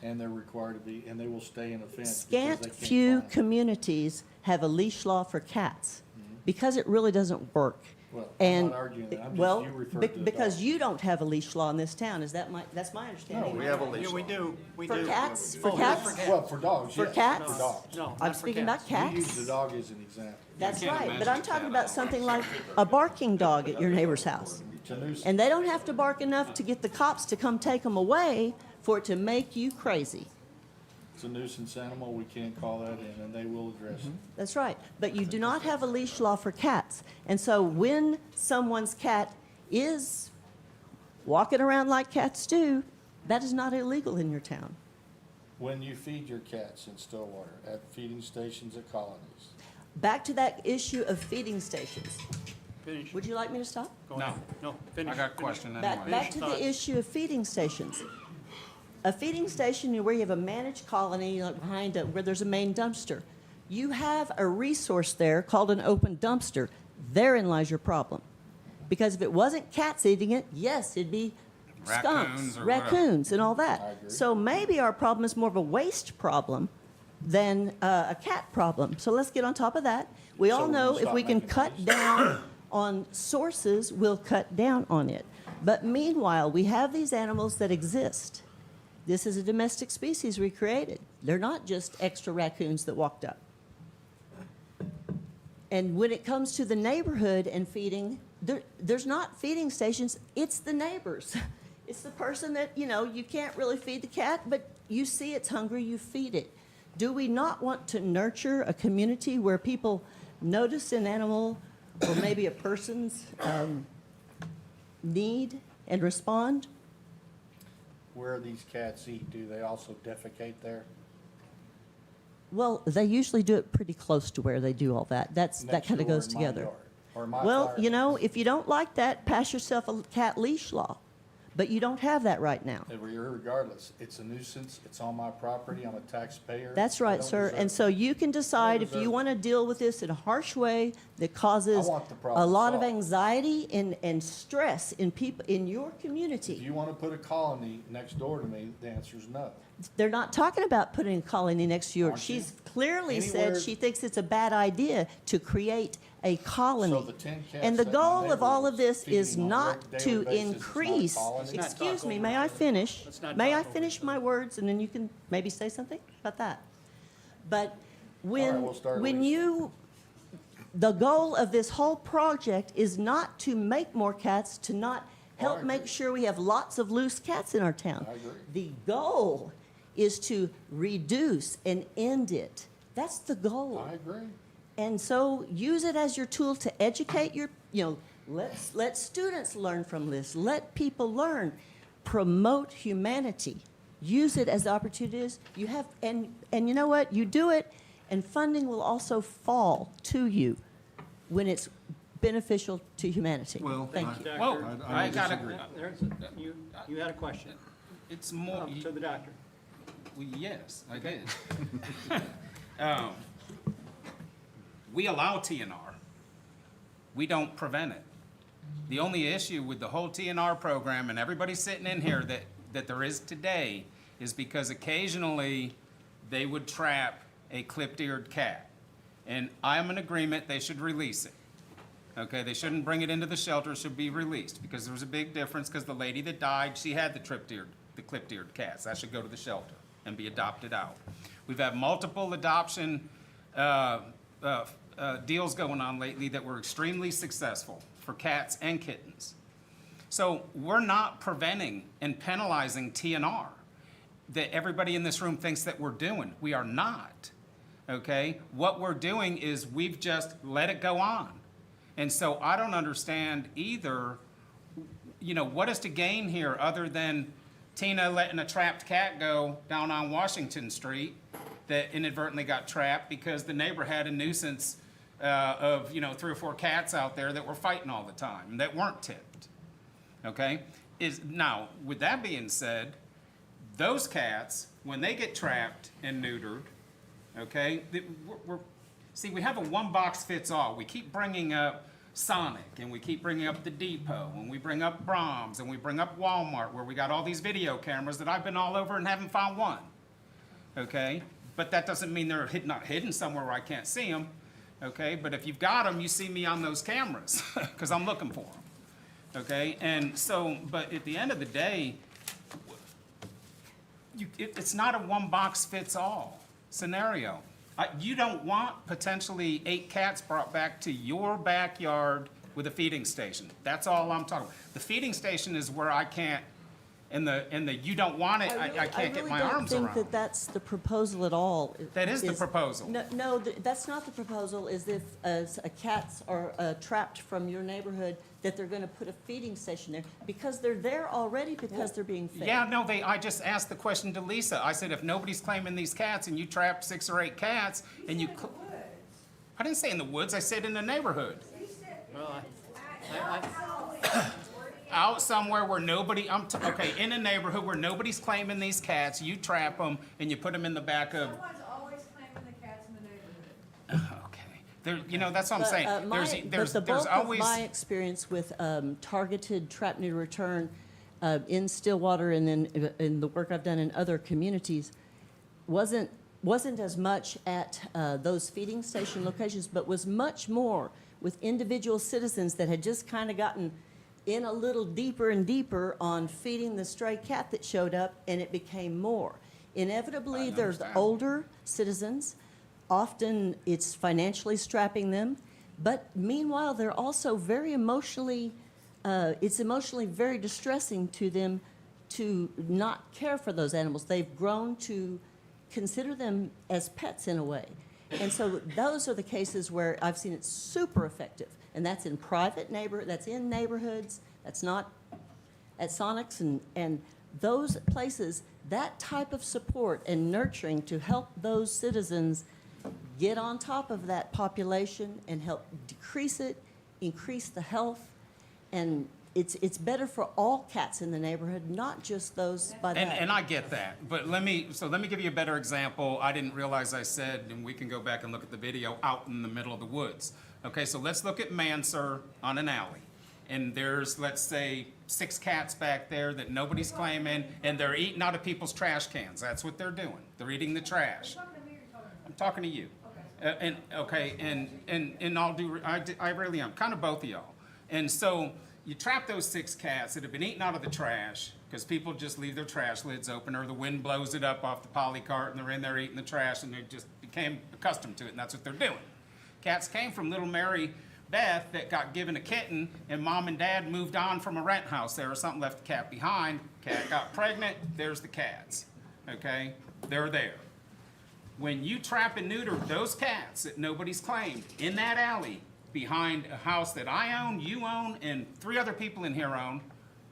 and they're required to be, and they will stay in a fence. because Scant they can't few climb. communities have a leash law for cats because it really doesn't work. Well, I'm And not arguing that. I'm just, well, you referred to the because dogs. you don't have a leash law in this town. That's my understanding. We have a leash law. We do. For cats? For Oh, cats? for Well, for dogs, For yes. cats? For dogs. No, I'm speaking about cats. You use the dog as an example. That's can't right, but imagine I'm a talking cat about out. something like a barking dog at your neighbor's house. It's a nuisance. And they don't have to bark enough to get the cops to come take them away for it to make you crazy. It's a nuisance animal, we can't call that in, and they will address it. That's right. But you do not have a leash law for cats. And so when someone's cat is walking around like cats do, that is not illegal in your town. When you feed your cats in Stillwater, at feeding stations at colonies, Back to that issue of feeding stations. Finish. Would you like me to stop? Go No. ahead. No, finish. I got a finish. question Back, anyway. back to the issue of feeding stations. A feeding station where you have a managed colony like behind it, where there's a main dumpster. You have a resource there called an open dumpster. Therein lies your problem. Because if it wasn't cats eating it, yes, it'd be Raccoons skunks, or raccoons, and all that. I agree. So maybe our problem is more of a waste problem than a cat problem. So let's get on top of that. We So all we're know gonna if stop we can making cut waste. down on sources, we'll cut down on it. But meanwhile, we have these animals that exist. This is a domestic species we created. They're not just extra raccoons that walked up. And when it comes to the neighborhood and feeding, there's not feeding stations, it's the neighbors. It's the person that, you can't really feed the cat, but you see it's hungry, you feed it. Do we not want to nurture a community where people notice an animal or maybe a person's need and respond? where these cats eat, do they also defecate there? Well, they usually do it pretty close to where they do all that. That Next kind of door goes in my together. yard, or my Well, fire pit? if you don't like that, pass yourself a cat leash law. But you don't have that right now. Regardless, it's a nuisance, it's on my property, I'm a taxpayer. That's I right, don't sir. deserve And it. so you can decide if deserve you it. want to deal with this in a harsh way that causes I want the a problem lot of solved. anxiety and stress in people, in your If community. you want to put a colony next door to me, the answer is no. They're not talking about putting a colony next to yours. Aren't you? She's clearly Anywhere- said she thinks it's a bad idea to create a colony. So the 10 cats And the that my goal of all of neighbor this is is feeding on a not daily to basis is not a increase. colony? Let's not Excuse talk me, over may each I other. finish? Let's not May talk I over finish each my other. words and then you can maybe say something about that? But when, we'll start at when least. you, the goal of this whole project is not to make more cats, to not help agree. make sure we have lots of loose cats in our town. I agree. The goal is to reduce and end it. That's the goal. I agree. And so use it as your tool to educate your, let students learn from this. Let people learn. Promote humanity. Use it as opportunities. You have, and you know what? You do it, and funding will also fall to you when it's beneficial to humanity. Well, Thank you. Whoa, I got You had a question it's more, to the doctor. well, yes, I did. We allow TNR. We don't prevent it. The only issue with the whole TNR program and everybody sitting in here that there is today is because occasionally they would trap a clipped-eared cat. And I'm in agreement they should release it. Okay, they shouldn't bring it into the shelter, it should be released, because there was a big difference, because the lady that died, she had the clipped-eared cats. That should go to the shelter and be adopted out. We've had multiple adoption deals going on lately that were extremely successful for cats and kittens. So we're not preventing and penalizing TNR that everybody in this room thinks that we're doing. We are not, okay? What we're doing is we've just let it go on. And so I don't understand either, what is to gain here other than Tina letting a trapped cat go down on Washington Street that inadvertently got trapped because the neighbor had a nuisance of 3 or 4 cats out there that were fighting all the time, that weren't tipped, okay? Now, with that being said, those cats, when they get trapped and neutered, okay, we have a one-box-fits-all. We keep bringing up Sonic, and we keep bringing up the Depot, and we bring up Brahms, and we bring up Walmart, where we got all these video cameras that I've been all over and haven't found one, okay? But that doesn't mean they're not hidden somewhere where I can't see them, okay? But if you've got them, you see me on those cameras, because I'm looking for them, okay? And so, but at the end of the day, it's not a one-box-fits-all scenario. You don't want potentially 8 cats brought back to your backyard with a feeding station. That's all I'm talking about. The feeding station is where I can't and the you don't want it, I can't get my arms I really around. don't think that that's the proposal at all. That is the proposal. No, that's not the proposal, is if cats are trapped from your neighborhood, that they're gonna put a feeding station there, because they're there already because they're being fed. Yeah, no, I just asked the question to Lisa. I said, if nobody's claiming these cats and you trap 6 or 8 cats and you. I didn't say in the woods, I said in the neighborhood. Well, Out somewhere where nobody, okay, in a neighborhood where nobody's claiming these cats, you trap them and you put them in the back of. Someone's always claiming the cats in the neighborhood. Okay, that's what I'm But, saying. but the bulk of my experience with targeted trap neuter return in Stillwater and in the work I've done in other communities wasn't as much at those feeding station locations, but was much more with individual citizens that had just kind of gotten in a little deeper and deeper on feeding the stray cat that showed up, and it became more. Inevitably, there's older citizens. Often it's financially strapping them, but meanwhile, they're also very emotionally, it's emotionally very distressing to them to not care for those animals. They've grown to consider them as pets in a way. And so those are the cases where I've seen it super effective. And that's in that's in neighborhoods, that's not at Sonics and those places, that type of support and nurturing to help those citizens get on top of that population and help decrease it, increase the health, and it's better for all cats in the neighborhood, not just those by that. And I get that, but let me give you a better example. I didn't realize I said, and we can go back and look at the video, out in the middle of the woods. Okay, so let's look at Mansur on an alley. And there's, let's say, 6 cats back there that nobody's claiming, and they're eating out of people's trash cans. That's what they're doing. They're eating the trash. I'm talking to you. And I really am, kind of both of y'all. And so you trap those 6 cats that have been eaten out of the trash, because people just leave their trash lids open, or the wind blows it up off the poly cart, and they're in there eating the trash, and they just became accustomed to it, and that's what they're doing. Cats came from little Mary Beth that got given a kitten, and mom and dad moved on from a rent house there or something, left the cat behind. Cat got pregnant, there's the cats, okay? They're there. When you trap and neuter those cats that nobody's claimed in that alley behind a house that I own, you own, and 3 other people in here own,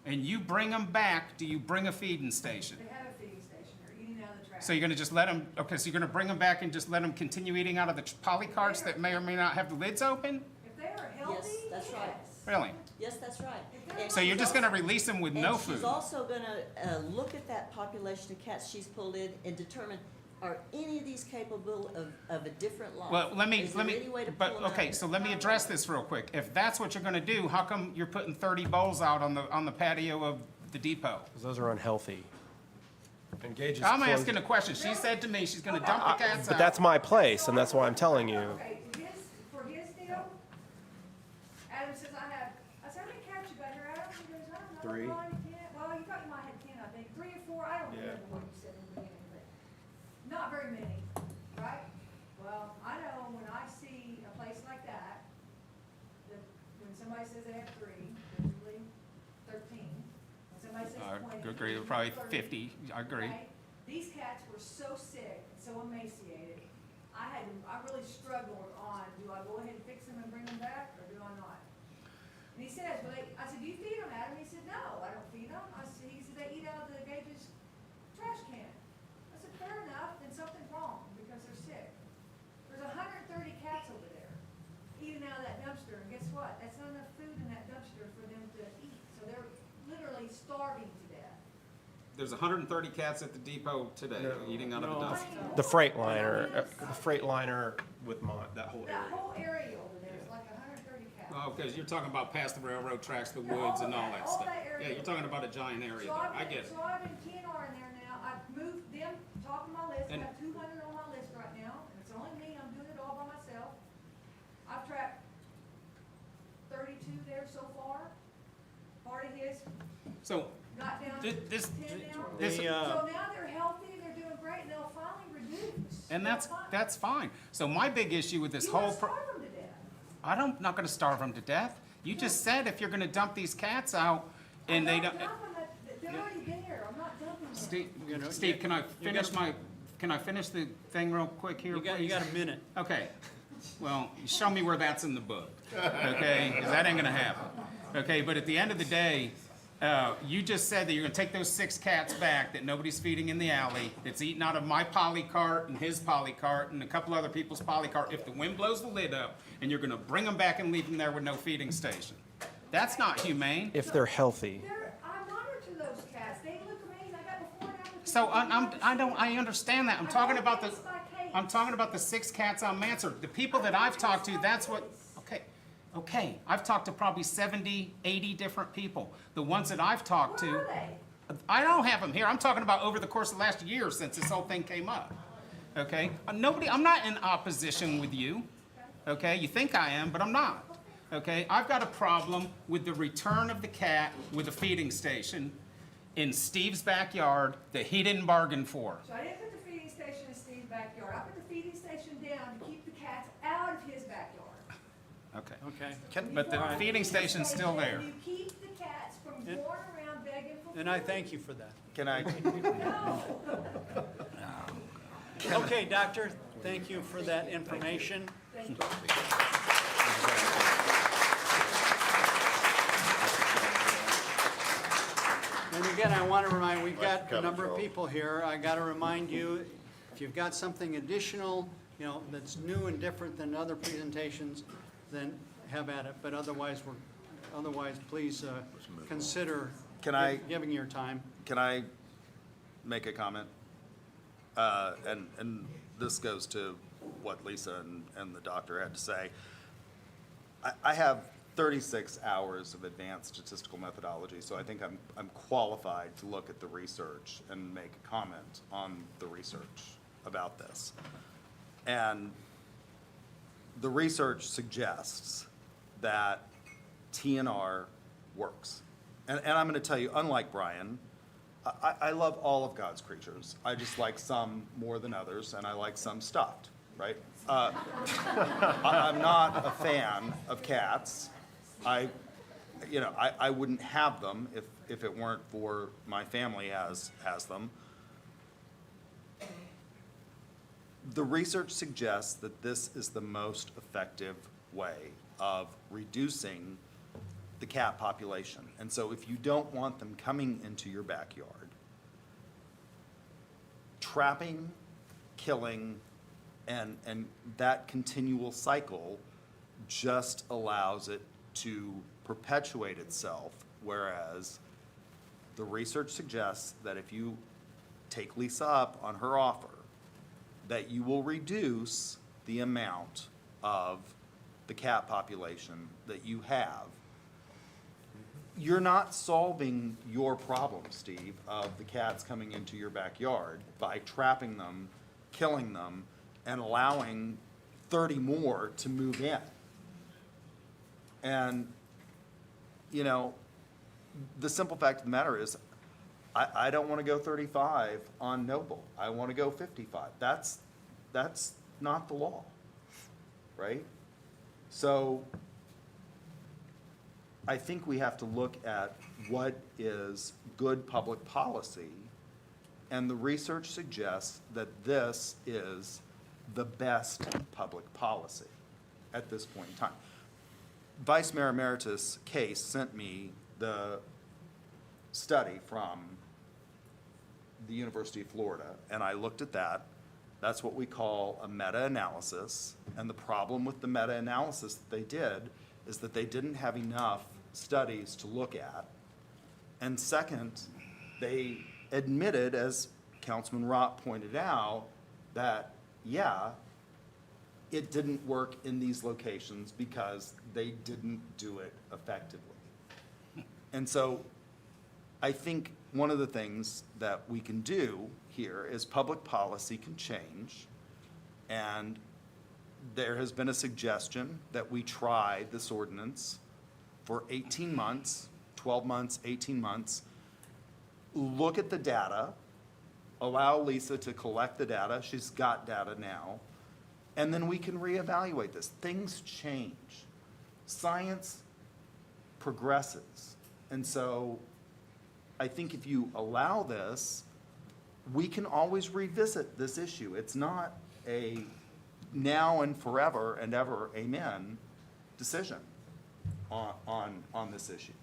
and you bring them back, do you bring a feeding station? They have a feeding station, they're eating out of the trash. So you're gonna just let them, okay, so you're gonna bring them back and just let them continue eating out of the poly carts that may or may not have the lids open? If they are healthy, Yes, that's right. Really? Yes, that's right. And So you're just gonna release them with no And food? she's also gonna look at that population of cats she's pulled in and determine, are any of these capable of a different life? Well, Is there any way to pull them okay, out? so let me address this real quick. If that's what you're gonna do, how come you're putting 30 bowls out on the patio of the depot? Because those are unhealthy. Engage is I'm closed- asking a question. She said to me she's gonna dump the cats out. But that's my place, and that's why I'm telling you. Okay, for his deal, Adam says I said, how many cats you got here, Adam? He goes, I don't know. 3. Well, you thought you might have 10, I think, 3 or 4, I don't Yeah. remember what you said in the beginning, but not very many, right? Well, I know when I see a place like that, when somebody says they have 3, usually 13. When somebody says 20. I agree, probably 30, 50, I agree. right? These cats were so sick, and so emaciated, I really struggled on, do I go ahead and fix them and bring them back, or do I not? And he says, I said, do you feed them, Adam? He said, no, I don't feed them. He said, they eat out of the Gage's trash can. I said, fair enough, then something's wrong, because they're sick. There's 130 cats over there, eating out of that dumpster, and guess what? That's not enough food in that dumpster for them to eat, so they're literally starving to death. There's 130 cats at the depot today eating out of the dumpster. The Freightliner with that whole That area. whole area over there is like 130 cats. Oh, because you're talking about past the railroad tracks, the woods and all that stuff. Yeah, you're talking about a giant area there. I get it. So I've been TNR in there now. I've moved them, top of my list. I have 200 on my list right now, and it's only me. I'm doing it all by myself. I've tracked 32 there so far. Part of his So, got down Thi- to this- 10 now. this- So now they're healthy, they're doing great, and they'll finally reduce. and They'll finally- that's fine. So my big issue with this You whole, wanna starve them to death. I'm not gonna starve them to death. You just said if you're gonna dump these cats out and they don't. They're already there. Steve, You know, Steve, can I finish the thing real quick here, please? You got a minute. Okay, well, show me where that's in the book, okay? 'Cause that ain't gonna happen. Okay, but at the end of the day, you just said that you're gonna take those 6 cats back that nobody's feeding in the alley, that's eating out of my poly cart and his poly cart and a couple other people's poly cart, if the wind blows the lid up, and you're gonna bring them back and leave them there with no feeding station. That's not humane. If they're healthy. I monitor those cats, they look amazing, I got before and after. So I understand that. I'm talking about the 6 cats on Mansard. The people that I've talked to, that's what, okay. I've talked to probably 70, 80 different people. The ones that I've talked to. Where are they? I don't have them here. I'm talking about over the course of the last year since this whole thing came up. Okay? I'm not in opposition with you. Okay? You think I am, but I'm not. Okay? I've got a problem with the return of the cat with a feeding station in Steve's backyard that he didn't bargain for. So I didn't put the feeding station in Steve's backyard, I put the feeding station down to keep the cats out of his backyard. Okay. Okay. But the feeding station's still there. And you keep the cats from going around begging for food. And I thank you for that. Can I, Okay, doctor, thank you for that information. Thank you. And again, I want to remind, we've got a number of people here. I got to remind you, if you've got something additional, you know, that's new and different than other presentations, then have at it. But otherwise, please consider giving your time. can I make a comment? And this goes to what Lisa and the doctor had to say. I have 36 hours of advanced statistical methodology, so I think I'm qualified to look at the research and make a comment on the research about this. And the research suggests that TNR works. And I'm going to tell you, unlike Brian, I love all of God's creatures. I just like some more than others, and I like some stuffed, right? I'm not a fan of cats. I wouldn't have them if it weren't for my family has them. The research suggests that this is the most effective way of reducing the cat population. And so if you don't want them coming into your backyard, trapping, killing, and that continual cycle just allows it to perpetuate itself, whereas the research suggests that if you take Lisa up on her offer, that you will reduce the amount of the cat population that you have. You're not solving your problem, Steve, of the cats coming into your backyard by trapping them, killing them, and allowing 30 more to move in. And, you know, the simple fact of the matter is, I don't want to go 35 on Noble. I want to go 55. That's not the law, right? So I think we have to look at what is good public policy, and the research suggests that this is the best public policy at this point in time. Vice Mayor Emeritus Case sent me the study from the University of Florida, and I looked at that. That's what we call a meta-analysis, and the problem with the meta-analysis that they did is that they didn't have enough studies to look at. And second, they admitted, as Councilman Rott pointed out, that, yeah, it didn't work in these locations because they didn't do it effectively. And so I think one of the things that we can do here is public policy can change, and there has been a suggestion that we try this ordinance for 18 months, 12 months, 18 months, look at the data, allow Lisa to collect the data. She's got data now. And then we can reevaluate this. Things change. Science progresses. And so I think if you allow this, we can always revisit this issue. It's not a now and forever and ever, amen, decision on this issue.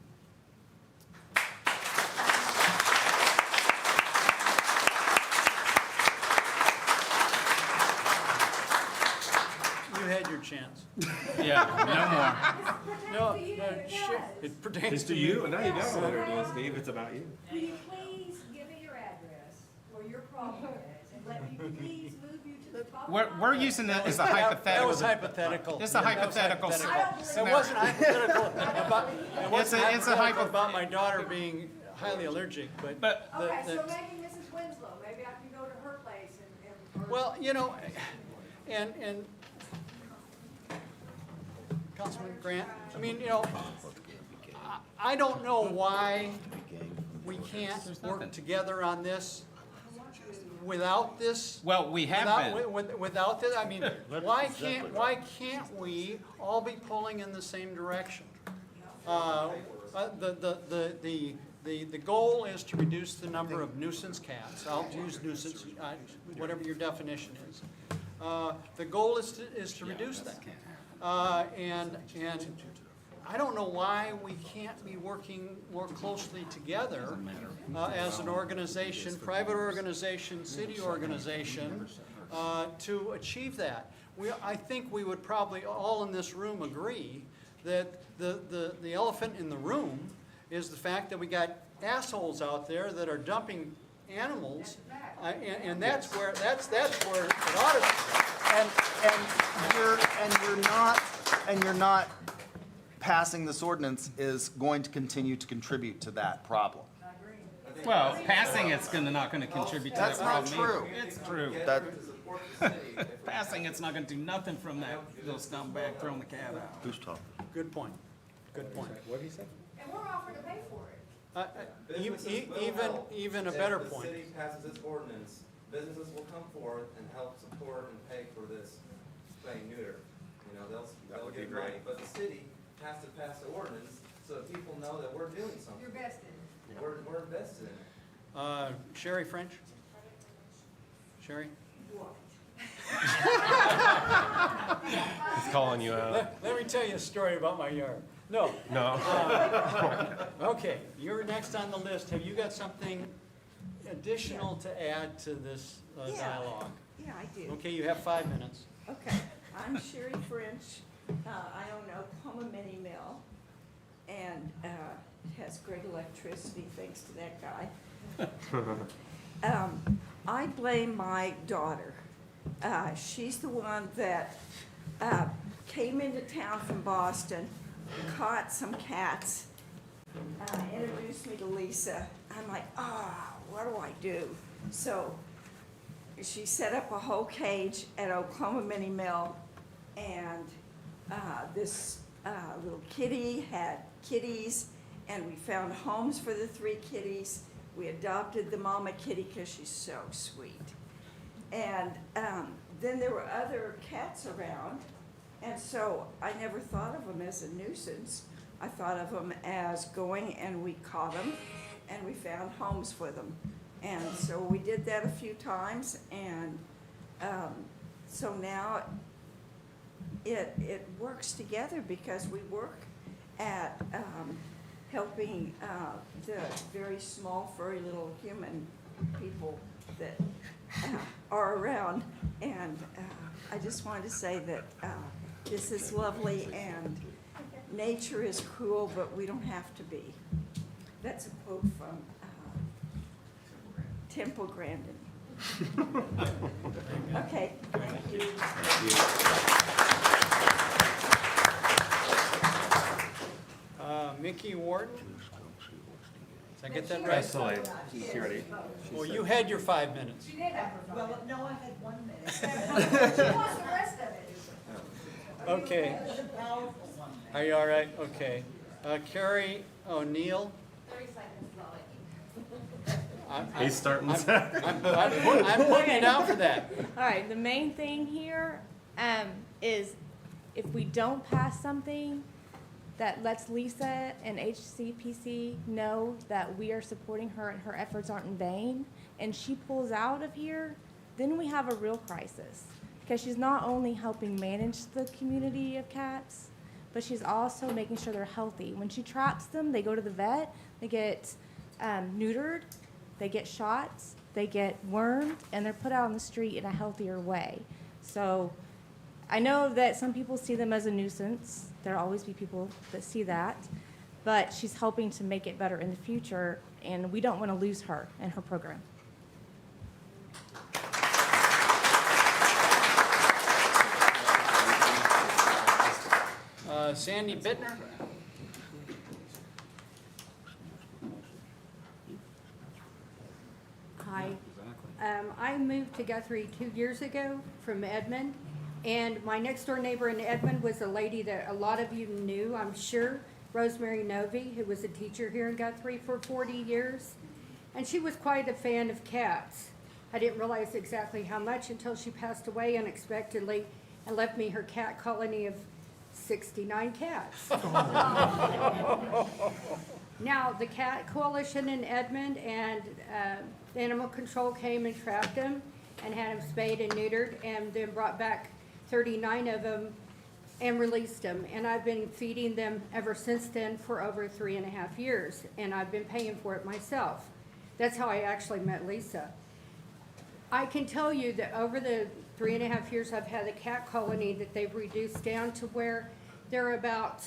You had your chance. Yeah, No, it pertains to you. and now you know what it is, Steve, it's about you. Will you please give me your address where your problem is, and let me please move you to the top? no more. We're using that as a hypothetical. That was hypothetical. It's a hypothetical. It wasn't hypothetical about, it wasn't It's a hypothetical about my daughter being highly allergic, but. Okay, so maybe Mrs. Winslow, maybe I can go to her place and. Well, you know, and Councilman Grant, I mean, you know, I don't know why we can't work together on this without this. Well, we have been. Without this, I mean, why can't we all be pulling in the same direction? The goal is to reduce the number of nuisance cats. I'll use nuisance, whatever your definition is. The goal is to reduce that. And I don't know why we can't be working more closely together as an organization, private organization, city organization, to achieve that. I think we would probably all in this room agree that the elephant in the room is the fact that we got assholes out there that are dumping animals, and that's where it ought to be. And you're not passing this ordinance is going to continue to contribute to that problem. Well, passing it's not gonna contribute to that That's not problem either. true. It's true. That, Passing it's not gonna do nothing from that little scumbag throwing the cat out. who's talking? Good point. Good point. What did he say? And we're offering to pay for it. Even a better point. If the city passes this ordinance, businesses will come forth and help support and pay for this spay neuter. You know, they'll get money, but the city has to pass the ordinance so that people know that we're doing something. You're vested in it. We're invested in it. Sherry French? Sherry? What? He's calling you out. Let me tell you a story about my yard. No. No. Okay, you're next on the list. Have you got something additional to add to this dialogue? Yeah, I do. Okay, you have 5 minutes. Okay, I'm Sherry French. I own Oklahoma Mini Mill, and it has great electricity thanks to that guy. I blame my daughter. She's the one that came into town from Boston, caught some cats, introduced me to Lisa. I'm like, what do I do? So she set up a whole cage at Oklahoma Mini Mill, and this little kitty had kitties, and we found homes for the 3 kitties. We adopted the mama kitty because she's so sweet. And then there were other cats around, and so I never thought of them as a nuisance. I thought of them as going, and we caught them, and we found homes for them. And so we did that a few times, and so now it works together because we work at helping the very small, furry little human people that are around. And I just wanted to say that this is lovely, and nature is cruel, but we don't have to be. That's a quote from Temple Grandin. Okay, thank you. Mickey Wharton? Did I get that right? Security. Well, you had your 5 minutes. She did have her phone. Well, no, I had 1 minute. She wants the rest of it. Okay. It was a powerful one. Are you all right? Okay. Carrie O'Neill? 30 seconds, He's starting. I'm putting you down for that. All right, the main thing here is if we don't pass something, that lets Lisa and HCPC know that we are supporting her and her efforts aren't in vain, and she pulls out of here, then we have a real crisis. Because she's not only helping manage the community of cats, but she's also making sure they're healthy. When she traps them, they go to the vet, they get neutered, they get shots, they get wormed, and they're put out on the street in a healthier way. So I know that some people see them as a nuisance. There'll always be people that see that. But she's helping to make it better in the future, and we don't want to lose her and her program. Sandy Bittner? Hi. I moved to Guthrie 2 years ago from Edmond, and my next door neighbor in Edmond was a lady that a lot of you knew, I'm sure, Rosemary Novy, who was a teacher here in Guthrie for 40 years. And she was quite a fan of cats. I didn't realize exactly how much until she passed away unexpectedly and left me her cat colony of 69 cats. Now, the Cat Coalition in Edmond and Animal Control came and trapped them and had them spayed and neutered, and then brought back 39 of them and released them. And I've been feeding them ever since then for over 3.5 years, and I've been paying for it myself. That's how I actually met Lisa. I can tell you that over the 3.5 years I've had a cat colony, that they've reduced down to where they're about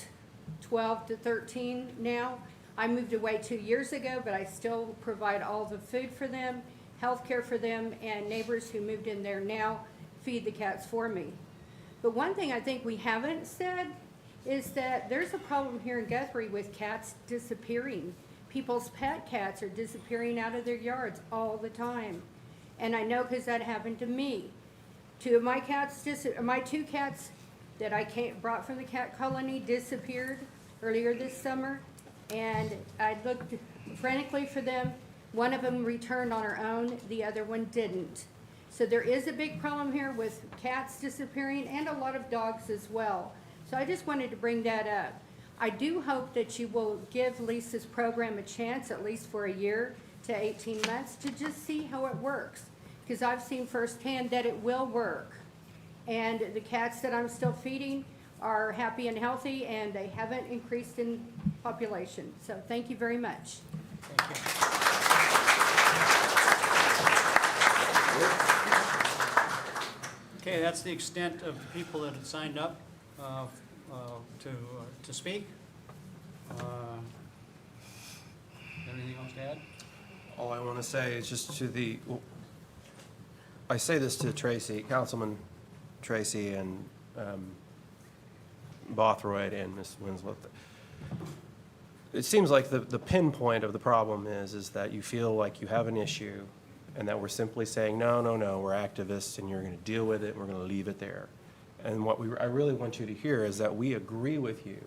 12 to 13 now. I moved away 2 years ago, but I still provide all the food for them, health care for them, and neighbors who moved in there now feed the cats for me. But one thing I think we haven't said is that there's a problem here in Guthrie with cats disappearing. People's pet cats are disappearing out of their yards all the time. And I know because that happened to me. My 2 cats that I brought from the cat colony disappeared earlier this summer. And I looked frantically for them. One of them returned on her own, the other one didn't. So there is a big problem here with cats disappearing and a lot of dogs as well. So I just wanted to bring that up. I do hope that you will give Lisa's program a chance, at least for a year to 18 months, to just see how it works. Because I've seen firsthand that it will work. And the cats that I'm still feeding are happy and healthy, and they haven't increased in population. So thank you very much. Thank you. Okay, that's the extent of the people that have signed up to speak. Anything else to add? All I want to say is just I say this to Tracy, Councilman Tracy, and Bothroyd and Ms. Winslow. It seems like the pinpoint of the problem is that you feel like you have an issue and that we're simply saying, no, we're activists and you're going to deal with it and we're going to leave it there. And what I really want you to hear is that we agree with you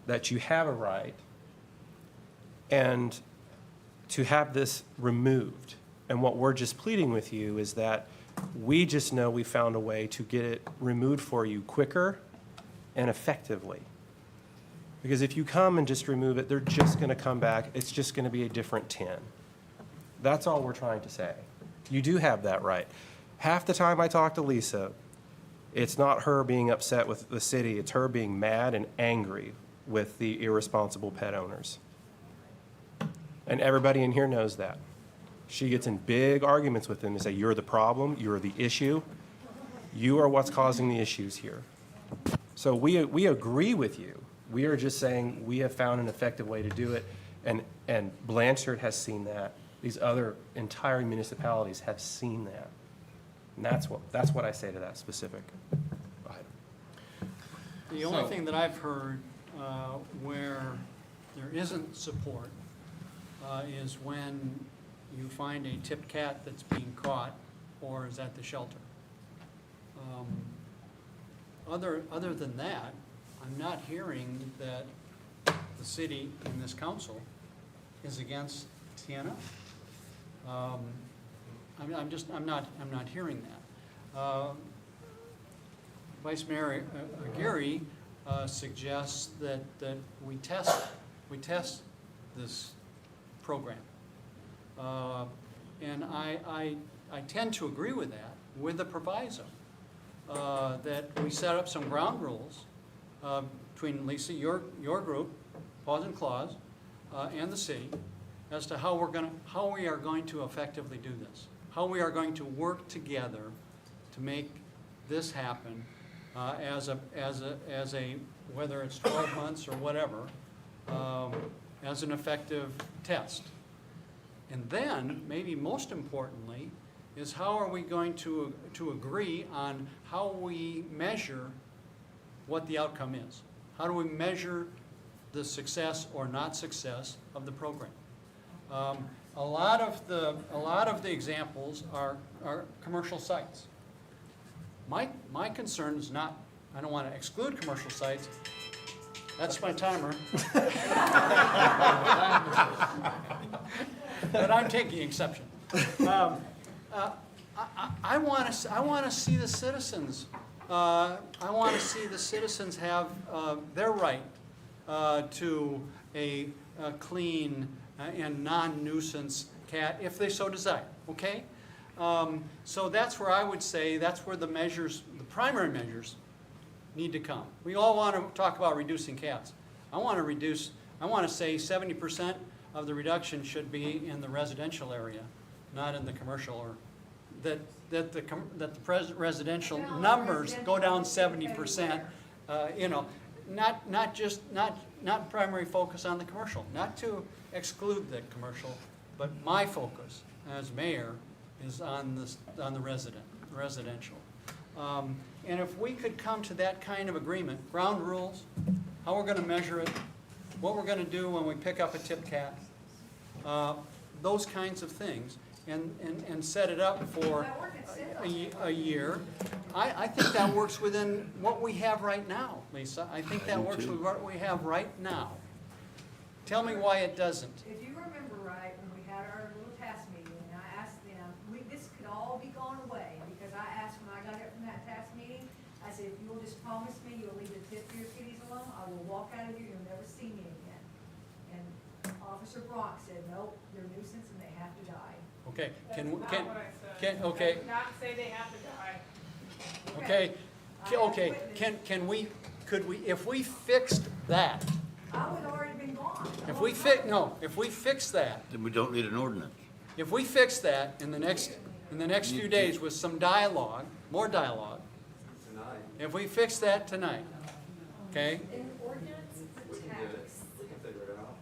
that you have a right and to have this removed. And what we're just pleading with you is that we just know we found a way to get it removed for you quicker and effectively. Because if you come and just remove it, they're just going to come back. It's just going to be a different 10. That's all we're trying to say. You do have that right. Half the time I talk to Lisa, it's not her being upset with the city. It's her being mad and angry with the irresponsible pet owners. And everybody in here knows that. She gets in big arguments with them and say, you're the problem, you're the issue, you are what's causing the issues here. So we agree with you. We are just saying we have found an effective way to do it, and Blanchard has seen that. These other entire municipalities have seen that. And that's what I say to that specific item. The only thing that I've heard where there isn't support is when you find a tipped cat that's being caught or is at the shelter. Other than that, I'm not hearing that the city and this council is against TNF. I'm not hearing that. Vice Mayor Gary suggests that we test this program. And I tend to agree with that, with the proviso that we set up some ground rules between, Lisa, your group, Paws and Claws, and the city, as to how we are going to effectively do this, how we are going to work together to make this happen as a whether it's 12 months or whatever, as an effective test. And then, maybe most importantly, is how are we going to agree on how we measure what the outcome is? How do we measure the success or not success of the program? A lot of the examples are commercial sites. My concern is not, I don't want to exclude commercial sites. That's my timer. But I'm taking exception. I want to see the citizens. I want to see the citizens have their right to a clean and non-nuisance cat if they so desire. Okay, so that's where I would say that's where the measures, the primary measures, need to come. We all want to talk about reducing cats. I want to say 70% of the reduction should be in the residential area, not in the commercial, or that the residential numbers go down 70%. Not primary focus on the commercial, not to exclude the commercial, but my focus as mayor is on the residential. And if we could come to that kind of agreement, ground rules, how we're going to measure it, what we're going to do when we pick up a tip cat, those kinds of things, and set it up for a year. I think that works within what we have right now, Lisa. I think that works with what we have right now. Tell me why it doesn't. If you remember right, when we had our little task meeting, and I asked them, this could all be gone away, because I asked when I got up from that task meeting, I said, if you'll just promise me you'll leave the tip for your kitties alone, I will walk out of here, you'll never see me again. And Officer Brock said, nope, they're a nuisance and they have to die. Okay, Okay. Not say they have to die. Could we, if we fixed that, I would have already been gone. if we fix that, Then we don't need an ordinance. if we fix that in the next few days with some dialogue, more dialogue, Tonight, if we fix that tonight, okay? An ordinance we can get it, we can figure it out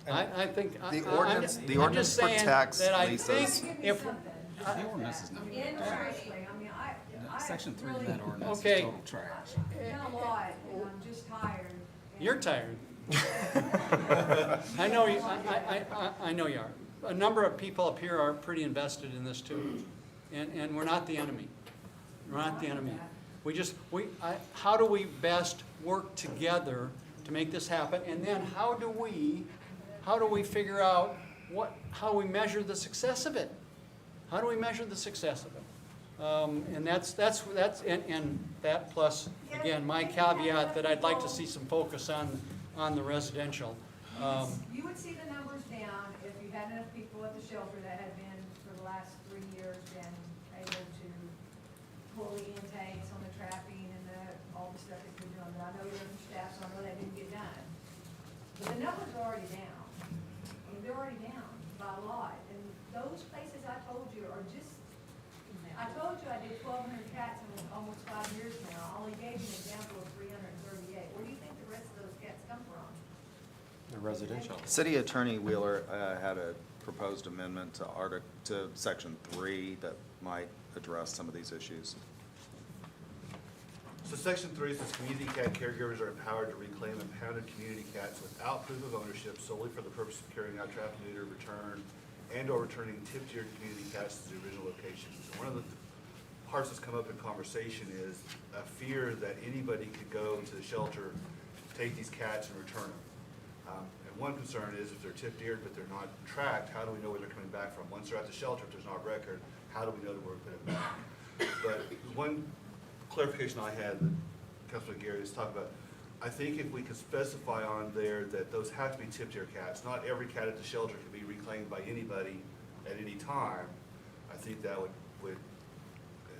tonight. I think, The I'm ordinance just saying protects that I Lisa's. think if, The ordinance is not Seriously, I mean, Section 3 of that ordinance is Okay. total trash. done a lot, and I'm just tired. you're tired. I know you, I know you are. A number of people up here are pretty invested in this too. And we're not the enemy. We're not the enemy. How do we best work together to make this happen? And then how do we figure out how we measure the success of it? How do we measure the success of it? And that's that plus, again, my caveat that I'd like to see some focus on the residential. You would see the numbers down if you had enough people at the shelter that had been, for the last 3 years, been able to pull the intakes on the trapping and all the stuff that you're doing. But I know you're in staff, so I know that didn't get done. But the numbers are already down. I mean, they're already down by a lot. And those places I told you are just, I told you I did 1,200 cats in almost 5 years now. I only gave you an example of 338. Where do you think the rest of those cats come from? The residential. City Attorney Wheeler had a proposed amendment to Section 3 that might address some of these issues. So Section 3 says community cat caregivers are empowered to reclaim impounded community cats without proof of ownership solely for the purpose of carrying out trap, neuter, return, and/or returning tip-tiered community cats to the original locations. And one of the parts that's come up in conversation is a fear that anybody could go to the shelter, take these cats and return them. And one concern is if they're tip-tiered but they're not tracked, how do we know where they're coming back from? Once they're at the shelter, if there's not a record, how do we know that we're putting them back? But one clarification I had, Councilman Gary is talking about, I think if we could specify on there that those have to be tip-tier cats, not every cat at the shelter can be reclaimed by anybody at any time, I think that would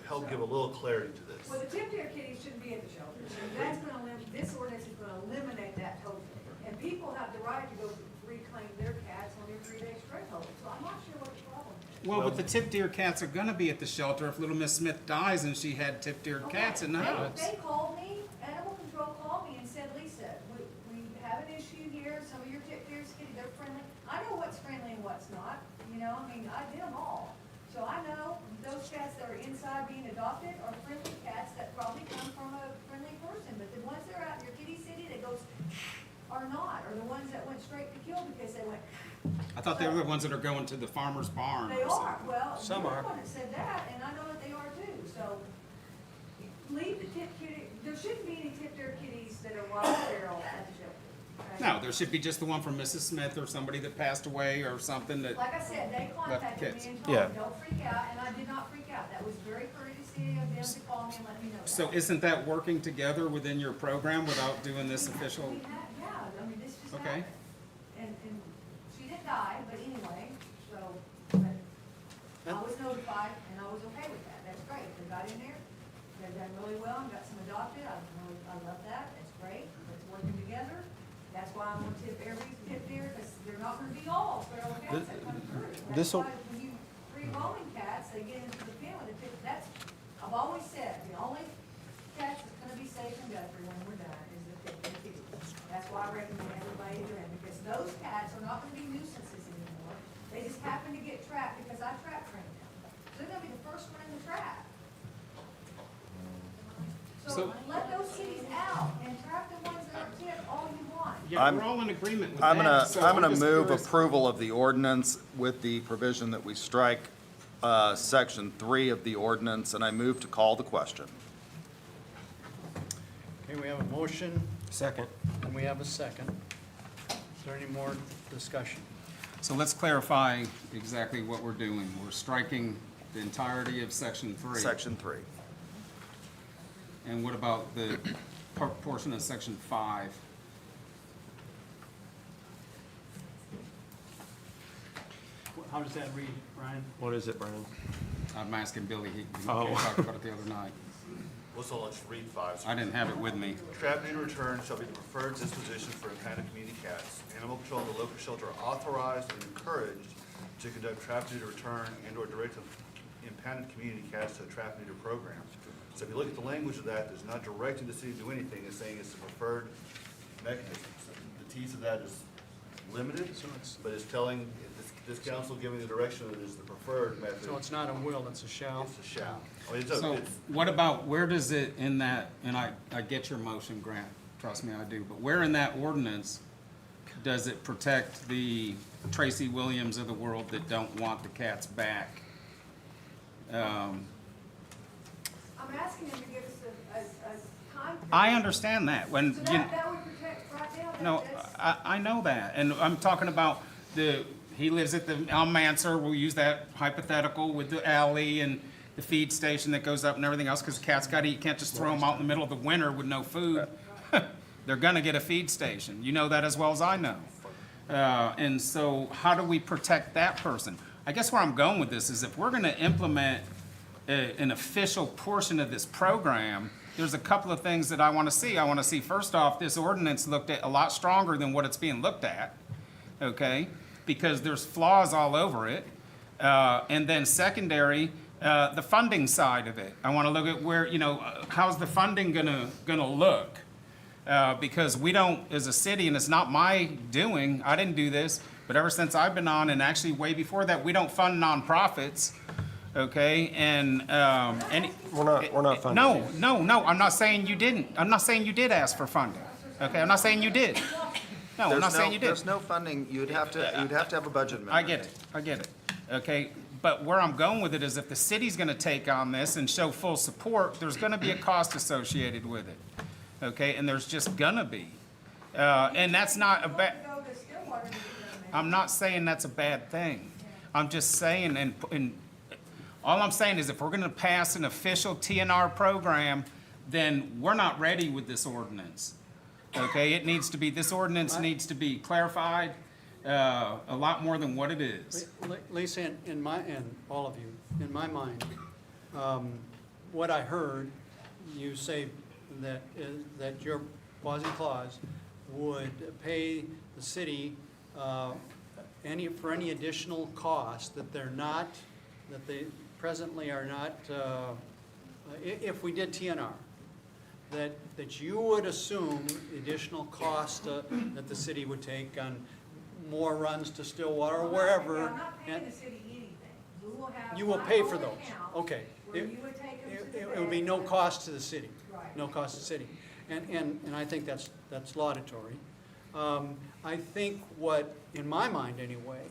help give a little clarity to this. Well, the tip-tier kitties shouldn't be at the shelters, and that's gonna this ordinance is gonna eliminate that totally. And people have the right to go reclaim their cats on their 3-day stray hold, so I'm not sure what the problem is. Well, but the tip-deer cats are gonna be at the shelter if little Miss Smith dies and she had tip-deer cats in the house. They called me, animal control called me and said, Lisa, we have an issue here, some of your tip-deer kitties, they're friendly. I know what's friendly and what's not, you know, I mean, I did them all. So I know those cats that are inside being adopted are friendly cats that probably come from a friendly person, but the ones that are out in your kitty city that goes are not, or the ones that went straight to kill because they went. I thought they were the ones that are going to the farmer's barn They or are, something. well, Some you're are. the one that said that, and I know that they are too, so leave the tip kitty, there shouldn't be any tip-tier kitties that are wild feral at the shelter. Okay? No, there should be just the one from Mrs. Smith or somebody that passed away or something that, Like I said, they contacted me kids. and told Yeah. me, don't freak out, and I did not freak out. That was very courtesy of them to call me and let me know that. so isn't that working together within your program without doing this official? We had, yeah, I mean, this just Okay. happened. And she didn't die, but anyway, so, but I was notified and I was okay with that. That's great. They got in there, they've done really well and got some adopted. I love that. That's great. It's working together. That's why I'm gonna tip every tip deer, because they're not gonna be all feral cats that come through. That's This'll- why when you free roaming cats, they get into the pen with a tip. That's, I've always said, the only cats that's gonna be safe in Guthrie when we're done is the tip and kitties. That's why I recommend everybody do it, because those cats are not gonna be nuisances anymore. They just happen to get trapped because I trap trained them. So they're gonna be the first one in the trap. So let those kitties out and trap the ones that are tipped all you want. Yeah, we're all in agreement with I'm that. So gonna just move curious- approval of the ordinance with the provision that we strike section 3 of the ordinance, and I move to call the question. Okay, we have a motion, Second. and we have a second. Is there any more discussion? So let's clarify exactly what we're doing. We're striking the entirety of section 3. Section 3. And what about the portion of section 5? How does that read, Brian? What is it, Brian? I'm asking Billy, he Oh. talked about it the other night. Well, so let's read 5. I didn't have it with me. Trap neuter return shall be the preferred disposition for impounded community cats. Animal control and the local shelter are authorized and encouraged to conduct trap neuter return and/or direct impounded community cats to a trap neuter program. So if you look at the language of that, it's not directing the city to do anything, it's saying it's the preferred mechanism. So the tease of that is limited, but it's telling, this council giving the direction that it is the preferred method. So it's not a will, it's a shall? It's a shall. I mean, it's So what about, where does it in that, and I get your motion, Grant, trust me, I do, but where in that ordinance does it protect the Tracy Williams of the world that don't want the cats back? I'm asking them to give us a time period. I understand that, when, So you, that would protect right now. no, That's- I know that, and I'm talking about he lives at the Almancer, we'll use that hypothetical with the alley and the feed station that goes up and everything else, because cats gotta eat, you can't just throw them out in the middle of the winter with no food. They're gonna get a feed station, you know that as well as I know. And so, how do we protect that person? I guess where I'm going with this is if we're gonna implement an official portion of this program, there's a couple of things that I wanna see. I wanna see, first off, this ordinance looked at a lot stronger than what it's being looked at, okay? Because there's flaws all over it. And then secondary, the funding side of it. I wanna look at where, how's the funding gonna look? Because we don't, as a city, and it's not my doing, I didn't do this, but ever since I've been on, and actually way before that, we don't fund nonprofits, okay? And, We're not funding. No, I'm not saying you didn't. I'm not saying you did ask for funding, okay? I'm not saying you did. No, I'm not saying you did. There's no funding, you'd have to have a budget amendment. I get it, okay? But where I'm going with it is if the city's gonna take on this and show full support, there's gonna be a cost associated with it, okay? And there's just gonna be. And that's not a bad, I'm not saying that's a bad thing. I'm just saying, and all I'm saying is if we're gonna pass an official TNR program, then we're not ready with this ordinance. Okay, it needs to be, this ordinance needs to be clarified, a lot more than what it is. Lisa, in my, and all of you, in my mind, what I heard you say that, that your quasi clause would pay the city for any additional cost that they're not, that they presently are not, if we did TNR, that you would assume additional cost that the city would take on more runs to Stillwater or wherever. I'm not paying the city anything. We will have. You will pay for those, okay. Where you would take them to the It would be no cost to the city. Right. No cost to the city. And I think that's laudatory. I think what, in my mind anyway,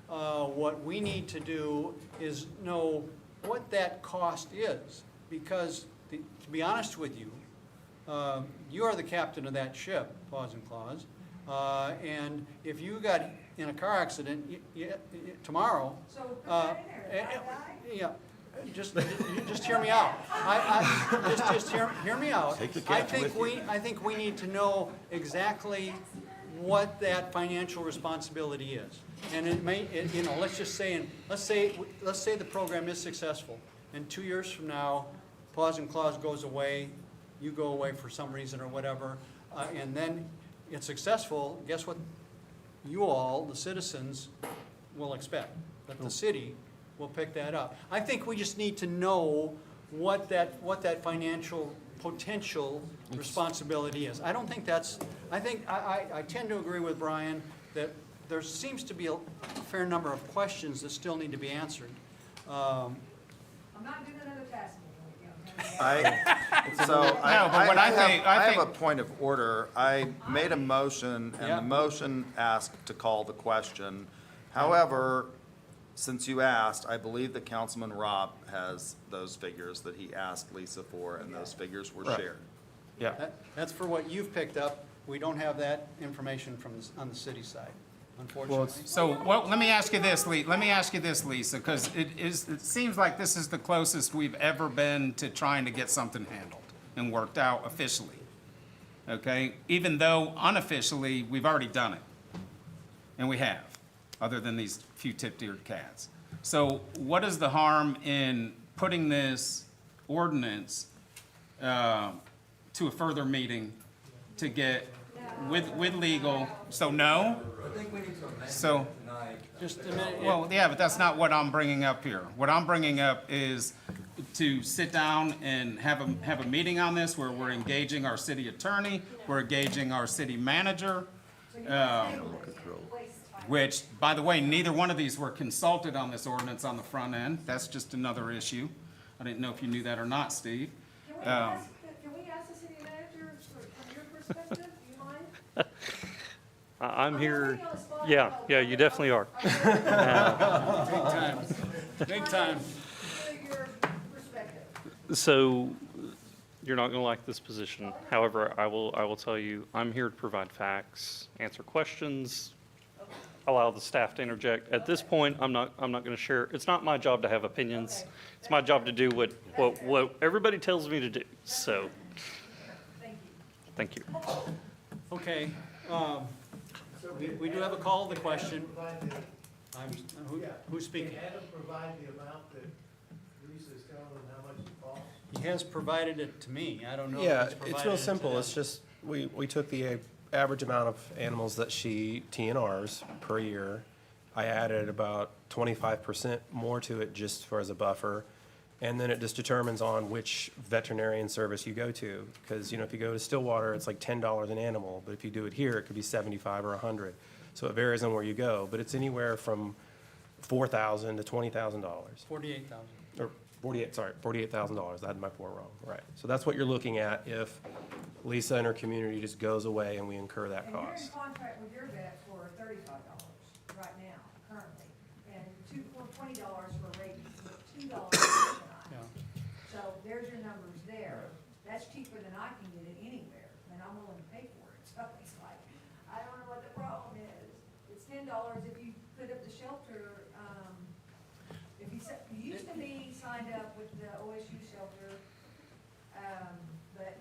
what we need to do is know what that cost is. Because, to be honest with you, you are the captain of that ship, pause and clause. And if you got in a car accident tomorrow, So put that in there. yeah, just hear me out. Just hear me out. I think we need to know exactly what that financial responsibility is. And it may, you know, let's say the program is successful, and 2 years from now, pause and clause goes away, you go away for some reason or whatever, and then it's successful, guess what? You all, the citizens, will expect, that the city will pick that up. I think we just need to know what that financial potential responsibility is. I don't think that's, I tend to agree with Brian that there seems to be a fair number of questions that still need to be answered. I'm not doing another task. I have a point of order. I made a motion, and the motion asked to call the question. However, since you asked, I believe that Councilman Robb has those figures that he asked Lisa for, and those figures were shared. Yeah. That's for what you've picked up. We don't have that information on the city side, unfortunately. So, let me ask you this, Lisa, because it seems like this is the closest we've ever been to trying to get something handled and worked out officially. Okay? Even though unofficially, we've already done it. And we have, other than these few tip-eared cats. So what is the harm in putting this ordinance to a further meeting to get with legal? So no? I think we need to amend So, tonight. Just a minute. well, yeah, but that's not what I'm bringing up here. What I'm bringing up is to sit down and have a meeting on this where we're engaging our city attorney, we're engaging our city manager, which, by the way, neither one of these were consulted on this ordinance on the front end. That's just another issue. I didn't know if you knew that or not, Steve. Can we ask the city manager from your perspective, do you mind? I'm here, yeah, you definitely are. Big time. Your perspective. So, you're not gonna like this position. However, I will tell you, I'm here to provide facts, answer questions, allow the staff to interject. At this point, I'm not gonna share, it's not my job to have opinions. It's my job to do what everybody tells me to do, so. Thank you. Okay, we do have a call to the question. Who's speaking? Can Adam provide the amount that Lisa's telling them how much it costs? He has provided it to me. I don't know if Yeah, he's provided it's it real to simple. them. It's just, we took the average amount of animals that she TNRs per year. I added about 25% more to it just for as a buffer. And then it just determines on which veterinarian service you go to. Because, if you go to Stillwater, it's like $10 an animal. But if you do it here, it could be $75 or $100. So it varies on where you go. But it's anywhere from $4,000 to $20,000. 48,000. Or $48,000. I had my 4 wrong. Right. So that's what you're looking at if Lisa and her community just goes away and we incur that And you're in cost. contract with your vet for $35 right now, currently, and $20 for rabies, with $2 for euthanize. So there's your numbers there. That's cheaper than I can get it anywhere, and I'm willing to pay for it. So it's like, I don't know what the problem is. It's $10 if you put up the shelter, if you used to be signed up with the OSU shelter, but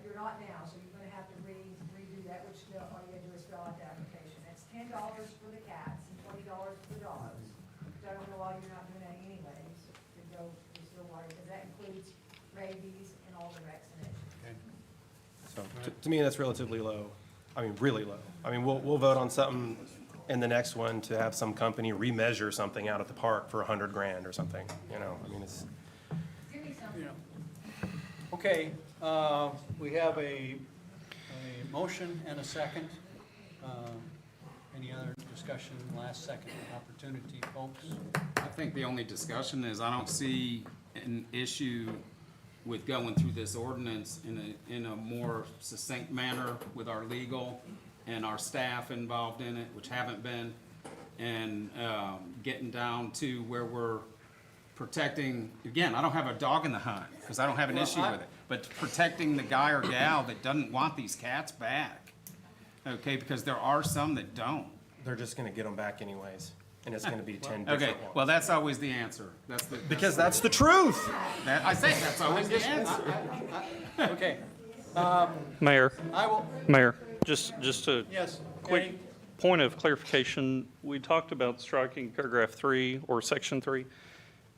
you're not doing that anyways, to go to still water, because that includes rabies and all the vaccination. So to me, that's relatively low. I mean, really low. I mean, we'll vote on something in the next one to have some company remeasure something out at the park for $100,000 or something, you know, I mean, it's. You know. Okay, we have a motion and a second. Any other discussion, last second opportunity, folks? I think the only discussion is I don't see an issue with going through this ordinance in a more succinct manner with our legal and our staff involved in it, which haven't been, and getting down to where we're protecting, again, I don't have a dog in the hunt, because I don't have an issue with it, but protecting the guy or gal that doesn't want these cats back, okay, because there are some that don't. They're just gonna get them back anyways, and it's gonna be 10 different Okay, ones. well, that's always the answer. Because that's the truth. I say that's always the answer. Okay. Mayor, I will, Mayor, just a yes, quick Eddie? point of clarification. We talked about striking paragraph 3 or section 3.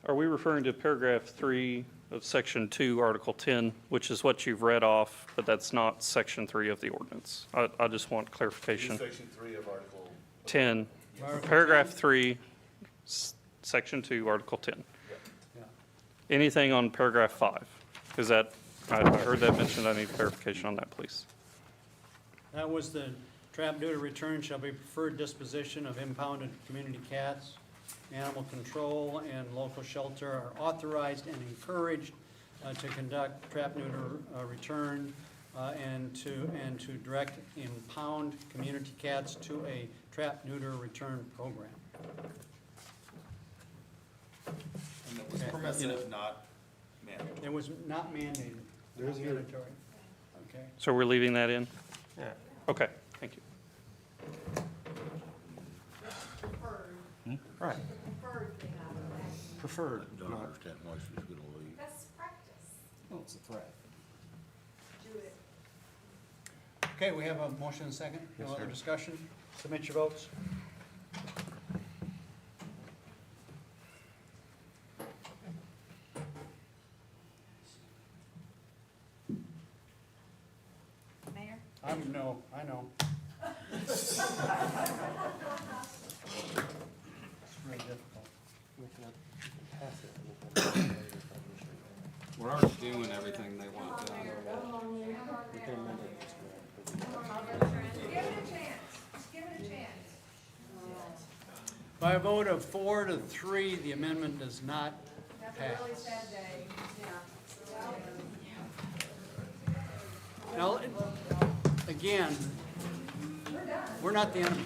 Are we referring to paragraph 3 of section 2, article 10, which is what you've read off, but that's not section 3 of the ordinance? I just want clarification. Section 3 of Article 10, Article paragraph 10. 3, section 2, article 10. Yeah. Anything on paragraph 5? Is that, I heard that mentioned, I need clarification on that, please. That was the trap neuter return shall be preferred disposition of impounded community cats. Animal control and local shelter are authorized and encouraged to conduct trap neuter return and to direct impound community cats to a trap neuter return program. And it was Okay. permissive, not mandatory. It was not mandated, not mandatory. Okay. So we're leaving that in? Yeah. Okay, thank you. Right. Preferred thing out of that. Preferred. Don't understand why she's gonna leave. That's practice. Well, it's a threat. Do it. Okay, we have a motion and a second. No Yes, other sir. discussion? Submit your votes. Mayor? I know. It's really difficult. We're already doing everything they want done. Give it a chance. Just give it a chance. By a vote of 4-3, the amendment does not That's pass. a really sad day. Yeah. Now, again, we're not the enemy.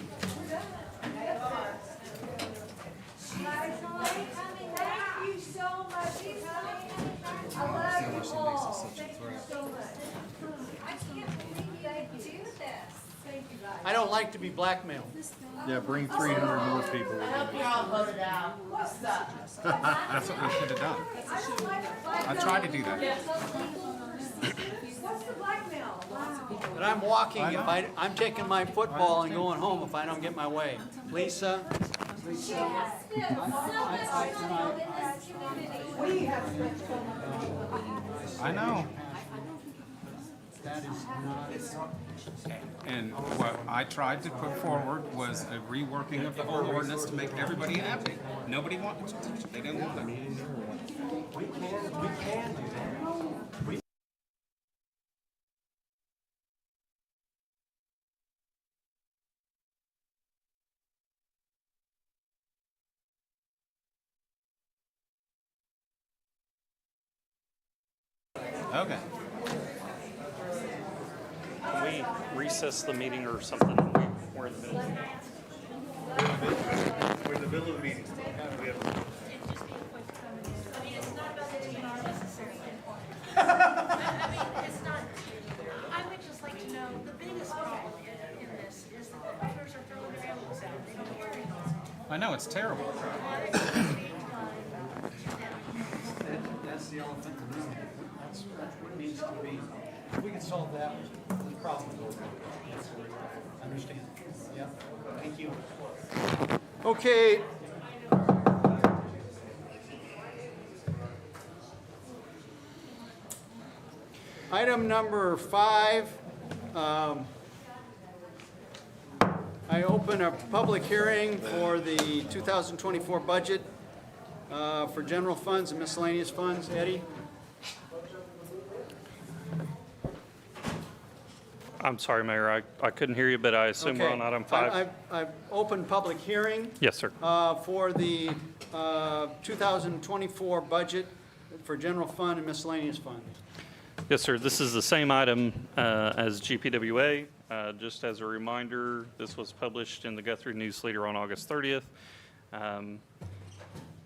Thank you so much. I love you all. Thank you so much. I can't believe you do this. Thank you guys. I don't like to be blackmailed. Yeah, bring 300 more people. You're all voted out. What's up? That's what we should have done. I don't like I tried to do that. What's the blackmail? But I'm walking, if I'm taking my football and going home if I don't get my way. Lisa? I know. That is not. And what I tried to put forward was a reworking of the whole ordinance to make everybody happy. Nobody wanted, they didn't want it. We can do that. Okay. Can we recess the meeting or something? We're in the middle. We're in the middle of the meeting. We have It's not, I would just like to know, the biggest problem in this is that the owners are throwing their animals out, they don't care anymore. I know, it's terrible. That's the elephant in the room. That's what it needs to be. If we can solve that, the problem is over. Understand? Yeah, thank you. Okay. Item number 5, I open a public hearing for the 2024 budget for general funds and miscellaneous funds. Eddie? I'm sorry, Mayor, I couldn't hear you, but I assume we're on item 5. I've opened public hearing Yes, sir. for the 2024 budget for general fund and miscellaneous fund. Yes, sir. This is the same item as GPWA. Just as a reminder, this was published in the Guthrie News Leader on August 30th.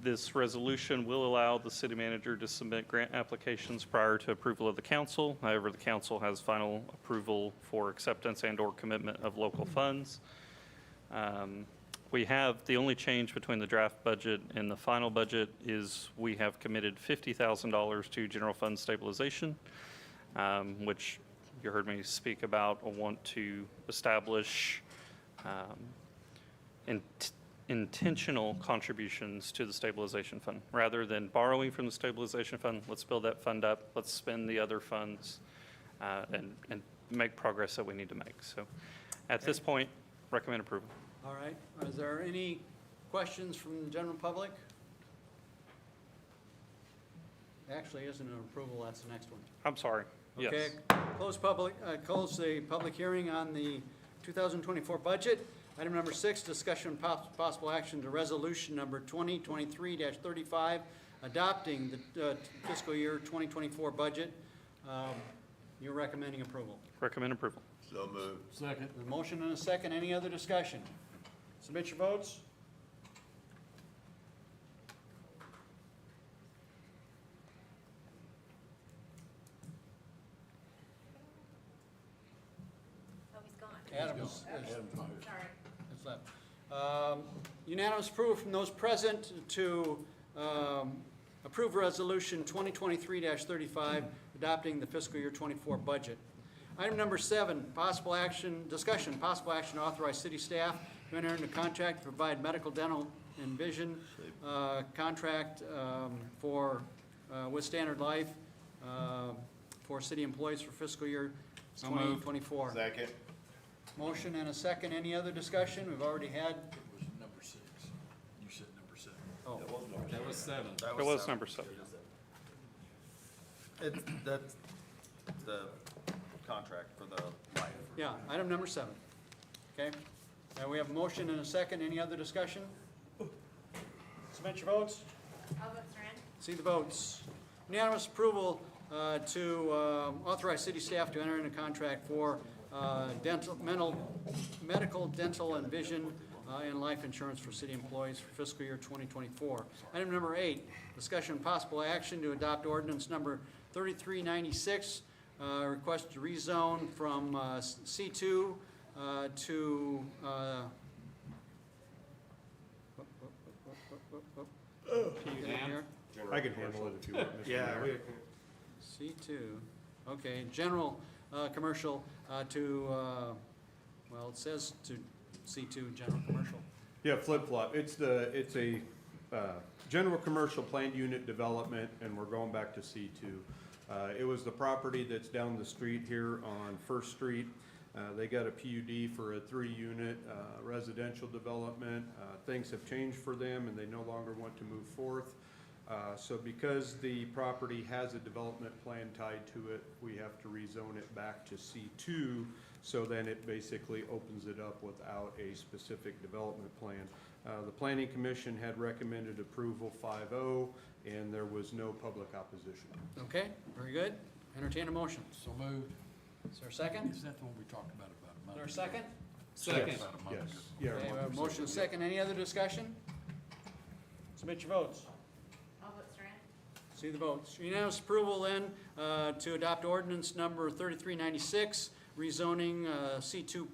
This resolution will allow the city manager to submit grant applications prior to approval of the council. However, the council has final approval for acceptance and/or commitment of local funds. We have, the only change between the draft budget and the final budget is we have committed $50,000 to general fund stabilization, which you heard me speak about. I want to establish intentional contributions to the stabilization fund. Rather than borrowing from the stabilization fund, let's build that fund up, let's spend the other funds and make progress that we need to make. So at this point, recommend approval. All right. Is there any questions from the general public? Actually, isn't an approval, that's the next one. I'm sorry. Yes. Okay, close the public hearing on the 2024 budget. Item number 6, discussion possible action to resolution number 2023-35, adopting the fiscal year 2024 budget. You're recommending approval. Recommend approval. So moved. Second. A motion and a second. Any other discussion? Submit your votes. Oh, he's gone. Adams. Sorry. That's left. Unanimous approval from those present to approve resolution 2023-35, adopting the fiscal year 24 budget. Item number 7, possible action to authorize city staff to enter into contract to provide medical, dental, and vision contract with Standard Life for city employees for fiscal year 2024. Second. Motion and a second. Any other discussion? We've already had. Was number 6. You said number 7. Oh, That was 7. It was number 7. That's the contract for the life. yeah, item number 7. Okay. Now we have a motion and a second. Any other discussion? Submit your votes. All votes are in. See the votes. Unanimous approval to authorize city staff to enter into contract for medical, dental, and vision and life insurance for city employees for fiscal year 2024. Item number 8, discussion possible action to adopt ordinance number 3396, request to rezone from C2 to I can handle it if you want, Mr. Mayor. C2, okay, general commercial to, well, it says to C2, general commercial. Yeah, flip-flop. It's a general commercial planned unit development, and we're going back to C2. It was the property that's down the street here on First Street. They got a PUD for a 3-unit residential development. Things have changed for them, and they no longer want to move forth. So because the property has a development plan tied to it, we have to rezone it back to C2, so then it basically opens it up without a specific development plan. The Planning Commission had recommended approval 5-0, and there was no public opposition. Okay, very good. Entertain a motion. So moved. Is there a second? Is that the one we talked about a month? Is there a second? Second. About a month Yes. ago. Yeah. Okay, we have a motion and a second. Any other discussion? Submit your votes. All votes are in. See the votes. Unanimous approval then to adopt ordinance number 3396, rezoning C2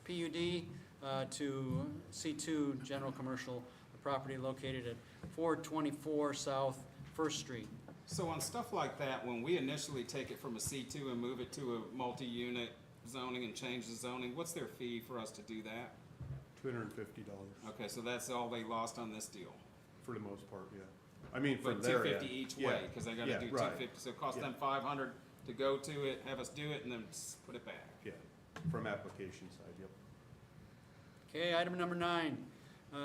PUD to C2 general commercial property located at 424 South First Street. So on stuff like that, when we initially take it from a C2 and move it to a multi-unit zoning and change the zoning, what's their fee for us to do that? $250 Okay, so that's all they lost on this deal. for the most part, yeah. I mean, for But their $250 end. each Yeah. way, because they're gonna Yeah, do right. $250, so it costs Yeah. them $500 to go to it, have us do it, and then put it back. Yeah, from application side, yep. Okay, item number 9,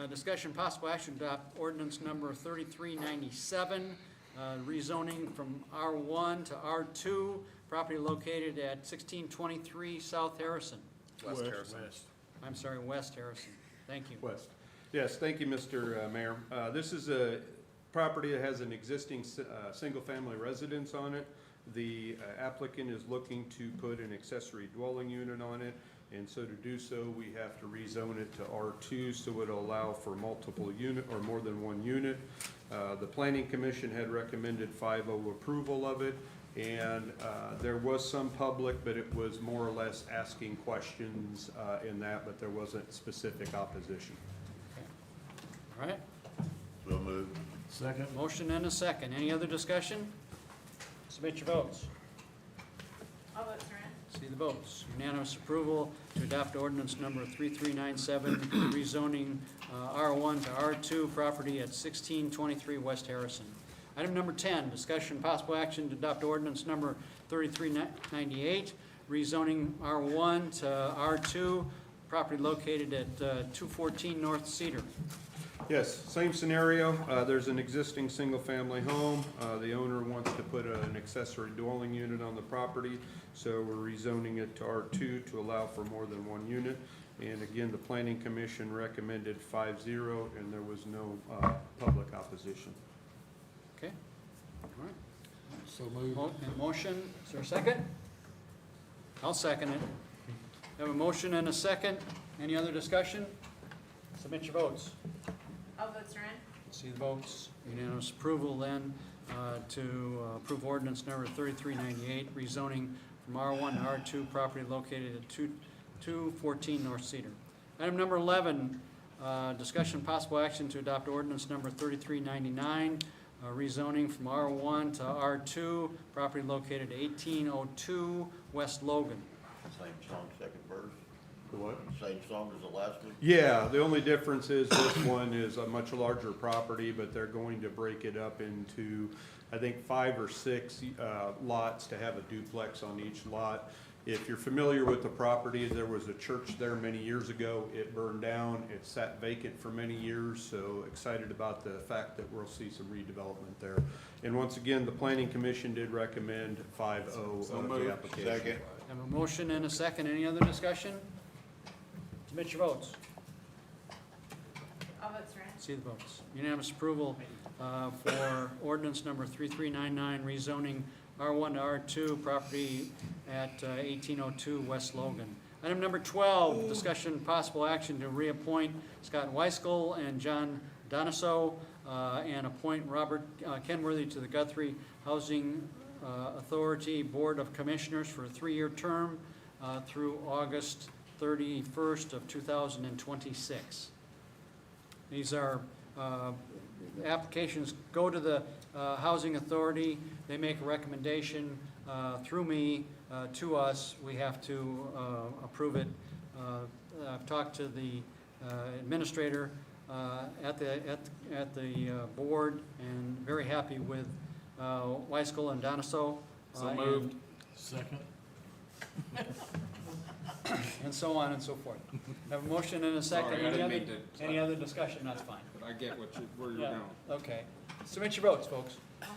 discussion possible action to adopt ordinance number 3397, rezoning from R1 to R2, property located at 1623 South Harrison. West Harrison. I'm sorry, West Harrison. Thank you. West. Yes, thank you, Mr. Mayor. This is a property that has an existing single-family residence on it. The applicant is looking to put an accessory dwelling unit on it, and so to do so, we have to rezone it to R2, so it'll allow for multiple unit or more than one unit. The Planning Commission had recommended 5-0 approval of it, and there was some public, but it was more or less asking questions in that, but there wasn't specific opposition. All right, So moved. Second. motion and a second. Any other discussion? Submit your votes. All votes are in. See the votes. Unanimous approval to adopt ordinance number 3397, rezoning R1 to R2, property at 1623 West Harrison. Item number 10, discussion possible action to adopt ordinance number 3398, rezoning R1 to R2, property located at 214 North Cedar. Yes, same scenario. There's an existing single-family home. The owner wants to put an accessory dwelling unit on the property, so we're rezoning it to R2 to allow for more than one unit. And again, the Planning Commission recommended 5-0, and there was no public opposition. Okay, all right. So moved. Motion, is there a second? I'll second it. Have a motion and a second. Any other discussion? Submit your votes. All votes are in. See the votes. Unanimous approval then to approve ordinance number 3398, rezoning from R1 to R2, property located at 214 North Cedar. Item number 11, discussion possible action to adopt ordinance number 3399, rezoning from R1 to R2, property located at 1802 West Logan. Same song, second verse. The what? Same song as the last one? Yeah, the only difference is this one is a much larger property, but they're going to break it up into, I think, 5 or 6 lots to have a duplex on each lot. If you're familiar with the property, there was a church there many years ago. It burned down. It sat vacant for many years, so excited about the fact that we'll see some redevelopment there. And once again, the Planning Commission did recommend 5-0 of the application. Second. Have a motion and a second. Any other discussion? Submit your votes. All votes are in. See the votes. Unanimous approval for ordinance number 3399, rezoning R1 to R2, property at 1802 West Logan. Item number 12, discussion possible action to reappoint Scott Weiskell and John Donaso and appoint Robert Kenworthy to the Guthrie Housing Authority Board of Commissioners for a 3-year term through August 31st of 2026. These are applications go to the Housing Authority. They make a recommendation through me to us. We have to approve it. I've talked to the administrator at the board and very happy with Weiskell and Donaso. So moved. Second. And so on and so forth. Have a motion and a second. Sorry, I didn't mean to- Any other discussion? That's fine. But I get where you're Yeah, going. okay. Submit your votes, folks. All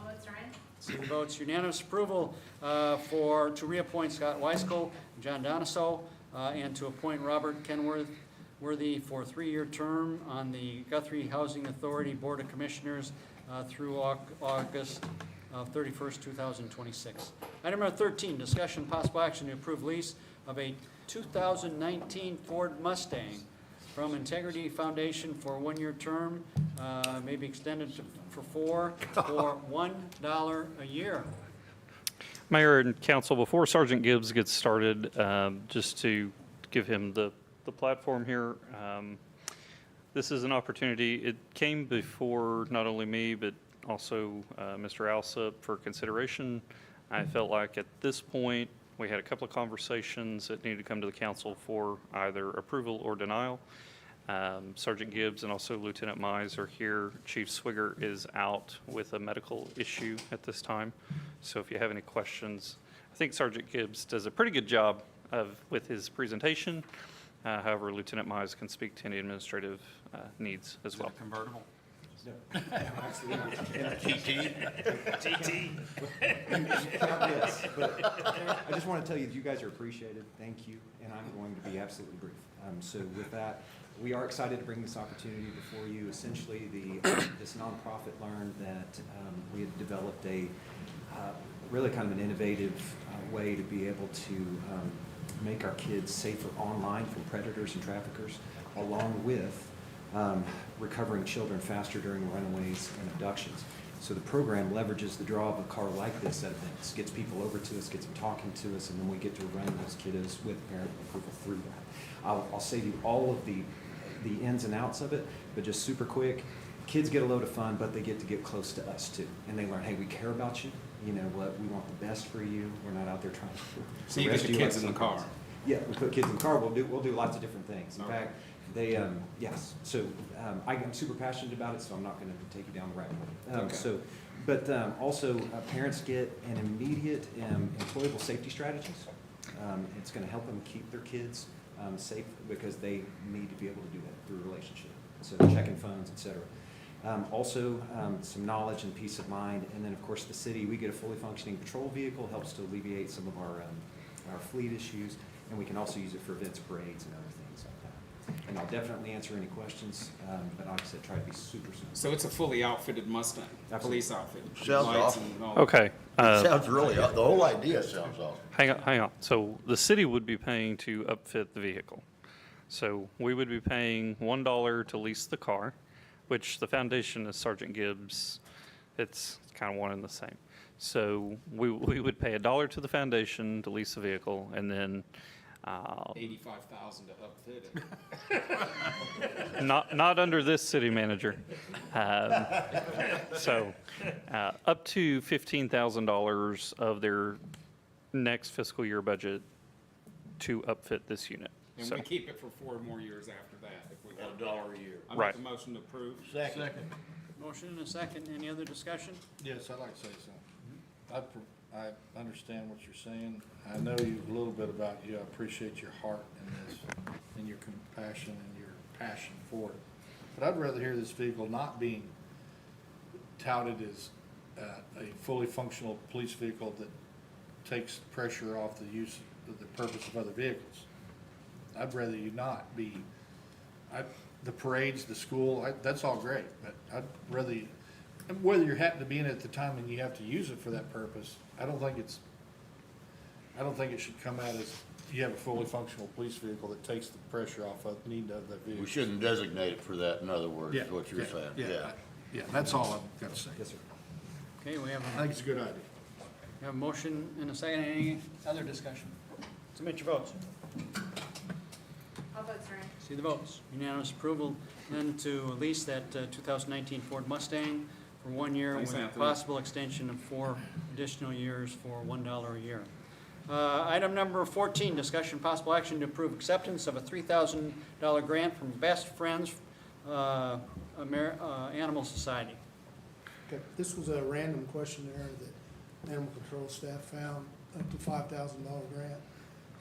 votes are in. See the votes. Unanimous approval to reappoint Scott Weiskell, John Donaso, and to appoint Robert Kenworthy for a 3-year term on the Guthrie Housing Authority Board of Commissioners through August 31st, 2026. Item number 13, discussion possible action to approve lease of a 2019 Ford Mustang from Integrity Foundation for a 1-year term, may be extended for 4 for $1 a year. Mayor and council, before Sergeant Gibbs gets started, just to give him the platform here, this is an opportunity. It came before not only me, but also Mr. Alsup for consideration. I felt like at this point, we had a couple of conversations that needed to come to the council for either approval or denial. Sergeant Gibbs and also Lieutenant Mize are here. Chief Swigert is out with a medical issue at this time. So if you have any questions, I think Sergeant Gibbs does a pretty good job with his presentation. However, Lieutenant Mize can speak to any administrative needs as well. Is it a convertible? I just want to tell you, you guys are appreciated. Thank you, and I'm going to be absolutely brief. So with that, we are excited to bring this opportunity before you. Essentially, this nonprofit learned that we had developed a really kind of an innovative way to be able to make our kids safer online from predators and traffickers, along with recovering children faster during runaways and abductions. So the program leverages the draw of a car like this at events, gets people over to us, gets them talking to us, and then we get to run those kiddos with parent approval through that. I'll save you all of the ins and outs of it, but just super quick. Kids get a load of fun, but they get to get close to us too. And they learn, hey, we care about you. You know what? We want the best for you. We're not out there trying to So you get the kids in the car? Yeah, we put kids in the car. We'll do lots of different things. In fact, they, yes. So I'm super passionate about it, so I'm not going to take you down the rabbit hole. Okay. Also, parents get an immediate employable safety strategies. It's going to help them keep their kids safe because they need to be able to do that through a relationship. So checking phones, et cetera. Also, some knowledge and peace of mind. And then, of course, the city, we get a fully functioning patrol vehicle, helps to alleviate some of our fleet issues. And we can also use it for events, parades, and other things like that. And I'll definitely answer any questions, but like I said, try to be super simple. So it's a fully outfitted Mustang, police outfit. Sounds lights awesome. and all. Okay. Sounds really, the whole idea sounds awesome. Hang on. So the city would be paying to upfit the vehicle. So we would be paying $1 to lease the car, which the foundation is Sergeant Gibbs. It's kind of one and the same. So we would pay $1 to the foundation to lease the vehicle, and then $85,000 to upfit it. not under this city manager. So up to $15,000 of their next fiscal year budget to upfit this unit. And So- we keep it for 4 more years after that if we At $1 a year. I Right. make a motion to approve. Second. Motion and a second. Any other discussion? Yes, I'd like to say something. I understand what you're saying. I know you a little bit about you. I appreciate your heart in this and your compassion and your passion for it. But I'd rather hear this vehicle not being touted as a fully functional police vehicle that takes pressure off the use of the purpose of other vehicles. I'd rather you not be, the parades, the school, that's all great, but I'd rather, whether you happen to be in it at the time and you have to use it for that purpose, I don't think it should come out as you have a fully functional police vehicle that takes the pressure off of need of that vehicle. We shouldn't designate it for that, in other words, is what you're saying. Yeah, that's all I've got to say. Yes, sir. Okay, we have I think it's a good idea. we have a motion and a second. Any other discussion? Submit your votes. All votes are in. See the votes. Unanimous approval then to lease that 2019 Ford Mustang for 1 year Thanks, with a Anthony. possible extension of 4 additional years for $1 a year. Item number 14, discussion possible action to approve acceptance of a $3,000 grant from Best Friends Animal Society. Okay, this was a random questionnaire that animal control staff found, up to $5,000 grant.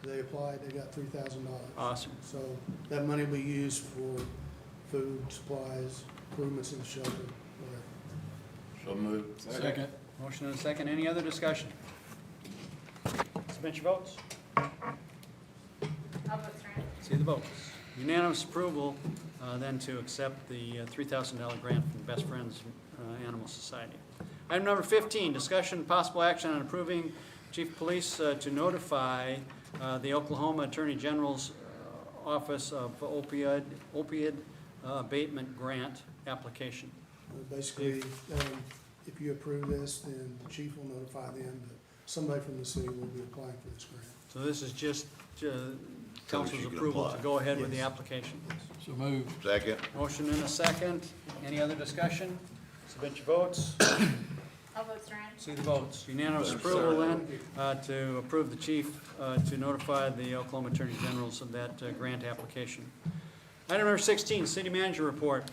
They applied, they got $3,000. Awesome. So that money will be used for food, supplies, improvements in the shelter, whatever. So moved. Second. Motion and a second. Any other discussion? Submit your votes. All votes are in. See the votes. Unanimous approval then to accept the $3,000 grant from Best Friends Animal Society. Item number 15, discussion possible action on approving Chief of Police to notify the Oklahoma Attorney General's Office of Opioid Abatement Grant application. Basically, if you approve this, then the chief will notify them that somebody from the city will be applying for this grant. So this is just council's you can approval to apply. go ahead with the Yes. application. So move. Second. Motion and a second. Any other discussion? Submit your votes. All votes are in. See the votes. Unanimous approval then to approve the chief to notify the Oklahoma Attorney Generals of that grant application. Item number 16, city manager report.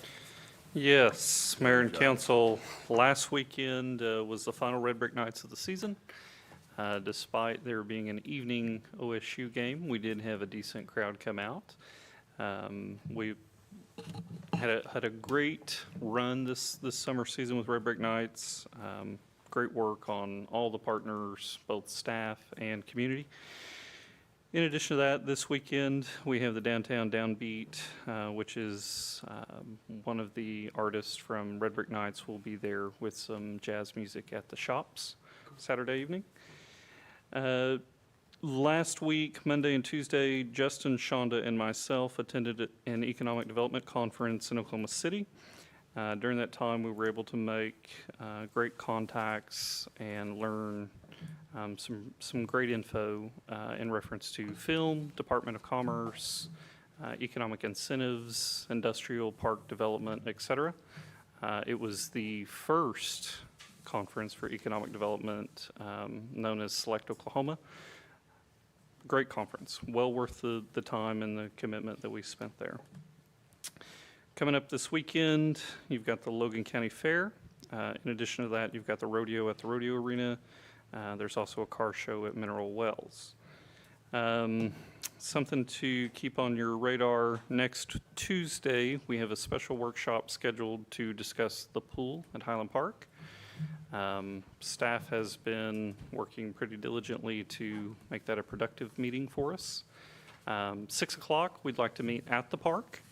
Yes, Mayor and Council, last weekend was the final Red Brick Nights of the season. Despite there being an evening OSU game, we did have a decent crowd come out. We had a great run this summer season with Red Brick Nights. Great work on all the partners, both staff and community. In addition to that, this weekend, we have the Downtown Downbeat, which is one of the artists from Red Brick Nights will be there with some jazz music at the shops Saturday evening. Last week, Monday and Tuesday, Justin, Shonda, and myself attended an economic development conference in Oklahoma City. During that time, we were able to make great contacts and learn some great info in reference to film, Department of Commerce, economic incentives, industrial park development, et cetera. It was the first conference for economic development known as Select Oklahoma. Great conference, well worth the time and the commitment that we spent there. Coming up this weekend, you've got the Logan County Fair. In addition to that, you've got the rodeo at the rodeo arena. There's also a car show at Mineral Wells. Something to keep on your radar, next Tuesday, we have a special workshop scheduled to discuss the pool at Highland Park. Staff has been working pretty diligently to make that a productive meeting for us. 6 o'clock, we'd like to meet at the park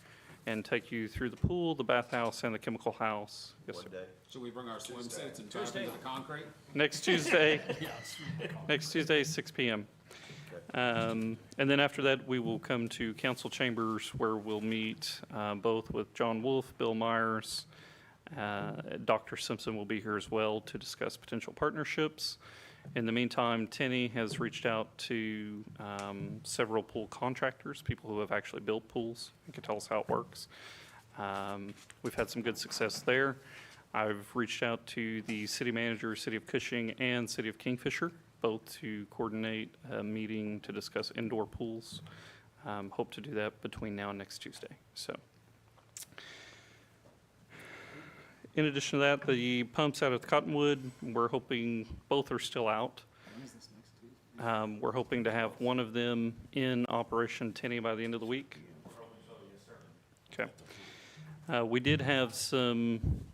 and take you through the pool, the bathhouse, and the chemical house. Yes, sir. Should we bring our swimsuits and dive into the concrete? Next Tuesday, next Tuesday, 6 p.m. And then after that, we will come to council chambers where we'll meet both with John Wolf, Bill Myers, Dr. Simpson will be here as well to discuss potential partnerships. In the meantime, Tenny has reached out to several pool contractors, people who have actually built pools and can tell us how it works. We've had some good success there. I've reached out to the city manager, City of Cushing, and City of Kingfisher, both to coordinate a meeting to discuss indoor pools. Hope to do that between now and next Tuesday. So, in addition to that, the pumps out at Cottonwood, we're hoping both are still out. We're hoping to have one of them in operation, Tenny, by the end of the week. Okay. We did have some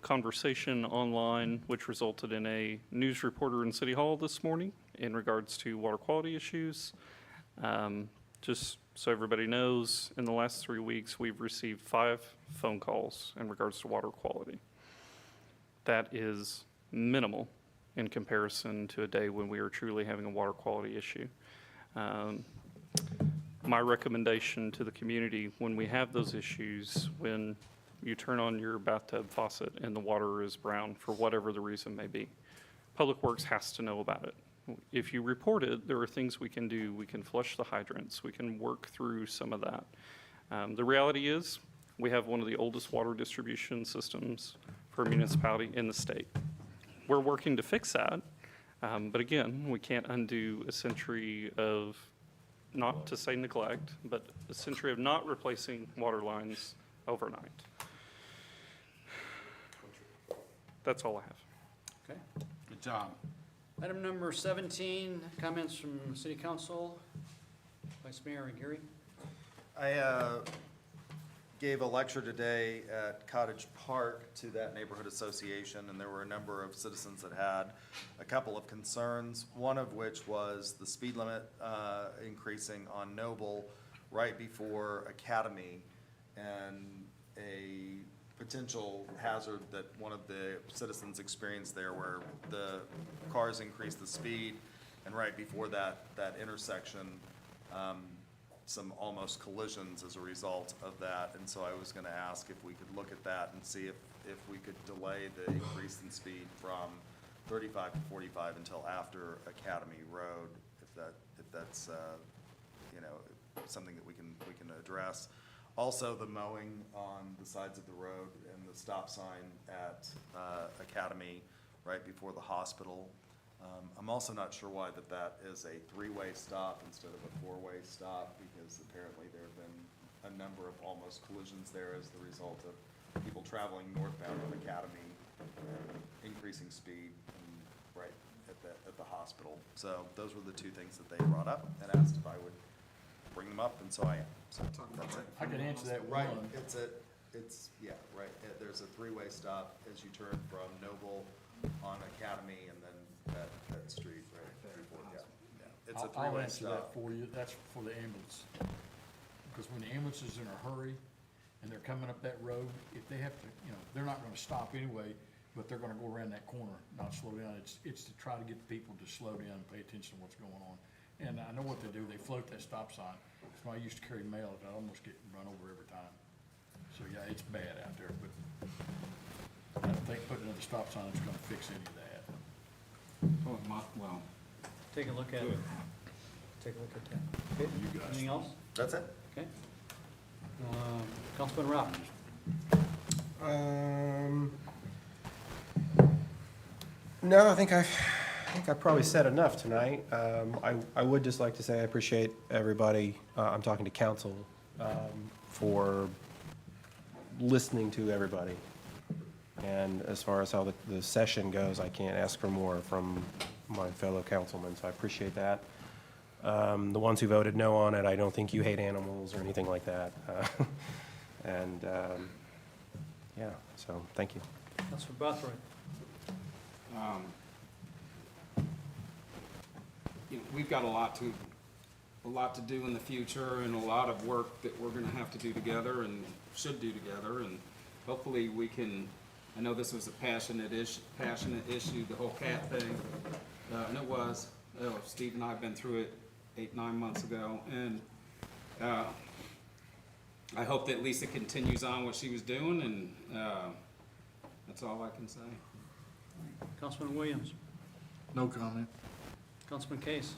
conversation online, which resulted in a news reporter in City Hall this morning in regards to water quality issues. Just so everybody knows, in the last 3 weeks, we've received 5 phone calls in regards to water quality. That is minimal in comparison to a day when we are truly having a water quality issue. My recommendation to the community, when we have those issues, when you turn on your bathtub faucet and the water is brown for whatever the reason may be, Public Works has to know about it. If you report it, there are things we can do. We can flush the hydrants. We can work through some of that. The reality is we have one of the oldest water distribution systems for a municipality in the state. We're working to fix that. But again, we can't undo a century of, not to say neglect, but a century of not replacing water lines overnight. That's all I have. Okay. Good job. Item number 17, comments from City Council. Vice Mayor Geary. I gave a lecture today at Cottage Park to that neighborhood association, and there were a number of citizens that had a couple of concerns, one of which was the speed limit increasing on Noble right before Academy, and a potential hazard that one of the citizens experienced there where the cars increased the speed, and right before that intersection, some almost collisions as a result of that. And so I was going to ask if we could look at that and see if we could delay the increase in speed from 35 to 45 until after Academy Road, if that's something that we can address. Also, the mowing on the sides of the road and the stop sign at Academy right before the hospital. I'm also not sure why that is a 3-way stop instead of a 4-way stop, because apparently there have been a number of almost collisions there as the result of people traveling northbound on Academy, increasing speed, and right at the hospital. So those were the two things that they brought up and asked if I would bring them up, and so I am. So that's it. I can answer that Right, one. yeah, right. There's a three-way stop as you turn from Noble on Academy and then that street right before, yeah. It's a I'll three-way answer that stop. for you. That's for the ambulance. Because when the ambulance is in a hurry and they're coming up that road, if they have to, they're not gonna stop anyway, but they're gonna go around that corner, not slow down. It's to try to get the people to slow down and pay attention to what's going on. And I know what they do. They float that stop sign. So I used to carry mail, and I almost get run over every time. So yeah, it's bad out there, but I don't think putting another stop sign is gonna fix any of that. Oh, well, Take a look at it. Take a look at that. Okay, You guys. anything else? That's it. Okay. Councilman Rob? No, I think I probably said enough tonight. I would just like to say I appreciate everybody, I'm talking to council, for listening to everybody. And as far as how the session goes, I can't ask for more from my fellow councilmen, so I appreciate that. The ones who voted no on it, I don't think you hate animals or anything like that. And, yeah, so, thank you. Councilman Guthrie? We've got a lot to do in the future and a lot of work that we're gonna have to do together and should do together, and hopefully we can, I know this was a passionate issue, the whole cat thing, and it was. Steve and I have been through it 8-9 months ago, and I hope that Lisa continues on what she was doing, and that's all I can say. Councilman Williams? No comment. Councilman Case?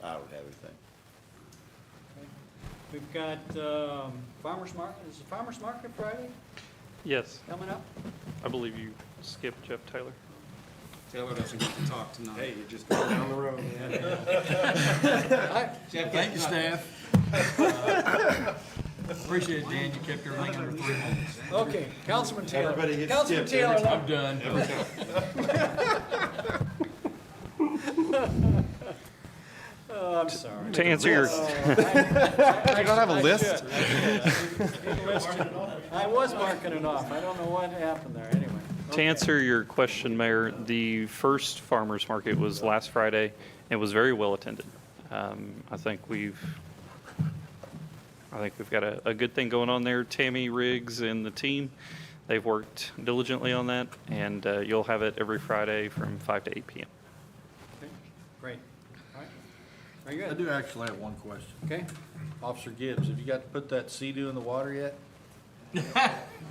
I don't have anything. We've got farmer's market, is the farmer's market Friday Yes, coming up? I believe you skipped Jeff Taylor. Taylor doesn't get to talk tonight. Hey, you're just going down the road. Jeff, Thank you, staff. Appreciate it, Dan, you kept everything under 3 minutes. Okay, Councilman Taylor. Everybody gets Councilman skipped every Taylor, I'm done. Oh, I'm sorry. To answer your, You don't have a list? I was marking it off. I don't know what happened there, anyway. to answer your question, Mayor, the first farmer's market was last Friday and was very well attended. I think we've got a good thing going on there. Tammy Riggs and the team, they've worked diligently on that, and you'll have it every Friday from 5 to 8 p.m. Okay, great. All right. Very I good. do actually have one question. Okay. Officer Gibbs, have you got to put that Sea-Doo in the water yet?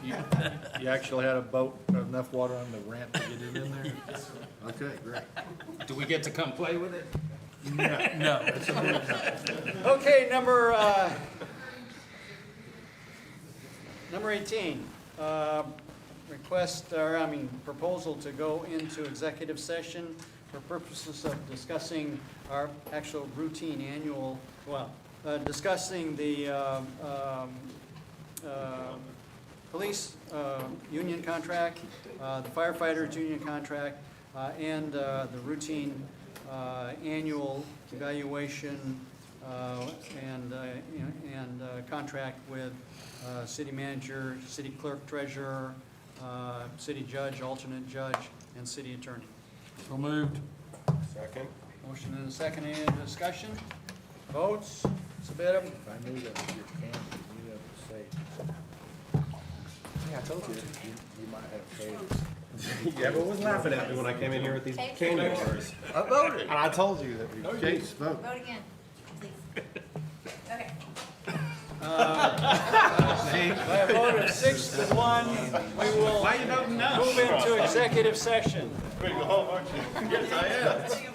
You actually had a boat, enough water on the ramp to get it in there? Okay, great. Do we get to come play with it? No, it's a big no. Okay, number 18, proposal to go into executive session for purposes of discussing our actual routine annual, discussing the police union contract, the firefighters union contract, and the routine annual evaluation and contract with city manager, city clerk, treasurer, city judge, alternate judge, and city attorney. So moved. Second. Motion and a second, any discussion? Votes, submit them. If I knew that was your candy, you have to say, Yeah, I told you. you might have potatoes. Yeah, but was laughing at me when I came in here with these candy bars. I voted. And I told you that. Case, vote. Vote again, please. Okay. By a vote of 6-1, we will move into executive session. Ready to go home, aren't you? Yes, I am.